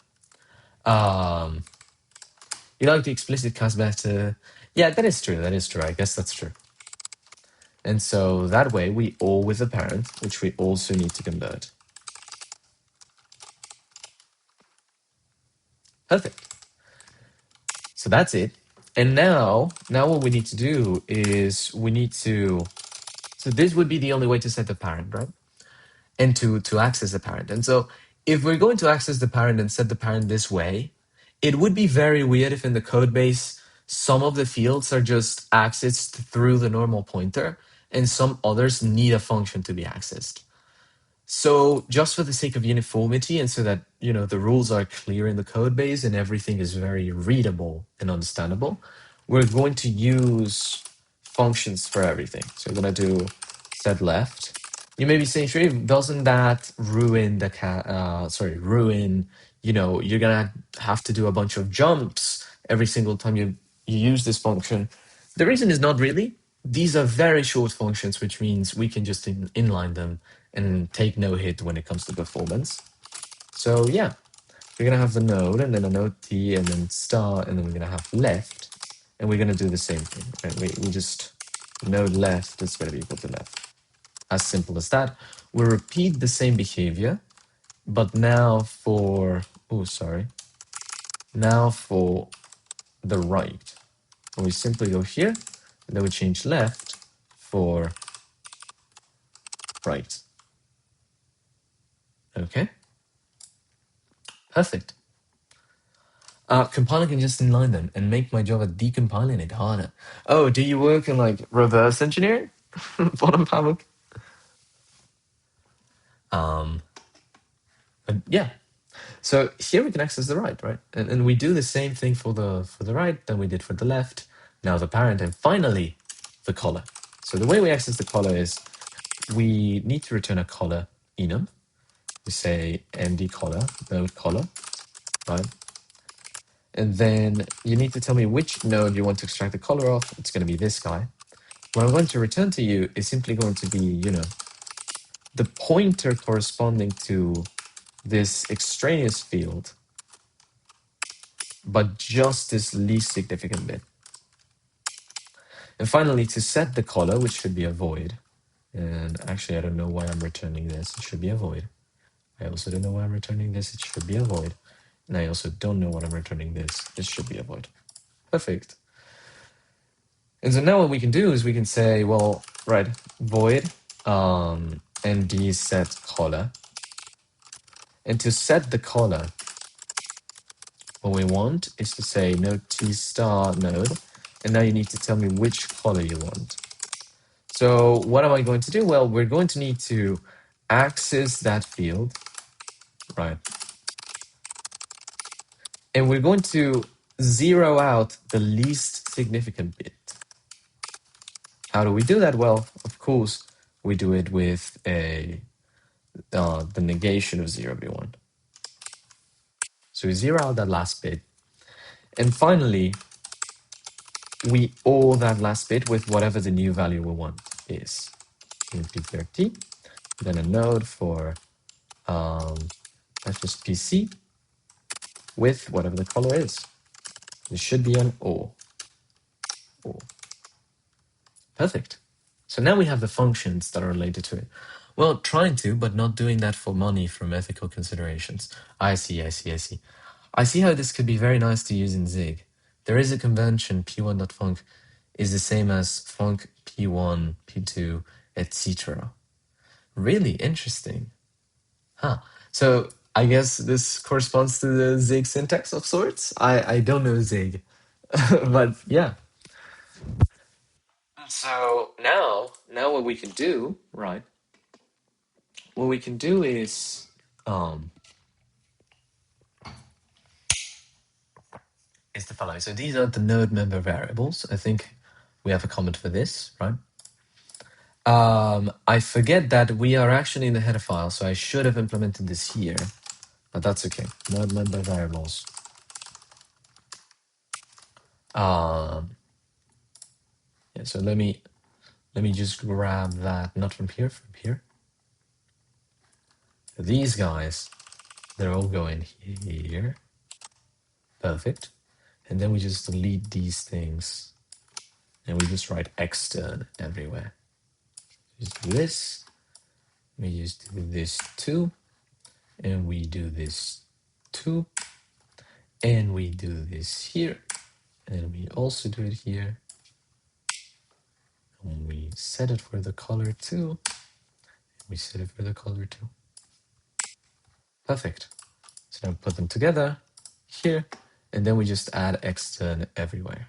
You like the explicit cast better? Yeah, that is true. That is true. I guess that's true. And so that way we OR with the parent, which we also need to convert. Perfect. So that's it. And now what we need to do is so this would be the only way to set the parent, right? And to access the parent. And so if we're going to access the parent and set the parent this way, it would be very weird if in the code base, some of the fields are just accessed through the normal pointer and some others need a function to be accessed. So just for the sake of uniformity and so that, the rules are clear in the code base and everything is very readable and understandable, we're going to use functions for everything. So we're going to do set left. You may be saying, Sharif, doesn't that ruin you're going to have to do a bunch of jumps every single time you use this function. The reason is not really. These are very short functions, which means we can just inline them and take no hit when it comes to performance. So yeah, we're going to have the node and then a node t and then star, and then we're going to have left, and we're going to do the same thing. Right? We just node left is going to be equal to left. As simple as that. We'll repeat the same behavior, but now for the right. And we simply go here, and then we change left for right. Okay. Perfect. Compiler can just inline them and make my job at decompiling it harder. Oh, do you work in reverse engineering? Bottom Pavuk? But yeah. So here we can access the right? And we do the same thing for the right than we did for the left. Now the parent, and finally the color. So the way we access the color is we need to return a color enum. We say md color, node color, right? And then you need to tell me which node you want to extract the color of. It's going to be this guy. What I'm going to return to you is simply going to be, the pointer corresponding to this extraneous field, but just this least significant bit. And finally, to set the color, which should be a void. And actually, I don't know why I'm returning this. It should be a void. I also don't know why I'm returning this. It should be a void. And I also don't know what I'm returning this. This should be a void. Perfect. And so now what we can do is we can say, well, right, void md set color. And to set the color, what we want is to say node t star node. And now you need to tell me which color you want. So what am I going to do? Well, we're going to need to access that field, right? And we're going to zero out the least significant bit. How do we do that? Well, of course, we do it with the negation of 0 v1. So we zero out that last bit. And finally, we OR that last bit with whatever the new value we want is. In p30, then a node for that's just pc with whatever the color is. It should be an OR. Perfect. So now we have the functions that are related to it. Well, trying to, but not doing that for money from ethical considerations. I see. I see how this could be very nice to use in Zig. There is a convention, p1.func is the same as func p1, p2, etc. Really interesting. Huh. So I guess this corresponds to the Zig syntax of sorts. I don't know Zig, but yeah. So now what we can do, right? What we can do is the following. So these are the node member variables. I think we have a comment for this, right? I forget that we are actually in the header file, so I should have implemented this here, but that's okay. Node member variables. Yeah, so let me just grab that, not from here, from here. These guys, they're all going here. Perfect. And then we just delete these things and we just write extern everywhere. Just do this. We just do this too. And we do this too. And we do this here. And we also do it here. And we set it for the color too. And we set it for the color too. Perfect. So now put them together here. And then we just add extern everywhere.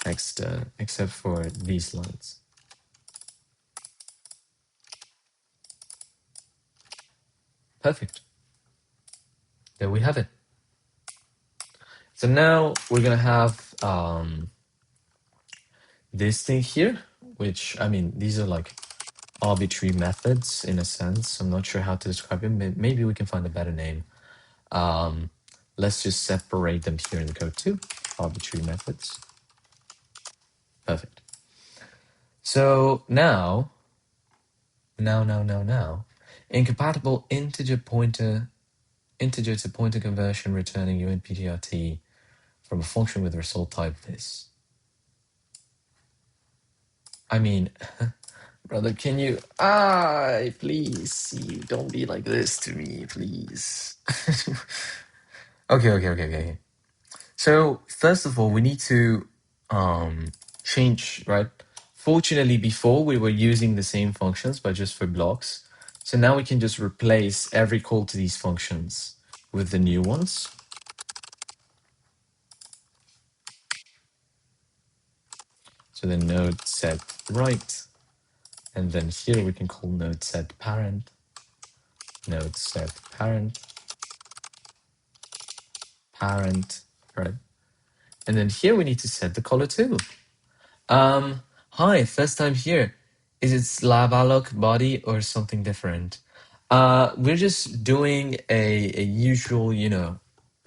Extern, except for these lines. Perfect. There we have it. So now we're gonna have this thing here, which, I mean, these are like arbitrary methods in a sense. I'm not sure how to describe them. Maybe we can find a better name. Let's just separate them here in the code too. Arbitrary methods. Perfect. So now, incompatible integer to pointer conversion returning UNPTRT from a function with result type this. I mean, brother, can you, please, you don't be like this to me, please. Okay. So first of all, we need to change, right? Fortunately, before we were using the same functions, but just for blocks. So now we can just replace every call to these functions with the new ones. So then node set right, and then here we can call node set parent, node set parent, right? And then here we need to set the color too. Hi, first time here. Is it slab alloc body or something different? We're just doing a usual,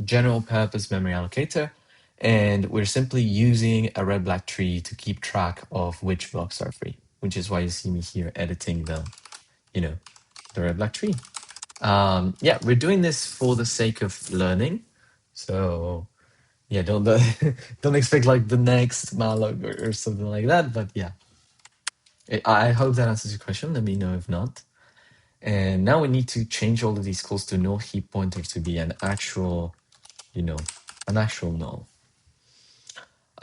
general purpose memory allocator, and we're simply using a red-black tree to keep track of which blocks are free, which is why you see me here editing you know, the red-black tree. Yeah, we're doing this for the sake of learning. So yeah, don't don't expect like the next malloc or something like that. But yeah, I hope that answers your question. Let me know if not. And now we need to change all of these calls to null heap pointer to be an actual, an actual null.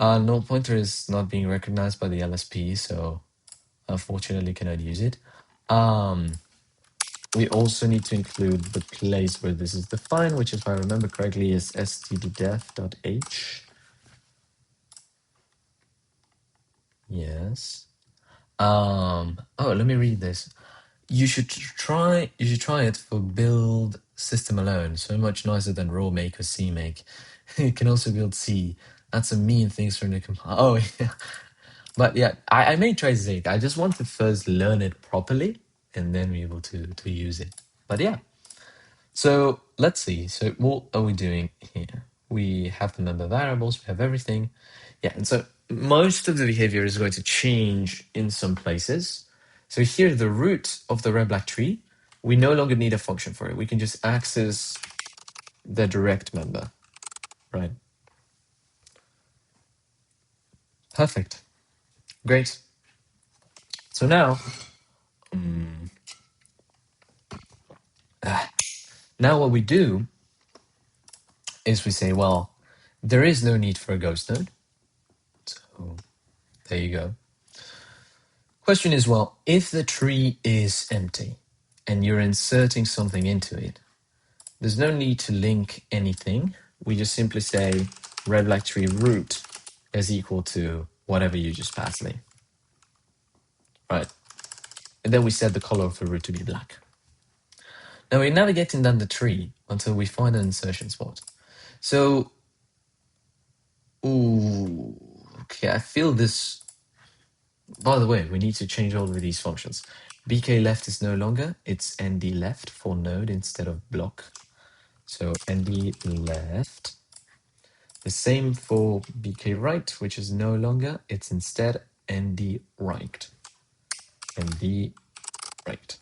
Null pointer is not being recognized by the LSP, so unfortunately cannot use it. We also need to include the place where this is defined, which, if I remember correctly, is stddef.h. Yes. Oh, let me read this. You should try it for build system alone. So much nicer than raw make or cmake. You can also build C. That's some mean things from the compile. Oh yeah. But yeah, I may try Zig. I just want to first learn it properly and then be able to use it. But yeah. So let's see. So what are we doing here? We have the member variables, we have everything. Yeah, and so most of the behavior is going to change in some places. So here, the root of the red-black tree, we no longer need a function for it. We can just access the direct member, right? Perfect. Great. So now, now what we do is we say, well, there is no need for a ghost node. So there you go. Question is, well, if the tree is empty and you're inserting something into it, there's no need to link anything. We just simply say red black tree root is equal to whatever you just passed me. Right. And then we set the color of the root to be black. Now we're navigating down the tree until we find an insertion spot. So, ooh, okay, I feel this. By the way, we need to change all of these functions. bk left is no longer, it's nd left for node instead of block. So nd left. The same for bk right, which is no longer, it's instead nd right. nd right.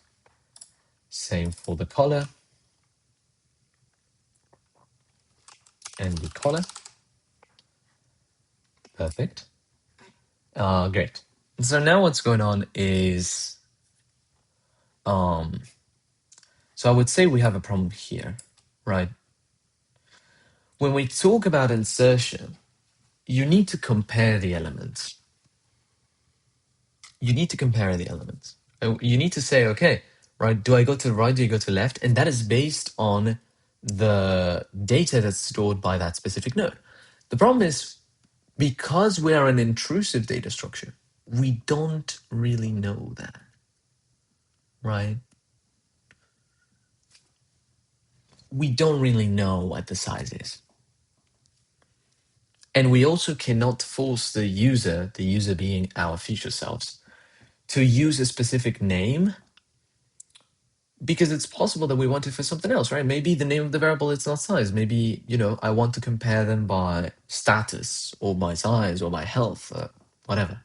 Same for the color. nd color. Perfect. Great. So now what's going on is, so I would say we have a problem here, right? When we talk about insertion, you need to compare the elements. You need to compare the elements. You need to say, okay, right, do I go to the right, do you go to the left? And that is based on the data that's stored by that specific node. The problem is, because we are an intrusive data structure, we don't really know that, right? We don't really know what the size is. And we also cannot force the user being our future selves, to use a specific name, because it's possible that we want it for something else, right? Maybe the name of the variable is not size. Maybe, I want to compare them by status or by size or by health, whatever.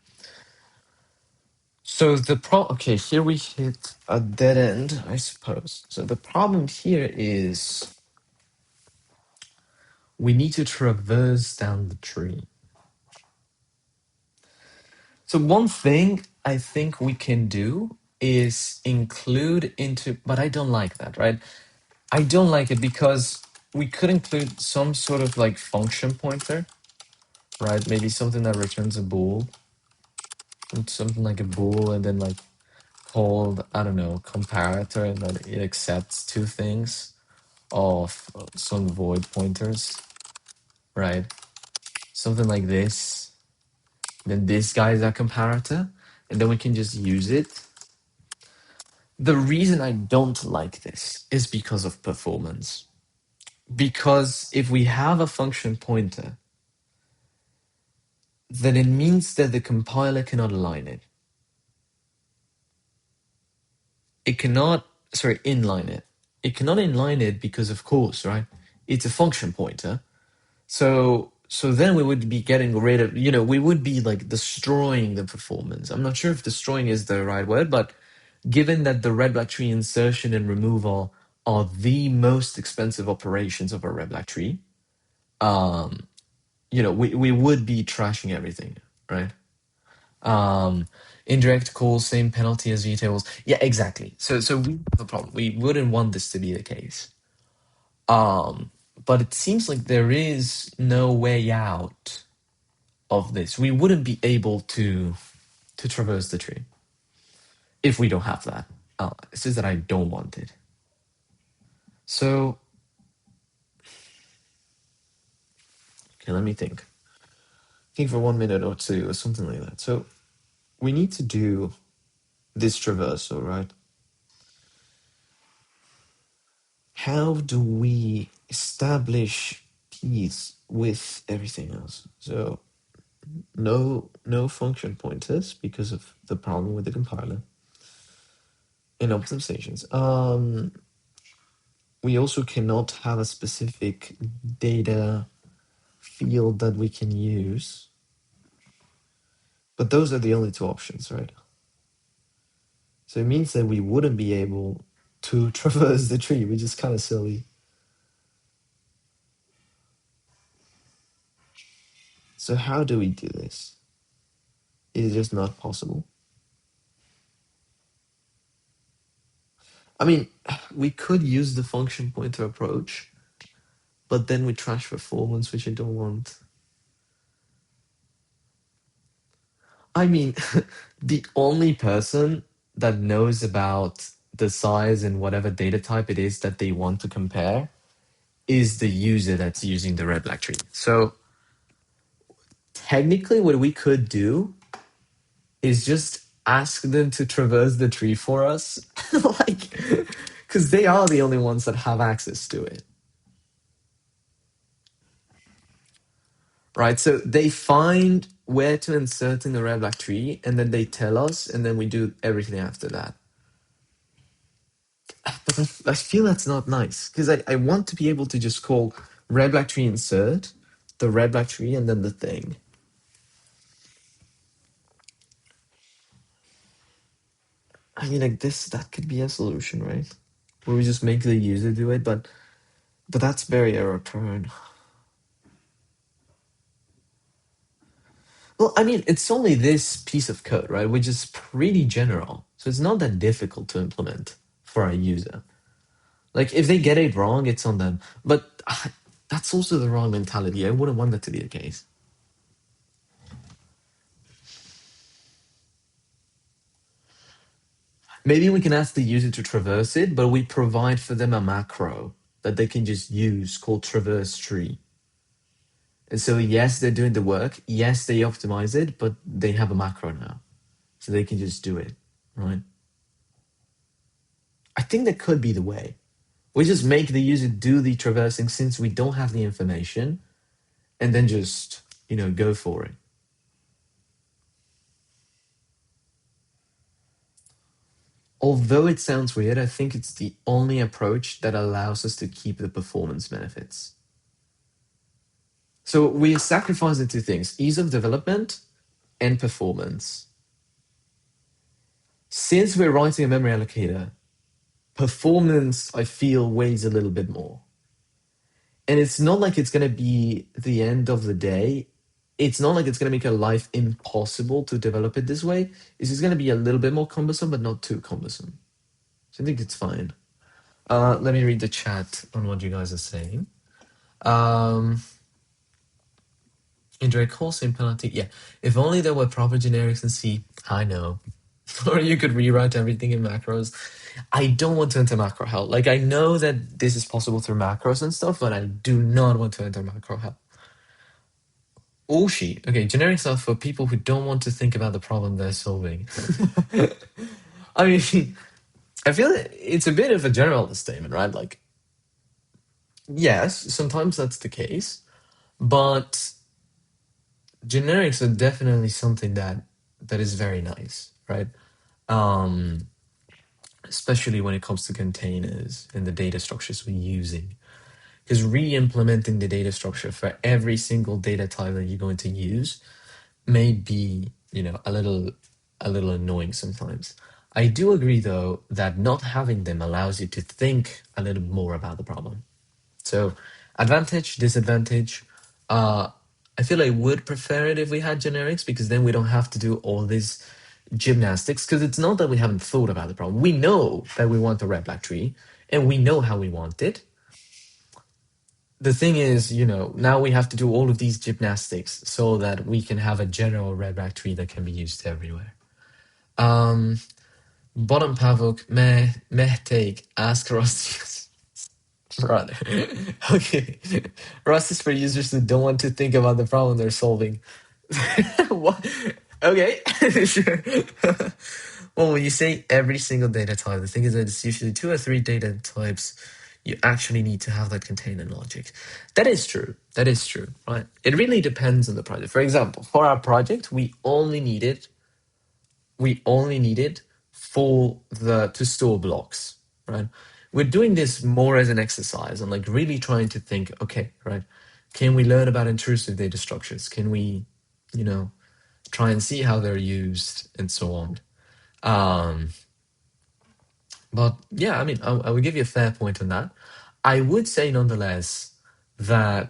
So okay, here we hit a dead end, I suppose. So the problem here is we need to traverse down the tree. So one thing I think we can do is include into, but I don't like that, right? I don't like it because we could include some sort of like function pointer, right? Maybe something that returns a bool, something like a bool, and then like called, I don't know, comparator, and then it accepts two things of some void pointers, right? Something like this. Then this guy is a comparator, and then we can just use it. The reason I don't like this is because of performance. Because if we have a function pointer, then it means that the compiler cannot align it. It cannot sorry, inline it. It cannot inline it because, of course, right? It's a function pointer. So then we would be getting rid of, we would be like destroying the performance. I'm not sure if destroying is the right word, but given that the red black tree insertion and removal are the most expensive operations of a red black tree, um, we would be trashing everything, right? Um, Indirect calls, same penalty as vtables. Yeah, exactly. So we have a problem. We wouldn't want this to be the case. But it seems like there is no way out of this. We wouldn't be able to traverse the tree if we don't have that. It's just that I don't want it. So, okay, let me think. Think for 1 minute or two or something like that. So we need to do this traversal, right? How do we establish peace with everything else? So no function pointers because of the problem with the compiler and optimizations. We also cannot have a specific data field that we can use. But those are the only two options, right? So it means that we wouldn't be able to traverse the tree, which is kind of silly. So how do we do this? It is just not possible. I mean, we could use the function pointer approach, but then we trash performance, which I don't want. I mean, the only person that knows about the size and whatever data type it is that they want to compare is the user that's using the red black tree. So technically what we could do is just ask them to traverse the tree for us. Like, because they are the only ones that have access to it. Right? So they find where to insert in the red black tree and then they tell us and then we do everything after that. But I feel that's not nice because I want to be able to just call red black tree insert, the red black tree, and then the thing. I mean, like this, that could be a solution, right? Where we just make the user do it, but that's very error prone. Well, I mean, it's only this piece of code, right? Which is pretty general. So it's not that difficult to implement for a user. Like, if they get it wrong, it's on them. But that's also the wrong mentality. I wouldn't want that to be the case. Maybe we can ask the user to traverse it, but we provide for them a macro that they can just use called traverse tree. And so, yes, they're doing the work. Yes, they optimize it, but they have a macro now. So they can just do it, right? I think that could be the way. We just make the user do the traversing since we don't have the information and then just, go for it. Although it sounds weird, I think it's the only approach that allows us to keep the performance benefits. So we sacrifice the two things, ease of development and performance. Since we're writing a memory allocator, performance, I feel, weighs a little bit more. And it's not like it's going to be the end of the day. It's not like it's going to make our life impossible to develop it this way. It's just going to be a little bit more cumbersome, but not too cumbersome. So I think it's fine. Let me read the chat on what you guys are saying. Indirect call, same penalty. Yeah. If only there were proper generics in C. I know. Or you could rewrite everything in macros. I don't want to enter macro hell. Like, I know that this is possible through macros and stuff, but I do not want to enter macro hell. Oshi. Okay, generic stuff for people who don't want to think about the problem they're solving. I mean, I feel it's a bit of a generalist statement, right? Like, yes, sometimes that's the case, but generics are definitely something that is very nice, right? especially when it comes to containers and the data structures we're using. Because re-implementing the data structure for every single data type that you're going to use may be, a little annoying sometimes. I do agree though that not having them allows you to think a little more about the problem. So, advantage, disadvantage. Uh, I feel I would prefer it if we had generics because then we don't have to do all this gymnastics. Because it's not that we haven't thought about the problem. We know that we want a red black tree, and we know how we want it. The thing is, now we have to do all of these gymnastics so that we can have a general red black tree that can be used everywhere. Um, Bottom Pavok, meh take, ask Ross. Right. Okay. Rust is for users who don't want to think about the problem they're solving. What? Okay. Sure. Well, when you say every single data type, the thing is that it's usually 2 or 3 data types you actually need to have that container logic. That is true. That is true, right? It really depends on the project. For example, for our project, we only needed for the to store blocks, right? We're doing this more as an exercise and like really trying to think, okay, right? Can we learn about intrusive data structures? Can we, try and see how they're used and so on? Um, but yeah, I mean, I would give you a fair point on that. I would say nonetheless that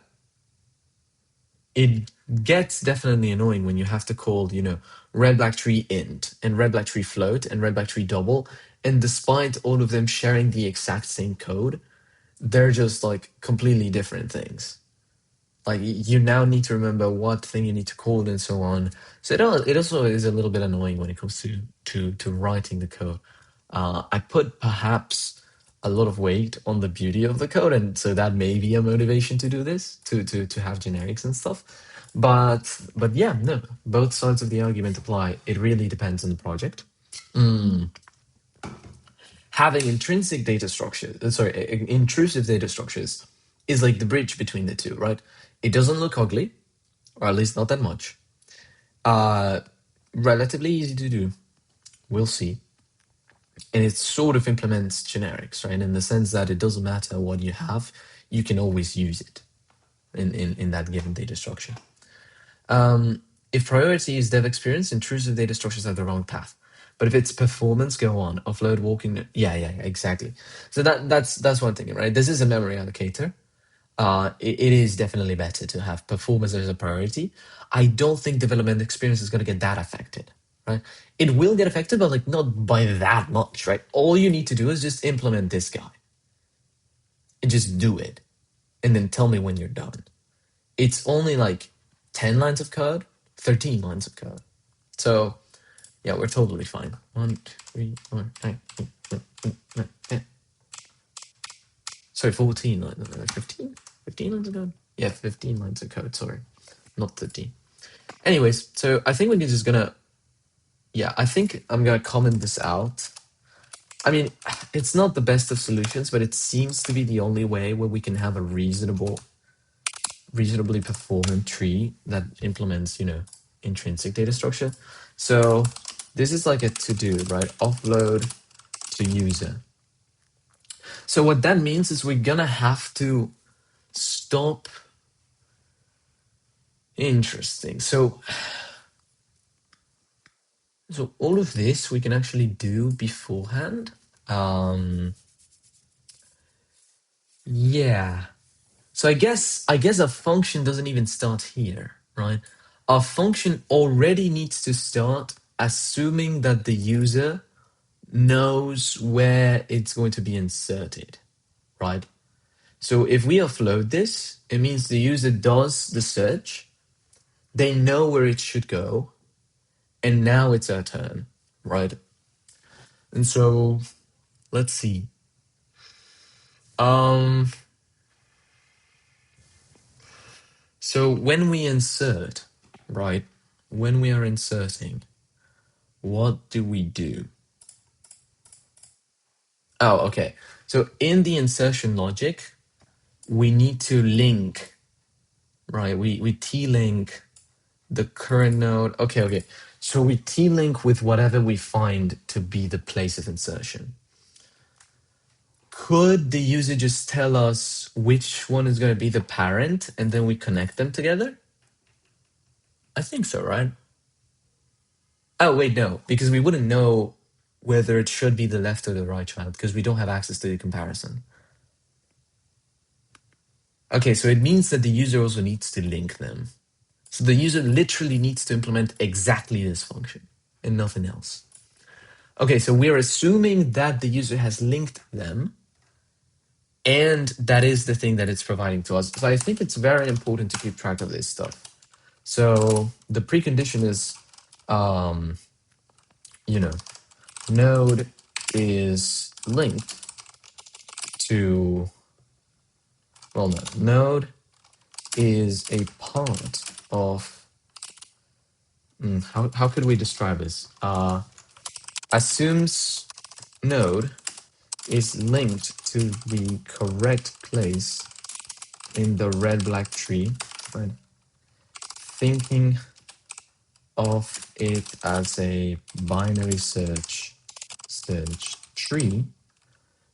it gets definitely annoying when you have to call, red black tree int and red black tree float and red black tree double. And despite all of them sharing the exact same code, they're just like completely different things. Like you now need to remember what thing you need to call and so on. So it also is a little bit annoying when it comes to writing the code. I put perhaps a lot of weight on the beauty of the code, and so that may be a motivation to do this, to have generics and stuff. But yeah, no, both sides of the argument apply. It really depends on the project. Having intrinsic data structures, intrusive data structures, is like the bridge between the two, right? It doesn't look ugly, or at least not that much. Relatively easy to do. We'll see. And it sort of implements generics, right? In the sense that it doesn't matter what you have, you can always use it in that given data structure. If priority is dev experience, intrusive data structures are the wrong path. But if it's performance, go on. Offload, walking. Yeah, exactly. So that's one thing, right? This is a memory allocator. It is definitely better to have performance as a priority. I don't think development experience is going to get that affected, right? It will get affected, but like not by that much, right? All you need to do is just implement this guy and just do it, and then tell me when you're done. It's only like 10 lines of code, 13 lines of code. So yeah, we're totally fine. 1, 2, 3, 4, 5, 6, 7, 8, 9, 10. Sorry, 14 lines. 15? 15 lines of code? Yeah, 15 lines of code, sorry. Not 13. Anyways, so I think we're just gonna... Yeah, I think I'm gonna comment this out. I mean, it's not the best of solutions, but it seems to be the only way where we can have a reasonably performant tree that implements, intrinsic data structure. So this is like a to-do, right? Offload to user. So what that means is we're gonna have to stop. Interesting. So all of this we can actually do beforehand. Yeah. So I guess a function doesn't even start here, right? Our function already needs to start assuming that the user knows where it's going to be inserted, right? So if we offload this, it means the user does the search, they know where it should go, and now it's our turn, right? And so let's see. So when we insert, right? When we are inserting, what do we do? Oh, okay. So in the insertion logic, we need to link, right? We t-link the current node. Okay. So we t-link with whatever we find to be the place of insertion. could the user just tell us which one is going to be the parent and then we connect them together? I think so, right? Oh, wait, no, because we wouldn't know whether it should be the left or the right child because we don't have access to the comparison. Okay, so it means that the user also needs to link them. So the user literally needs to implement exactly this function and nothing else. Okay, so we're assuming that the user has linked them, and that is the thing that it's providing to us. So I think it's very important to keep track of this stuff. So the precondition is, you know, node is linked to, well, no, node is a part of, how could we describe this? Assumes node is linked to the correct place in the red-black tree, right? Thinking of it as a binary search tree,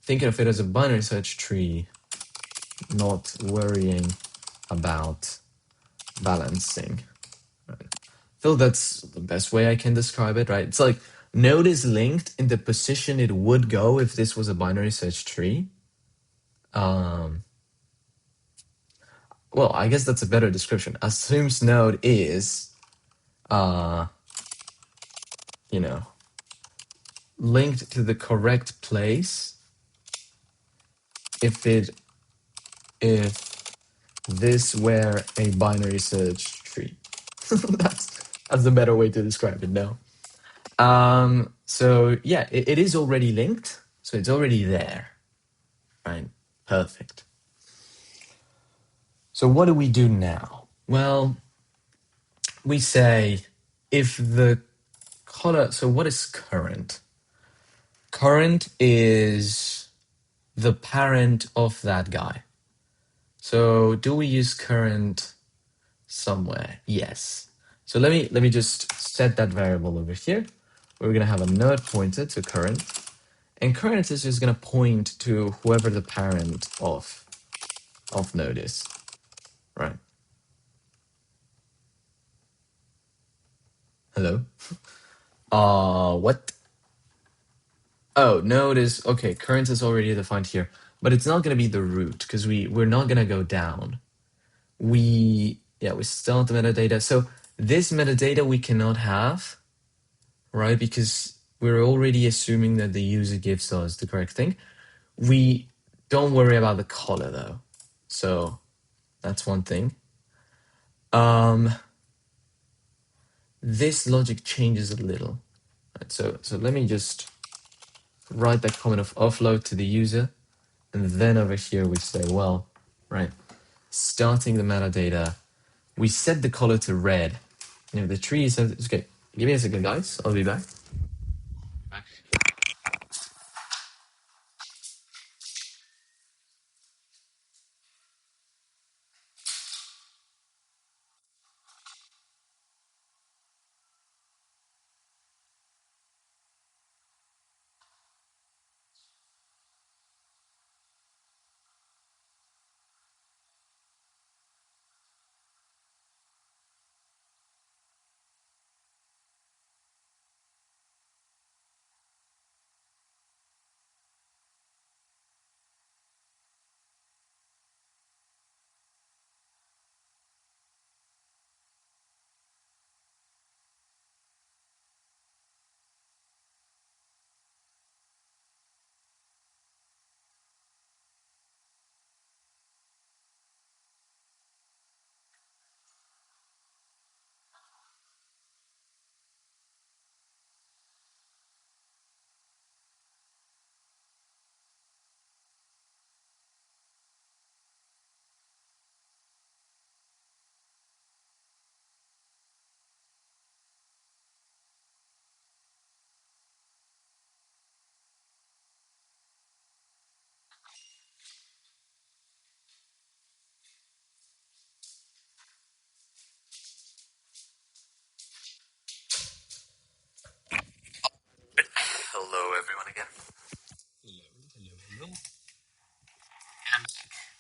thinking of it as a binary search tree, not worrying about balancing. Right. I feel that's the best way I can describe it, right? It's like node is linked in the position it would go if this was a binary search tree. Well, I guess that's a better description. Assumes node is, linked to the correct place if this were a binary search tree. that's a better way to describe it now. So yeah, it is already linked, so it's already there, right? Perfect. So what do we do now? Well, we say if the color, so what is current? Current is the parent of that guy. So do we use current somewhere? Yes. So let me just set that variable over here. We're gonna have a node pointer to current, and current is just gonna point to whoever the parent of node is, right? Hello. What? Oh, node is okay. Current is already defined here, but it's not gonna be the root because we're not gonna go down. We still have the metadata. So this metadata we cannot have, right? Because we're already assuming that the user gives us the correct thing. We don't worry about the color though. So that's one thing. This logic changes a little. Right? So let me just write that comment of offload to the user. And then over here we say, well, right, starting the metadata, we set the color to red. The tree is okay. Give me a second, guys. I'll be back.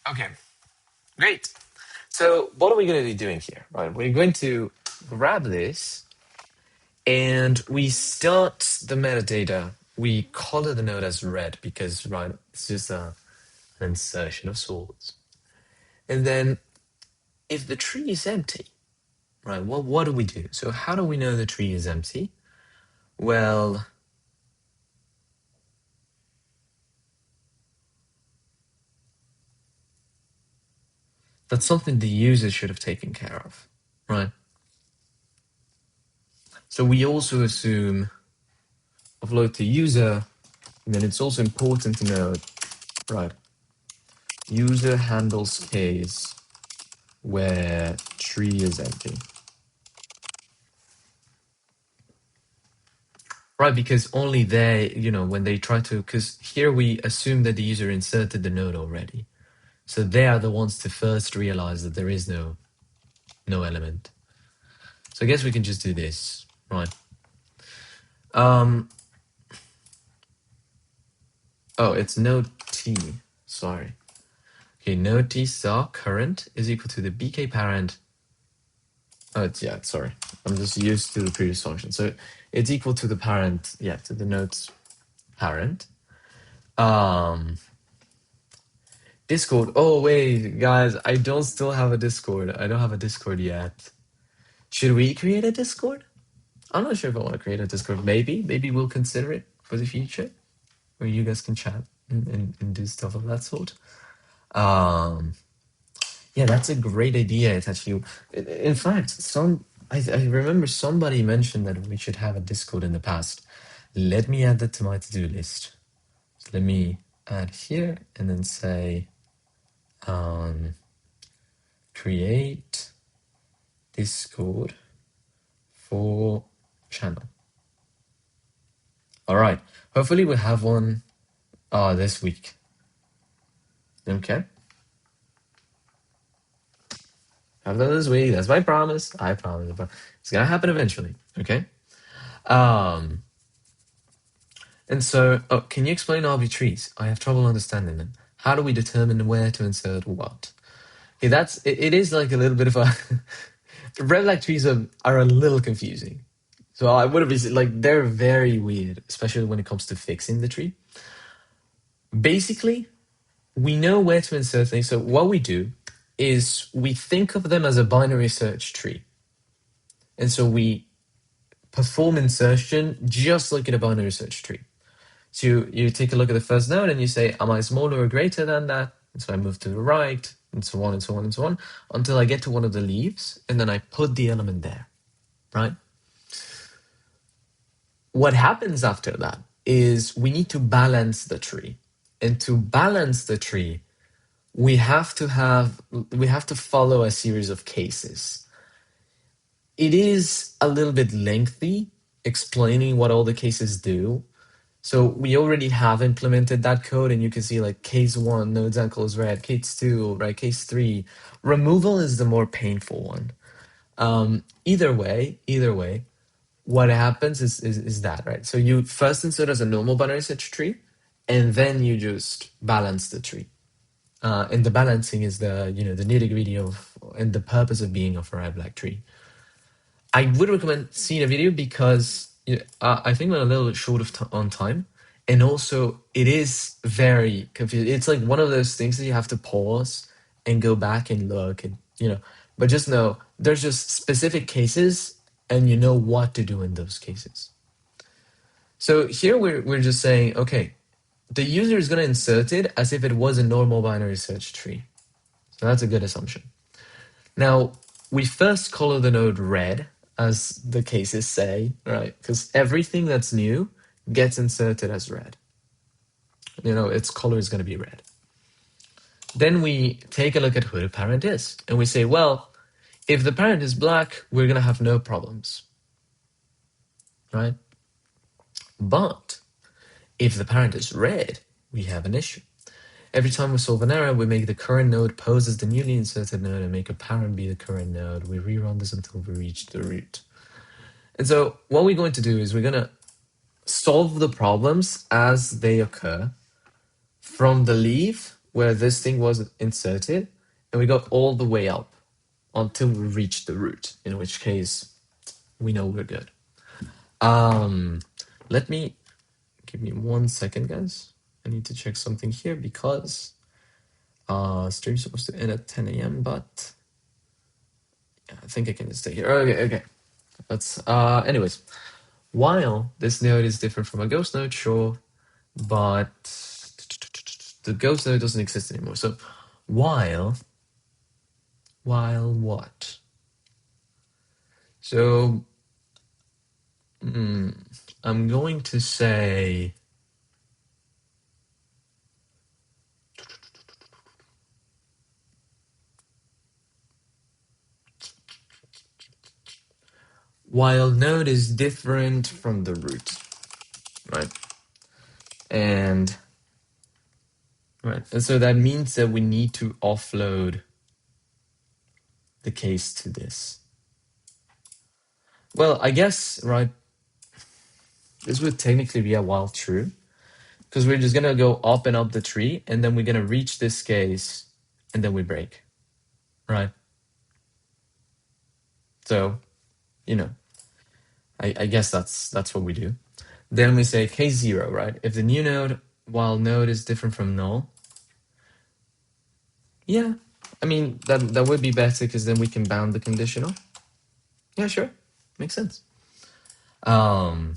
Okay, great. So what are we going to be doing here? Right, we're going to grab this and we start the metadata. We color the node as red because, right, it's just an insertion of sorts. And then if the tree is empty, right, well, what do we do? So how do we know the tree is empty? Well, that's something the user should have taken care of, right? So we also assume offload to user, and then it's also important to note, right, user handles case where tree is empty. Right, because only they, when they try to, because here we assume that the user inserted the node already. So they are the ones to first realize that there is no element. So I guess we can just do this, right? Oh, it's node t, sorry. Okay, node t star current is equal to the bk parent. Oh, sorry. I'm just used to the previous function. So it's equal to the parent, to the node's parent. Discord. Oh, wait, guys, I don't still have a Discord. I don't have a Discord yet. Should we create a Discord? I'm not sure if I want to create a Discord. Maybe we'll consider it for the future, where you guys can chat and do stuff of that sort. Yeah, that's a great idea. It's actually, in fact, I remember somebody mentioned that we should have a Discord in the past. Let me add that to my to-do list. So let me add here and then say, create Discord for channel. All right. Hopefully we'll have one this week. Okay. Have that this week. That's my promise. I promise. It's gonna happen eventually. Okay. And so, can you explain RB trees? I have trouble understanding them. How do we determine where to insert what? Okay, it is like a little bit of a red flag trees are a little confusing. So I would have like they're very weird, especially when it comes to fixing the tree. Basically, we know where to insert things. So what we do is we think of them as a binary search tree. And so we perform insertion just like in a binary search tree. So you take a look at the first node and you say, am I smaller or greater than that? And so I move to the right, and so on and so on and so on, until I get to one of the leaves, and then I put the element there, right? What happens after that is we need to balance the tree. And to balance the tree, we have to follow a series of cases. It is a little bit lengthy explaining what all the cases do. So we already have implemented that code, and you can see like case 1, nodes ankle is red, case 2, right, case 3. Removal is the more painful one. Either way, what happens is that, right? So you first insert as a normal binary search tree, and then you just balance the tree. And the balancing is the nitty-gritty of and the purpose of being of a red black tree. I would recommend seeing a video because I think we're a little bit short of on time, and also it is very confusing. It's like one of those things that you have to pause and go back and look, and But just know there's just specific cases, and you know what to do in those cases. So here we're just saying, okay, the user is going to insert it as if it was a normal binary search tree. So that's a good assumption. Now, we first color the node red, as the cases say, right? Because everything that's new gets inserted as red. Its color is going to be red. Then we take a look at who the parent is. And we say, well, if the parent is black, we're going to have no problems, right? But if the parent is red, we have an issue. Every time we solve an error, we make the current node pose as the newly inserted node and make a parent be the current node. We rerun this until we reach the root. And so what we're going to do is we're going to solve the problems as they occur from the leaf where this thing was inserted, and we go all the way up until we reach the root, in which case we know we're good. Let me give me 1 second, guys. I need to check something here because stream's supposed to end at 10 a.m. but yeah, I think I can just stay here. Okay. Let's anyways, while this node is different from a ghost node, sure, but the ghost node doesn't exist anymore. So while what? So I'm going to say while node is different from the root, right? And so that means that we need to offload the case to this. Well, I guess, right, this would technically be a while true, because we're just gonna go up and up the tree, and then we're gonna reach this case, and then we break, right? So, you know, I guess that's what we do. Then we say case 0, right? If the new node, while node is different from null, yeah, I mean, that would be better, because then we can bound the conditional. Yeah, sure, makes sense. Yeah,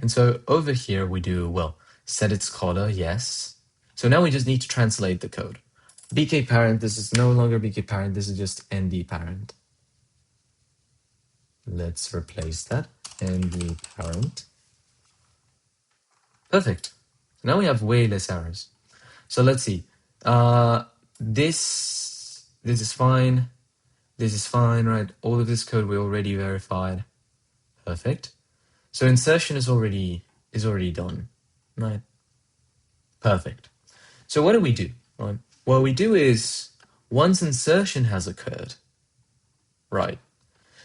and so over here we do, well, set its color, yes. So now we just need to translate the code. BK parent, this is no longer BK parent, this is just ND parent. Let's replace that, ND parent. Perfect. Now we have way less errors. So let's see. This is fine. This is fine, right? All of this code we already verified. Perfect. So insertion is already done, right? Perfect. So what do we do? Right? What we do is, once insertion has occurred, right?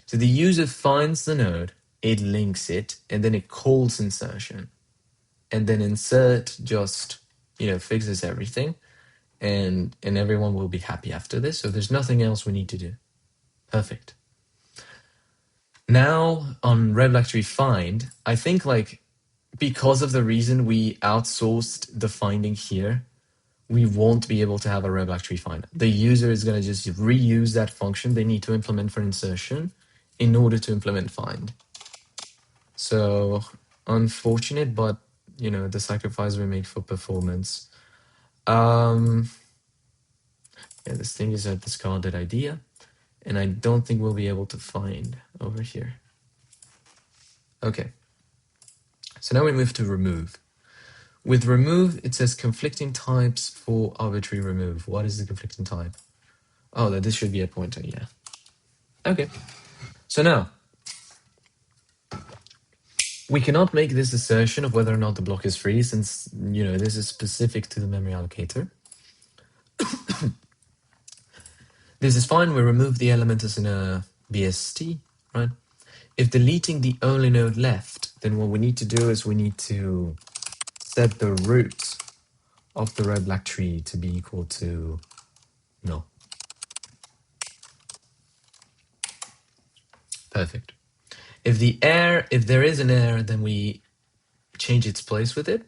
So the user finds the node, it links it, and then it calls insertion. And then insert just, fixes everything, and everyone will be happy after this. So there's nothing else we need to do. Perfect. Now on Red Black Tree find, I think because of the reason we outsourced the finding here, we won't be able to have a Red Black Tree find. The user is going to just reuse that function they need to implement for insertion in order to implement find. So unfortunate, but the sacrifice we make for performance. Yeah, this thing is a discarded idea, and I don't think we'll be able to find over here. Okay. So now we move to remove. With remove, it says conflicting types for arbitrary remove. What is the conflicting type? Oh, that this should be a pointer, yeah. Okay. So now, we cannot make this assertion of whether or not the block is free, since, this is specific to the memory allocator. This is fine. We remove the element as in a BST, right? If deleting the only node left, then what we need to do is we need to set the root of the red black tree to be equal to null. Perfect. If there is an error, then we change its place with it.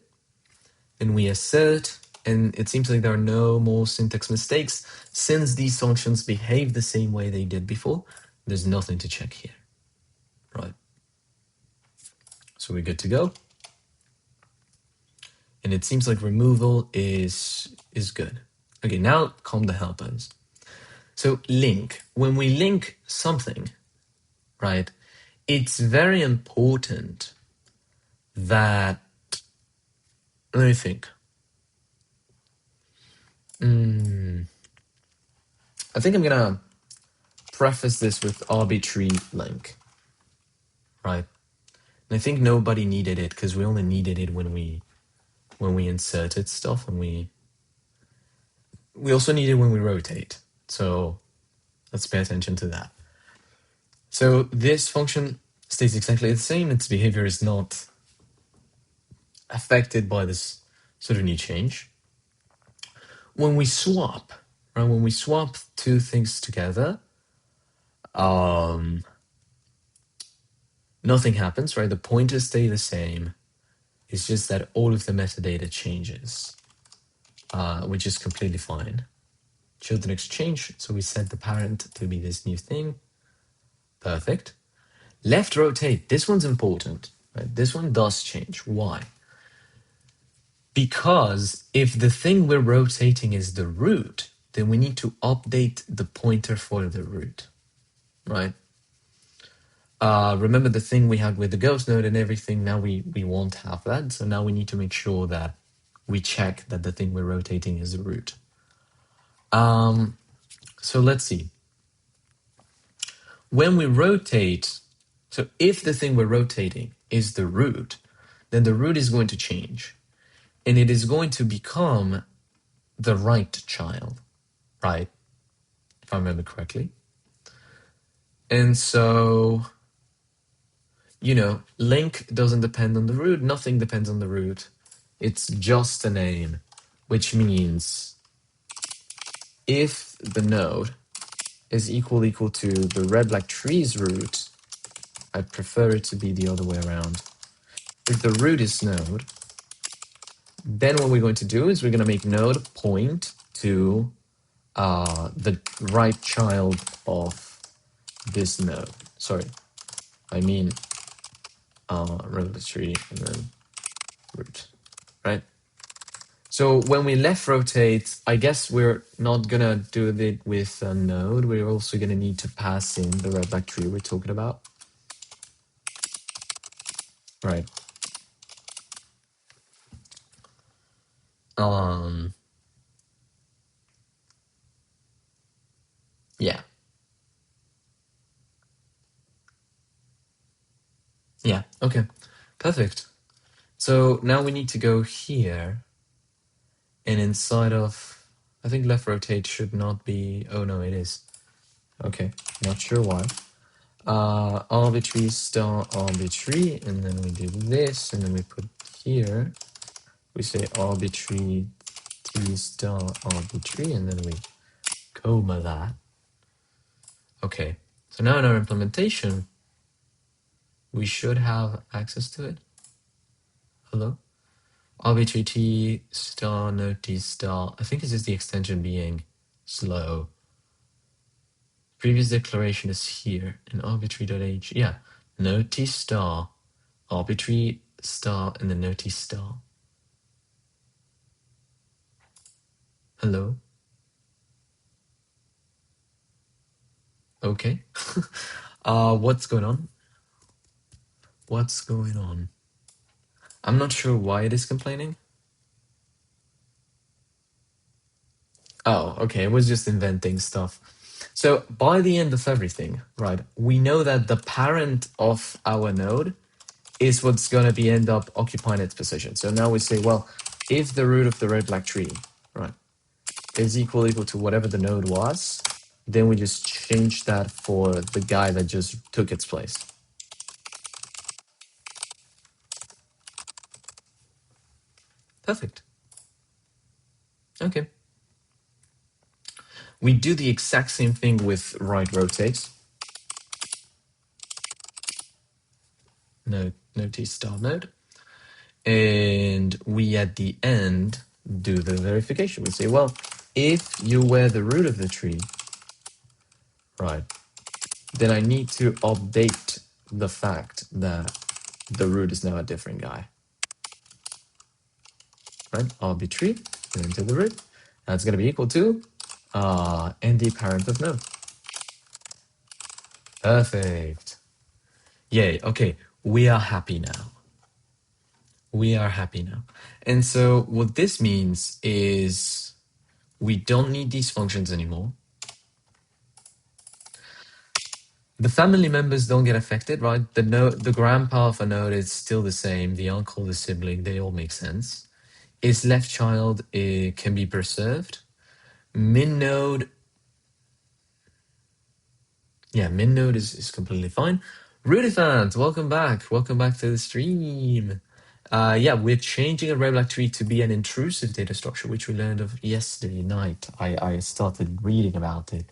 Then we assert, and it seems like there are no more syntax mistakes. Since these functions behave the same way they did before, there's nothing to check here. Right. So we're good to go. And it seems like removal is good. Okay, now come the helpers. So link. When we link something, right, it's very important that, let me think. I think I'm gonna preface this with arbitrary link, right? And I think nobody needed it because we only needed it when we inserted stuff, and we also need it when we rotate. So let's pay attention to that. So this function stays exactly the same. Its behavior is not affected by this sort of new change. when we swap, right? When we swap two things together, nothing happens, right? The pointers stay the same. It's just that all of the metadata changes, which is completely fine. Children exchange, so we set the parent to be this new thing. Perfect. Left rotate, this one's important, right? This one does change. Why? Because if the thing we're rotating is the root, then we need to update the pointer for the root, right? Remember the thing we had with the ghost node and everything, now we won't have that. So now we need to make sure that we check that the thing we're rotating is the root. So let's see. When we rotate, so if the thing we're rotating is the root, then the root is going to change. And it is going to become the right child, right? If I remember correctly. And so, you know, link doesn't depend on the root. Nothing depends on the root. It's just a name, which means if the node is equal to the red black tree's root, I prefer it to be the other way around. If the root is node, then what we're going to do is we're going to make node point to the right child of this node. Sorry, I mean red black tree and then root, right? So when we left rotate, I guess we're not gonna do it with a node. We're also gonna need to pass in the red black tree we're talking about. Right. Yeah. Yeah, okay. Perfect. So now we need to go here and inside of, I think left rotate should not be, oh no, it is. Okay, not sure why. Arbitrary star arbitrary, and then we do this, and then we put here, we say arbitrary t star arbitrary, and then we comma that. Okay, so now in our implementation, we should have access to it. Hello? Arbitrary t star no t star. I think it's just the extension being slow. Previous declaration is here in arbitrary.h. Yeah, no t star, arbitrary star, and then no t star. Hello? Okay. What's going on? What's going on? I'm not sure why it is complaining. Oh, okay, it was just inventing stuff. So by the end of everything, right, we know that the parent of our node is what's going to be end up occupying its position. So now we say, well, if the root of the red black tree, right, is equal to whatever the node was, then we just change that for the guy that just took its place. Perfect. Okay. We do the exact same thing with right rotates. No t star node. And we at the end do the verification. We say, well, if you were the root of the tree, right, then I need to update the fact that the root is now a different guy. Right, arbitrary, and into the root. That's going to be equal to ND parent of node. Perfect. Yay, okay, we are happy now. We are happy now. And so what this means is we don't need these functions anymore. The family members don't get affected, right? The grandpa of a node is still the same. The uncle, the sibling, they all make sense. Its left child can be preserved. Min node, yeah, min node is completely fine. Rudy fans, welcome back. Welcome back to the stream. Yeah, we're changing a red-black tree to be an intrusive data structure, which we learned of yesterday night. I started reading about it,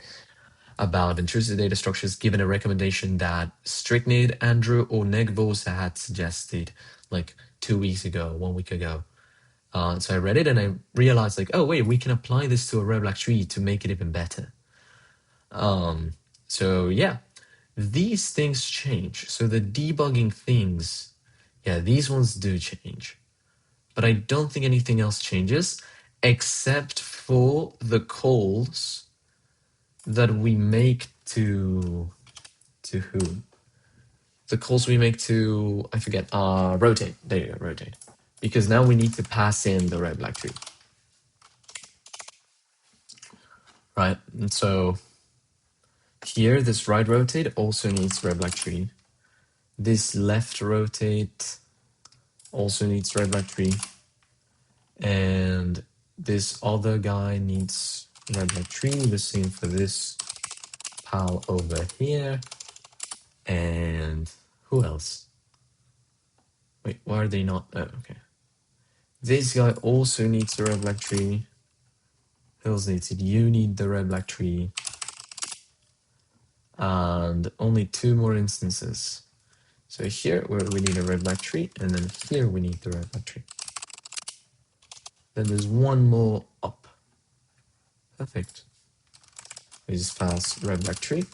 about intrusive data structures, given a recommendation that Stricknid, Andrew, or Negbosa had suggested like 2 weeks ago, 1 week ago. So I read it and I realized like, oh wait, we can apply this to a red-black tree to make it even better. So yeah, these things change. So the debugging things, yeah, these ones do change. But I don't think anything else changes except for the calls that we make to who? The calls we make to, I forget, rotate. There you go, rotate. Because now we need to pass in the red black tree. Right? And so here, this right rotate also needs red black tree. This left rotate also needs red black tree. And this other guy needs red black tree. The same for this pal over here. And who else? Wait, why are they not? Oh, okay. This guy also needs the red black tree. Who else needs it? You need the red black tree. And only 2 more instances. So here where we need a red black tree, and then here we need the red black tree. Then there's 1 more up. Perfect. We just pass red black tree,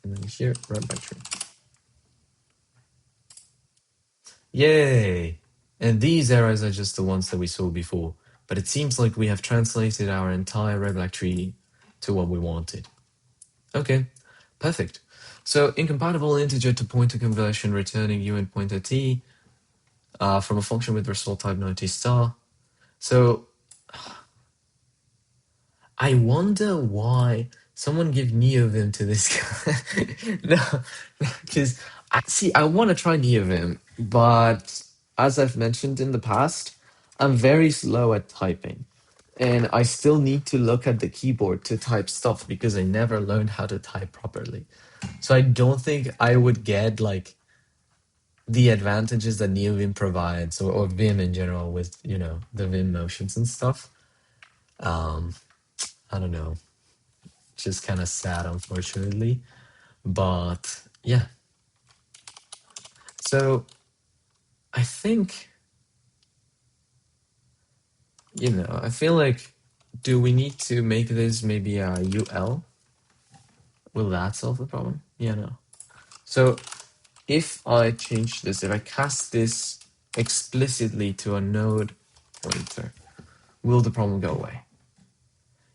and then here red black tree. Yay! And these errors are just the ones that we saw before, but it seems like we have translated our entire red black tree to what we wanted. Okay, perfect. So incompatible integer to pointer conversion returning uint pointer t from a function with result type 90 star. So I wonder why someone give NeoVim to this guy. No, because I want to try NeoVim, but as I've mentioned in the past, I'm very slow at typing. And I still need to look at the keyboard to type stuff because I never learned how to type properly. So I don't think I would get like the advantages that NeoVim provides or Vim in general with, you know, the Vim motions and stuff. I don't know. Just kind of sad, unfortunately. But yeah. So I think, you know, I feel like, do we need to make this maybe a UL? Will that solve the problem? Yeah, no. So if I change this, if I cast this explicitly to a node pointer, will the problem go away?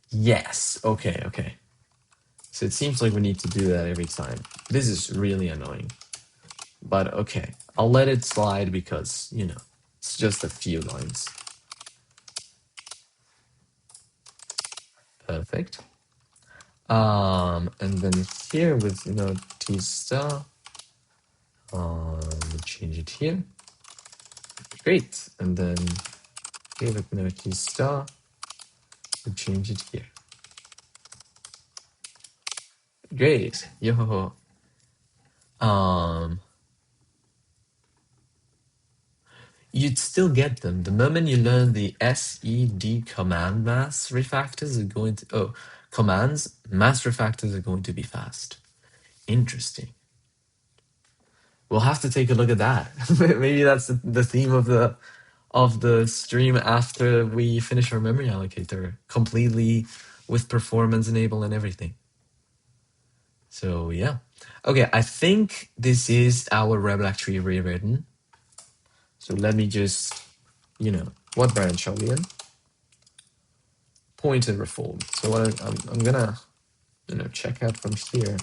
Yes. Okay, okay. So it seems like we need to do that every time. This is really annoying. But okay, I'll let it slide because, you know, it's just a few lines. Perfect. And then here with, you know, T star, we change it here. Great. And then here with no T star, we change it here. Great. Yo. You'd still get them. The moment you learn the SED command mass refactors are going to, commands, mass refactors are going to be fast. Interesting. We'll have to take a look at that. Maybe that's the theme of the stream after we finish our memory allocator completely with performance enabled and everything. So yeah. Okay, I think this is our reblack tree rewritten. So let me just, you know, what branch are we in? Pointer reform. So what I'm gonna, you know, check out from here.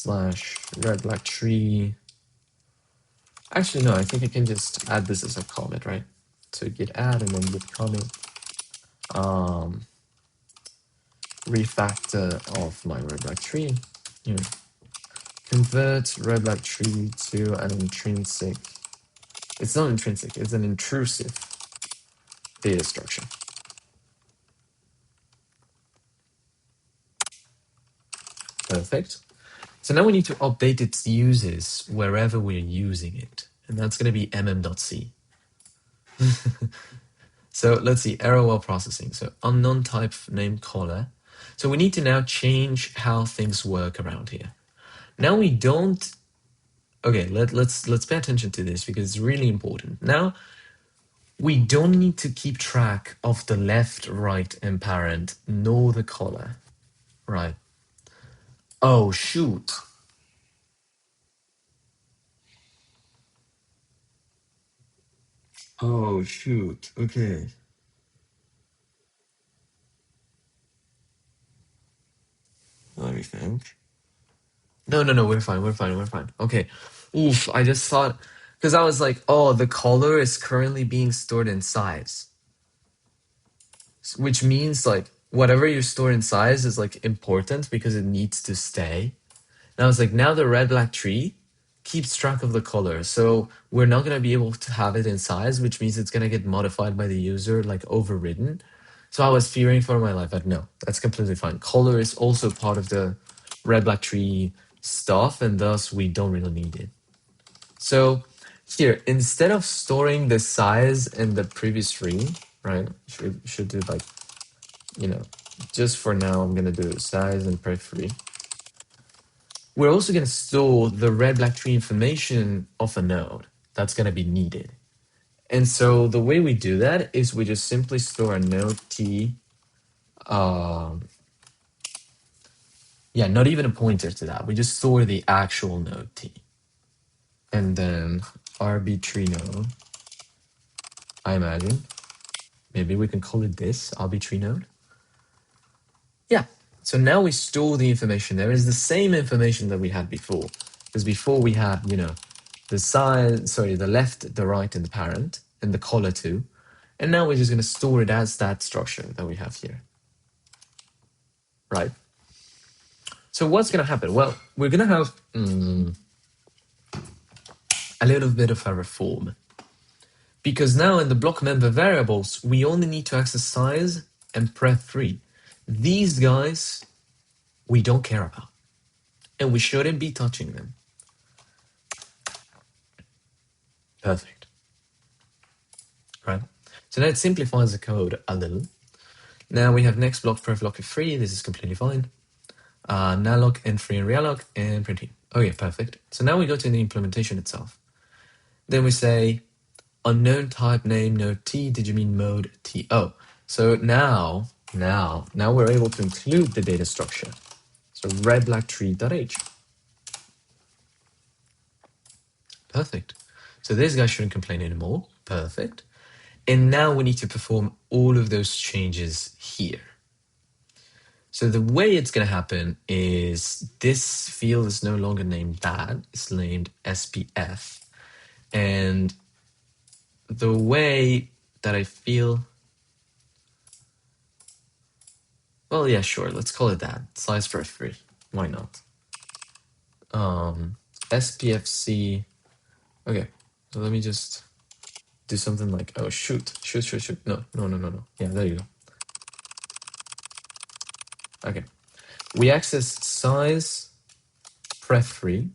/ red black tree. Actually, no, I think I can just add this as a comment, right? So git add and then git comment. Refactor of my red black tree. You know, convert red black tree to an intrinsic. It's not intrinsic, it's an intrusive data structure. Perfect. So now we need to update its uses wherever we're using it. And that's going to be mm.c. So let's see, error while processing. So unknown type name caller. So we need to now change how things work around here. Now we don't. Okay, let's pay attention to this because it's really important. Now we don't need to keep track of the left, right, and parent, nor the caller, right? Oh shoot. Oh shoot. Okay. Let me think. No, we're fine, we're fine. Okay. Oof, I just thought, because I was like, oh, the color is currently being stored in size, which means like whatever you store in size is like important because it needs to stay. And I was like, now the red black tree keeps track of the color, so we're not gonna be able to have it in size, which means it's gonna get modified by the user, like overridden. So I was fearing for my life, but no, that's completely fine. Color is also part of the red black tree stuff, and thus we don't really need it. So here, instead of storing the size in the previous tree, right? Should do like, you know, just for now, I'm gonna do size and pref3. We're also gonna store the red black tree information of a node that's gonna be needed. And so the way we do that is we just simply store a node t. Yeah, not even a pointer to that. We just store the actual node t. And then arbitrary node, I imagine. Maybe we can call it this, arbitrary node. Yeah, so now we store the information there. It's the same information that we had before. Because before we had, you know, the size, sorry, the left, the right, and the parent, and the color too. And now we're just going to store it as that structure that we have here. Right? So what's going to happen? Well, we're going to have a little bit of a reform. Because now in the block member variables, we only need to access size and pref3. These guys, we don't care about. And we shouldn't be touching them. Perfect. Right? So now it simplifies the code a little. Now we have next block, pref lock free. This is completely fine. Nalloc and free and realloc and printing. Okay, perfect. So now we go to the implementation itself. Then we say unknown type name node t. Did you mean mode t? Oh, so now we're able to include the data structure. So red black tree.h. Perfect. So this guy shouldn't complain anymore. Perfect. And now we need to perform all of those changes here. So the way it's going to happen is this field is no longer named bad. It's named SPF. And the way that I feel, well, yeah, sure. Let's call it that. Size for free. Why not? SPFC. Okay. So let me just do something like, oh, shoot. No. Yeah, there you go. Okay. We access size pref3.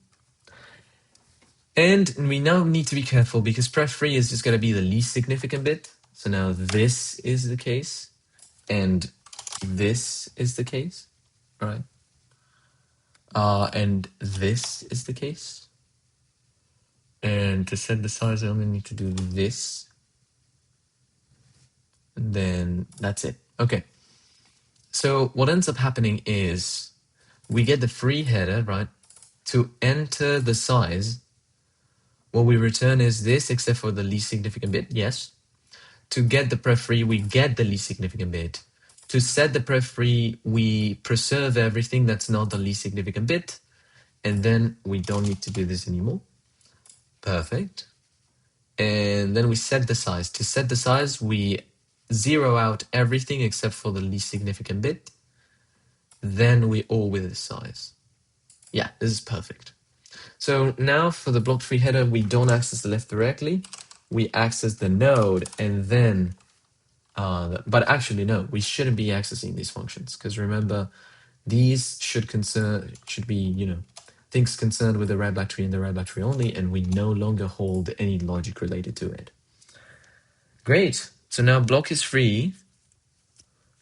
And we now need to be careful because pref3 is just going to be the least significant bit. So now this is the case, and this is the case, right? And this is the case. And to set the size, I only need to do this. And then that's it. Okay. So what ends up happening is we get the free header, right? To enter the size, what we return is this, except for the least significant bit, yes. To get the pref3, we get the least significant bit. To set the pref3, we preserve everything that's not the least significant bit. And then we don't need to do this anymore. Perfect. And then we set the size. To set the size, we zero out everything except for the least significant bit. Then we all with the size. Yeah, this is perfect. So now for the block tree header, we don't access the left directly. We access the node and then, but actually no, we shouldn't be accessing these functions because remember, these should be, you know, things concerned with the red black tree and the red black tree only, and we no longer hold any logic related to it. Great. So now block is free.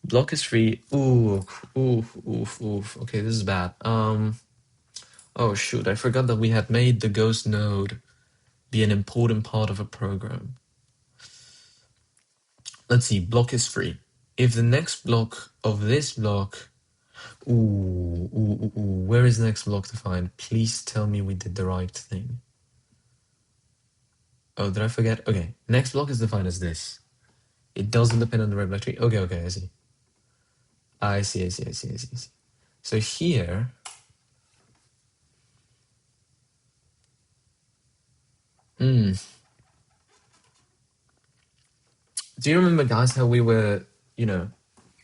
Block is free. Ooh, oof, oof, oof. Okay, this is bad. Oh shoot, I forgot that we had made the ghost node be an important part of a program. Let's see, block is free. If the next block of this block, where is the next block defined? Please tell me we did the right thing. Oh, did I forget? Okay, next block is defined as this. It doesn't depend on the red black tree. Okay, I see. I see. So here, do you remember, guys, how we were,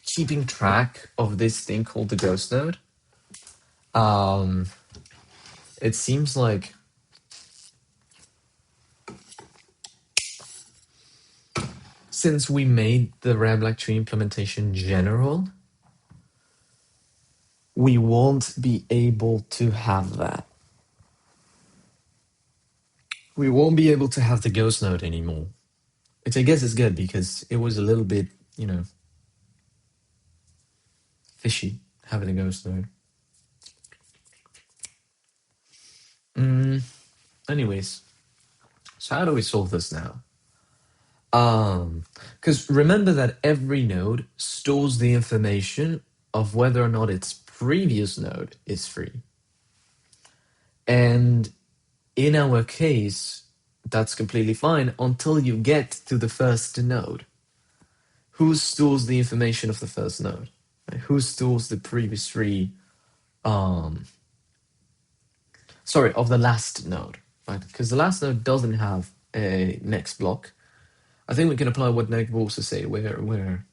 keeping track of this thing called the ghost node? It seems like since we made the red black tree implementation general, we won't be able to have that. We won't be able to have the ghost node anymore. Which I guess is good because it was a little bit, fishy having a ghost node. Anyways, so how do we solve this now? Because remember that every node stores the information of whether or not its previous node is free. And in our case, that's completely fine until you get to the first node. Who stores the information of the first node? Right? Who stores the previous three? Of the last node, right? Because the last node doesn't have a next block. I think we can apply what Nick will also say, where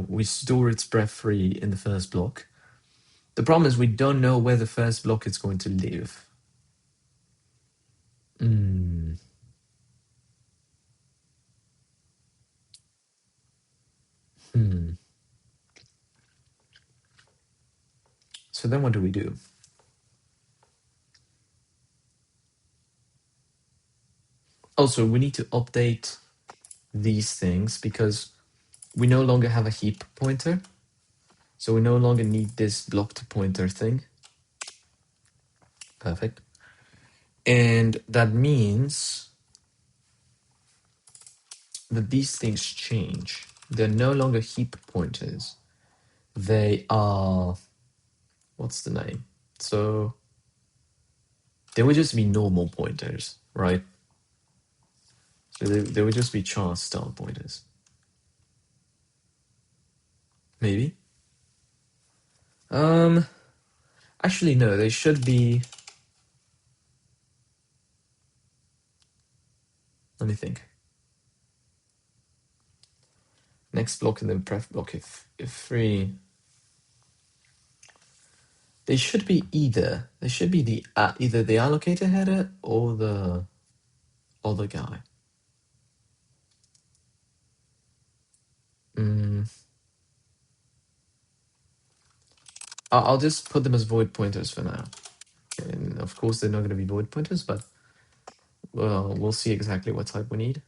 we store its breath free in the first block. The problem is we don't know where the first block is going to live. So then what do we do? Also, we need to update these things because we no longer have a heap pointer. So we no longer need this blocked pointer thing. Perfect. And that means that these things change. They're no longer heap pointers. They are, what's the name? So they would just be normal pointers, right? So they would just be char style pointers. Maybe. Actually, no, they should be. Let me think. Next block and then pref block if free. They should be either. They should be the either the allocator header or the other guy. I'll just put them as void pointers for now. And of course, they're not going to be void pointers, but well, we'll see exactly what type we need.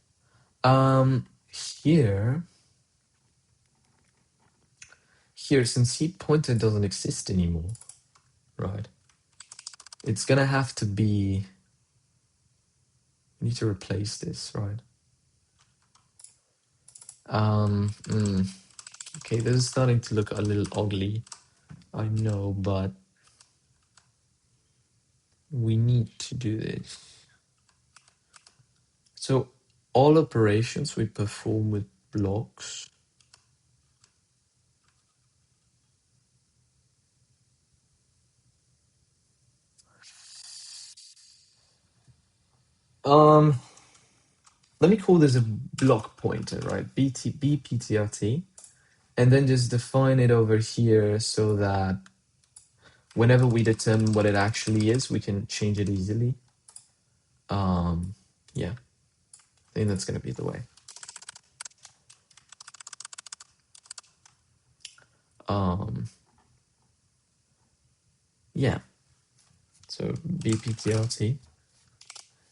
Here, since heap pointer doesn't exist anymore, right? It's gonna have to be. We need to replace this, right? Okay, this is starting to look a little ugly. I know, but we need to do this. So all operations we perform with blocks. Let me call this a block pointer, right? bptrt, and then just define it over here so that whenever we determine what it actually is, we can change it easily. Yeah, I think that's gonna be the way. Yeah. So bptrt,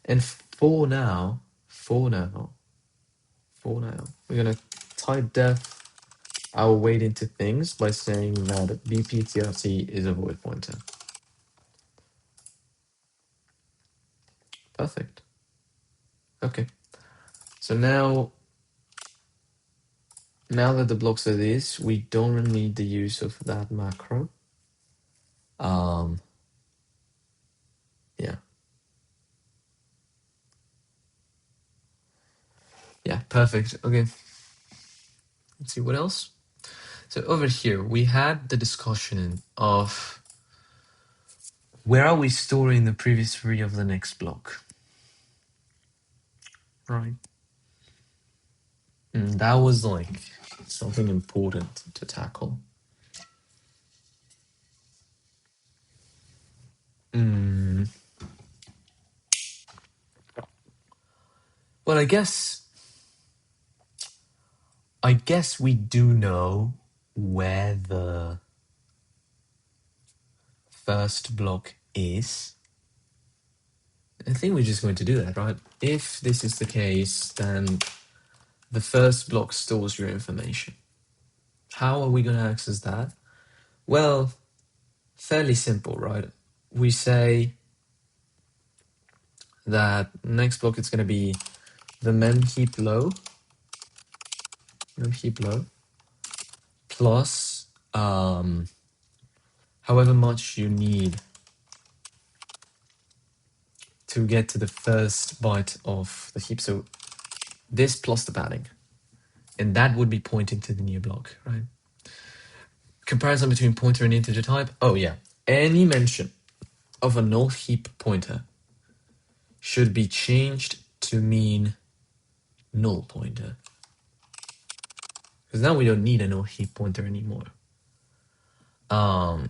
and for now, for now. We're gonna type def our weight into things by saying that bptrt is a void pointer. Perfect. Okay. So now that the blocks are this, we don't need the use of that macro. Yeah. Yeah, perfect. Okay. Let's see what else. So over here, we had the discussion of where are we storing the previous three of the next block? Right. And that was like something important to tackle. Well, I guess we do know where the first block is. I think we're just going to do that, right? If this is the case, then the first block stores your information. How are we going to access that? Well, fairly simple, right? We say that next block it's going to be the mem heap low plus however much you need to get to the first byte of the heap. So this plus the padding. And that would be pointing to the new block, right? Comparison between pointer and integer type. Oh yeah. Any mention of a null heap pointer should be changed to mean null pointer. Because now we don't need a null heap pointer anymore. Oh,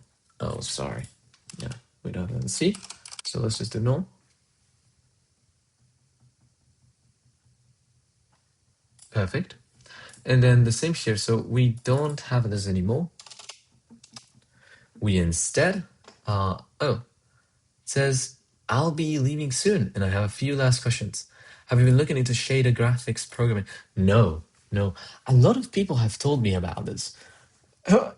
sorry. Yeah, we don't have a C. So let's just do null. Perfect. And then the same here. So we don't have this anymore. We instead, it says, I'll be leaving soon. And I have a few last questions. Have you been looking into shader graphics programming? No. A lot of people have told me about this.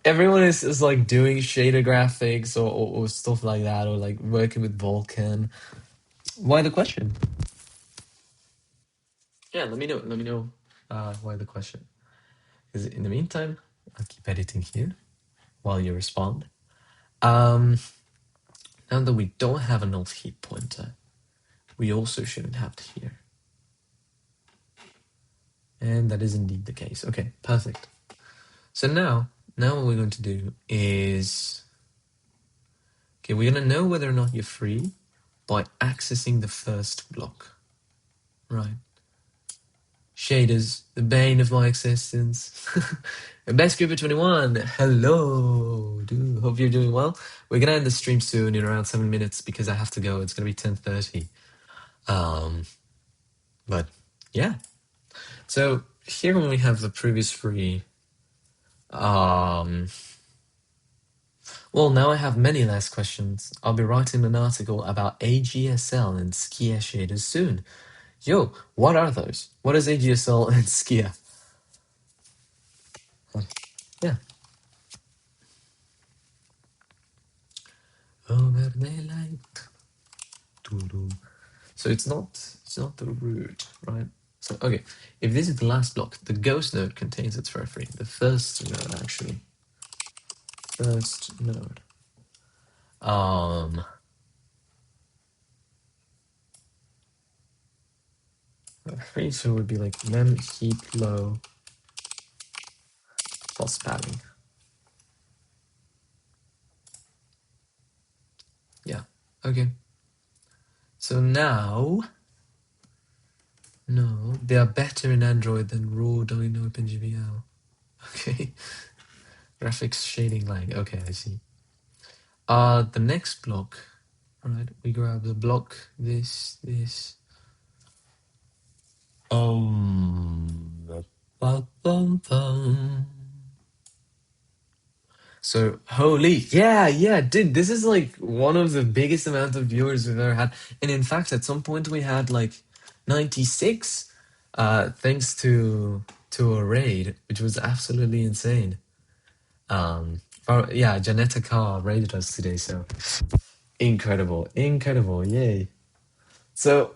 Everyone is like doing shader graphics or stuff like that, or like working with Vulkan. Why the question? Yeah, let me know why the question. Because in the meantime, I'll keep editing here while you respond. Now that we don't have a null heap pointer, we also shouldn't have it here. And that is indeed the case. Okay, perfect. So now what we're going to do is, okay, we're going to know whether or not you're free by accessing the first block, right? Shaders, the bane of my existence. Best Grouper 21, hello, dude. Hope you're doing well. We're gonna end the stream soon in around 7 minutes because I have to go. It's gonna be 10:30. But yeah. So here when we have the previous three, well, now I have many last questions. I'll be writing an article about AGSL and Skia shaders soon. Yo, what are those? What is AGSL and Skia? Yeah. Over daylight. So it's not the root, right? So okay, if this is the last block, the ghost node contains its referee. The first node actually. First node. Referee, so it would be like mem heap low plus padding. Yeah. Okay. So now, no, they are better in Android than raw Dino OpenGBL. Okay. Graphics shading lag. Okay, I see. The next block, right? We grab the block, this. So holy, yeah, dude, this is like one of the biggest amount of viewers we've ever had. And in fact, at some point we had like 96. Thanks to a raid, which was absolutely insane. Yeah, Janetta Carr raided us today, so incredible, yay. So,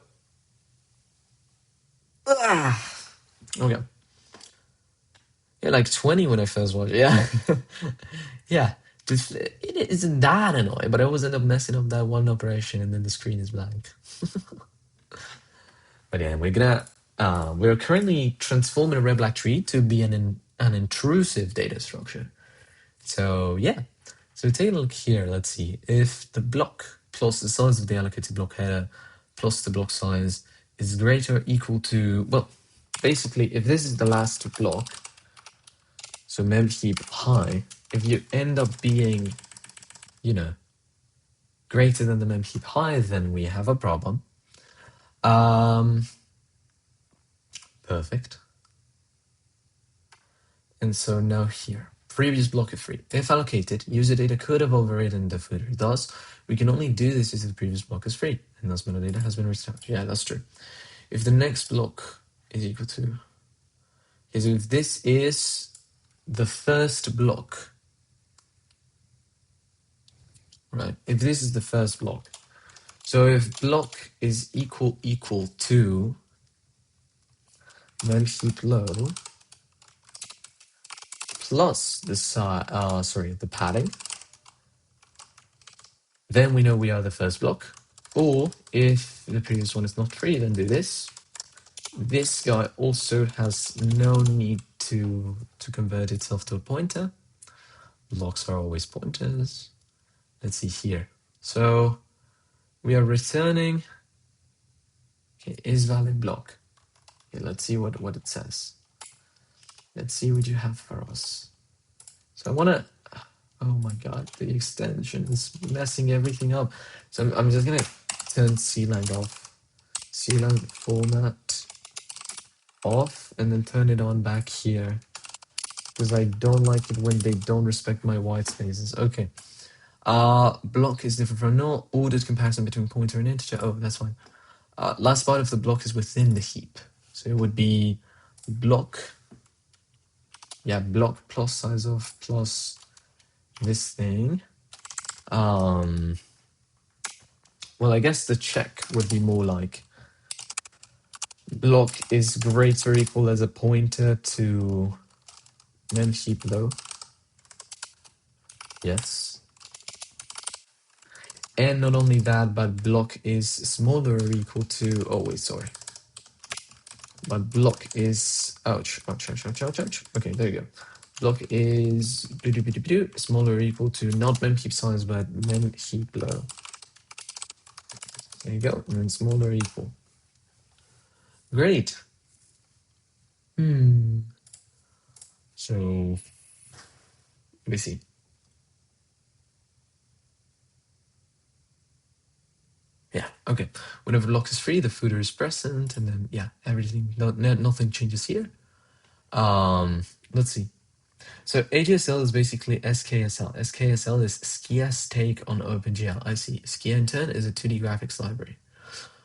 okay. Yeah, like 20 when I first watched it. Yeah. Yeah. It isn't that annoying, but I always end up messing up that one operation and then the screen is blank. But yeah, we're currently transforming a red black tree to be an intrusive data structure. So yeah, so take a look here. Let's see if the block plus the size of the allocated block header plus the block size is greater or equal to, well, basically if this is the last block, so mem heap high, if you end up being, you know, greater than the mem heap high, then we have a problem. Perfect. And so now here, previous block is free. If allocated, user data could have overridden the footer. Thus, we can only do this if the previous block is free, and thus metadata has been restored. Yeah, that's true. If the next block is equal to, okay, so if this is the first block, right? If this is the first block, so if block is equal to mem heap low plus the the padding, then we know we are the first block. Or if the previous one is not free, then do this. This guy also has no need to convert itself to a pointer. Blocks are always pointers. Let's see here. So we are returning, okay, is valid block. Okay, let's see what it says. Let's see what you have for us. So I want to, oh my god, the extension is messing everything up. So I'm just going to turn CLang off. CLang format off and then turn it on back here because I don't like it when they don't respect my white spaces. Okay. Block is different from null. Ordered comparison between pointer and integer. Oh, that's fine. Last part of the block is within the heap. So it would be block. Yeah, block plus size of plus this thing. Well, I guess the check would be more like block is greater or equal as a pointer to mem heap low. Yes. And not only that, but block is smaller or equal to, oh wait, sorry. But block is, ouch. Okay, there you go. Block is smaller or equal to not mem heap size, but mem heap low. There you go, and then smaller or equal. Great. So, let me see. Yeah, okay. Whenever block is free, the footer is present, and then, yeah, everything, nothing changes here. Let's see. So AGSL is basically SKSL. SKSL is Skia's take on OpenGL. I see. Skia in turn is a 2D graphics library.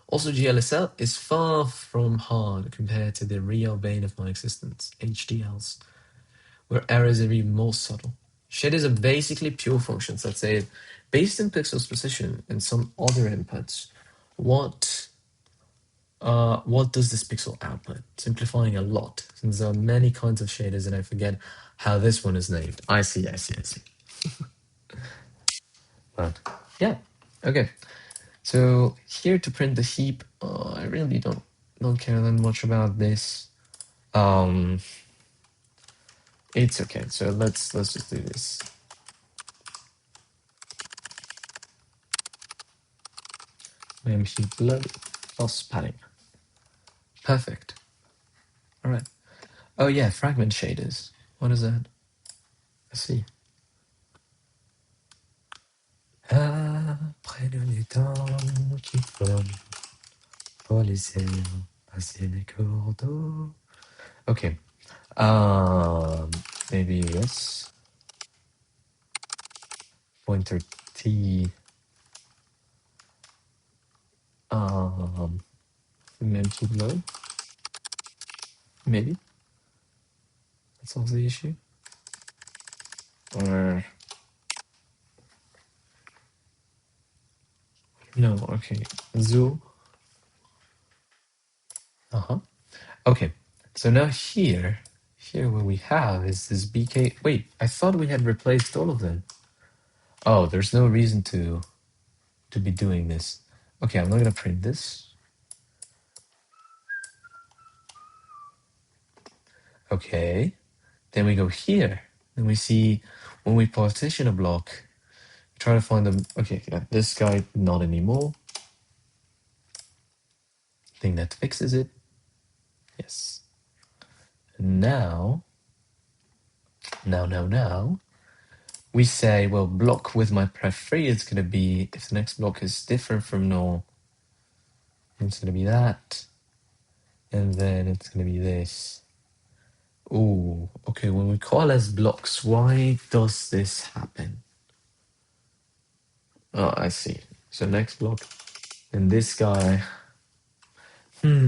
Also, GLSL is far from hard compared to the real bane of my existence, HDLs, where errors are even more subtle. Shaders are basically pure functions that say, based in pixels position and some other inputs, what does this pixel output? Simplifying a lot, since there are many kinds of shaders and I forget how this one is named. I see. But yeah, okay. So here to print the heap, I really don't care that much about this. It's okay. So let's just do this. Mem heap low plus padding. Perfect. All right. Oh yeah, fragment shaders. What is that? I see. Après le temps qui vole, pour les airs, passer les cordeaux. Okay. Maybe this. Pointer T. Mem heap low. Maybe that solves the issue. Or no, okay. Zoo. Uh-huh. Okay. So now here what we have is this BK. Wait, I thought we had replaced all of them. Oh, there's no reason to be doing this. Okay, I'm not gonna print this. Okay. Then we go here. And we see when we partition a block, try to find them. Okay, yeah, this guy not anymore. Thing that fixes it. Yes. Now, we say, well, block with my pref3 is going to be, if the next block is different from null, it's going to be that. And then it's going to be this. Ooh, okay, when we call as blocks, why does this happen? Oh, I see. So next block, and this guy. Let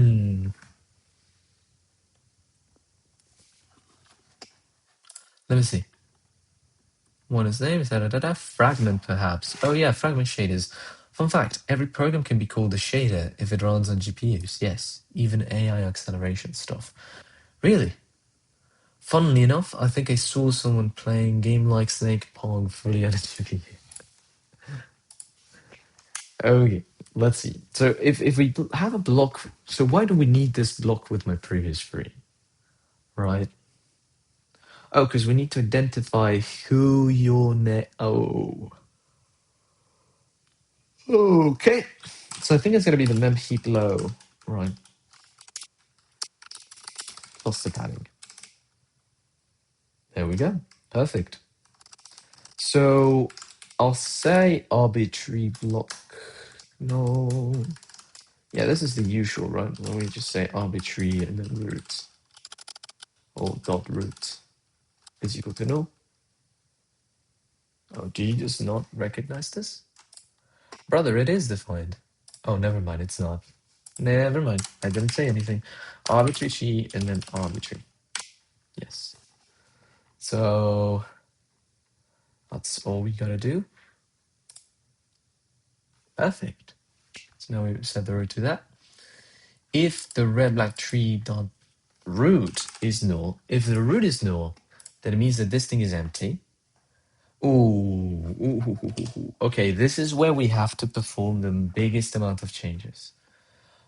me see. What is name? Is that fragment perhaps? Oh yeah, fragment shaders. Fun fact, every program can be called a shader if it runs on GPUs. Yes, even AI acceleration stuff. Really? Funnily enough, I think I saw someone playing game like Snake Pong fully on a GPU. Okay, let's see. So if we have a block, so why do we need this block with my previous free? Right? Oh, because we need to identify who your oh. Okay. So I think it's going to be the mem heap low, right? Plus the padding. There we go. Perfect. So I'll say arbitrary block. No. Yeah, this is the usual, right? When we just say arbitrary and then root or dot root is equal to null. Oh, do you just not recognize this? Brother, it is defined. Oh, never mind, it's not. Never mind. I didn't say anything. Arbitrary she and then arbitrary. Yes. So that's all we gotta do. Perfect. So now we set the root to that. If the red black tree dot root is null, if the root is null, then it means that this thing is empty. Ooh. Okay, this is where we have to perform the biggest amount of changes.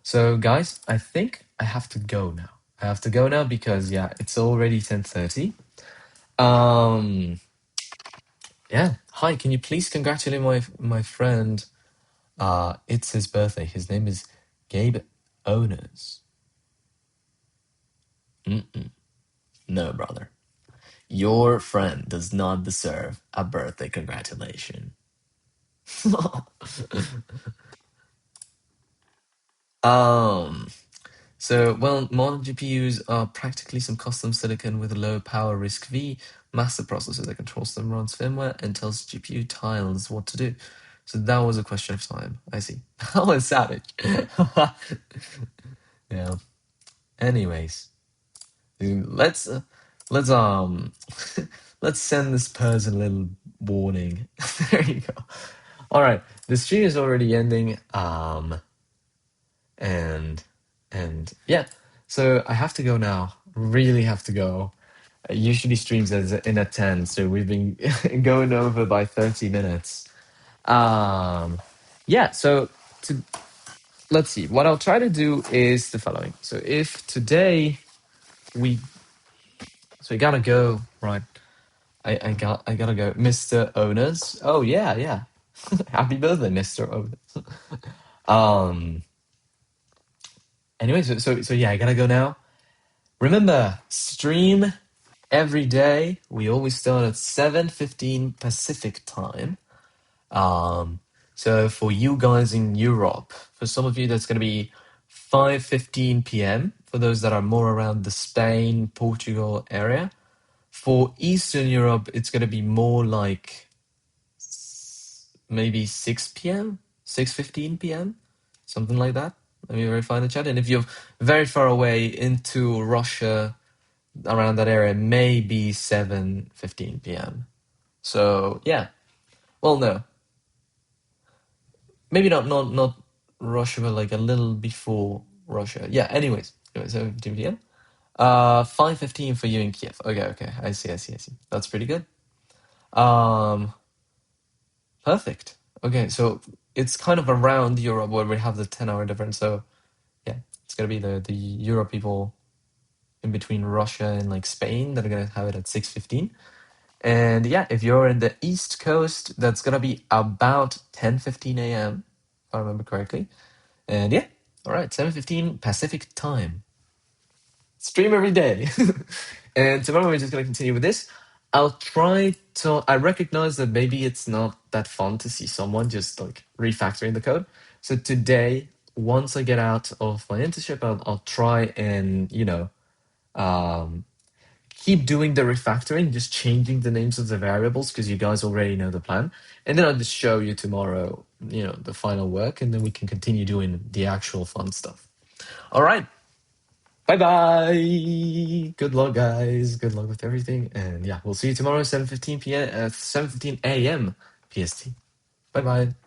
So guys, I think I have to go now. I have to go now because yeah, it's already 10:30. Yeah. Hi, can you please congratulate my friend? It's his birthday. His name is Gabe Owners. No, brother. Your friend does not deserve a birthday congratulation. So, well, modern GPUs are practically some custom silicon with a low power RISC-V master processor that controls them, runs firmware, and tells GPU tiles what to do. So that was a question of time. I see. That was savage. Yeah. Anyways, let's let's let's send this person a little warning. There you go. All right, the stream is already ending. And yeah, so I have to go now. Really have to go. Usually streams as in at 10, so we've been going over by 30 minutes. Yeah, so to let's see. What I'll try to do is the following. So if today we we gotta go, right? I gotta go. Mr. Owners. Oh yeah. Happy birthday, Mr. Owners. Um anyway, so yeah, I gotta go now. Remember, stream every day. We always start at 7:15 Pacific time. So for you guys in Europe, for some of you that's gonna be 5:15 p.m. For those that are more around the Spain, Portugal area. For Eastern Europe, it's gonna be more like maybe 6 p.m., 6:15 p.m., something like that. Let me verify in the chat. And if you're very far away into Russia, around that area, maybe 7:15 p.m. So yeah. Well, no, maybe not Russia, but like a little before Russia. Yeah. Anyways, 7:15 p.m. 5:15 for you in Kiev. Okay. I see. That's pretty good. Perfect. Okay, so it's kind of around Europe where we have the 10-hour difference. So yeah, it's gonna be the Euro people in between Russia and like Spain that are gonna have it at 6:15. And yeah, if you're in the East Coast, that's gonna be about 10:15 a.m. if I remember correctly. And yeah, all right, 7:15 Pacific time. Stream every day. And tomorrow we're just gonna continue with this. I'll try to. I recognize that maybe it's not that fun to see someone just like refactoring the code. So today, once I get out of my internship, I'll try and um, keep doing the refactoring, just changing the names of the variables because you guys already know the plan. And then I'll just show you tomorrow, the final work, and then we can continue doing the actual fun stuff. All right. Bye bye. Good luck, guys. Good luck with everything. And yeah, we'll see you tomorrow, 7:15 p.m. 7:15 a.m. PST. Bye bye.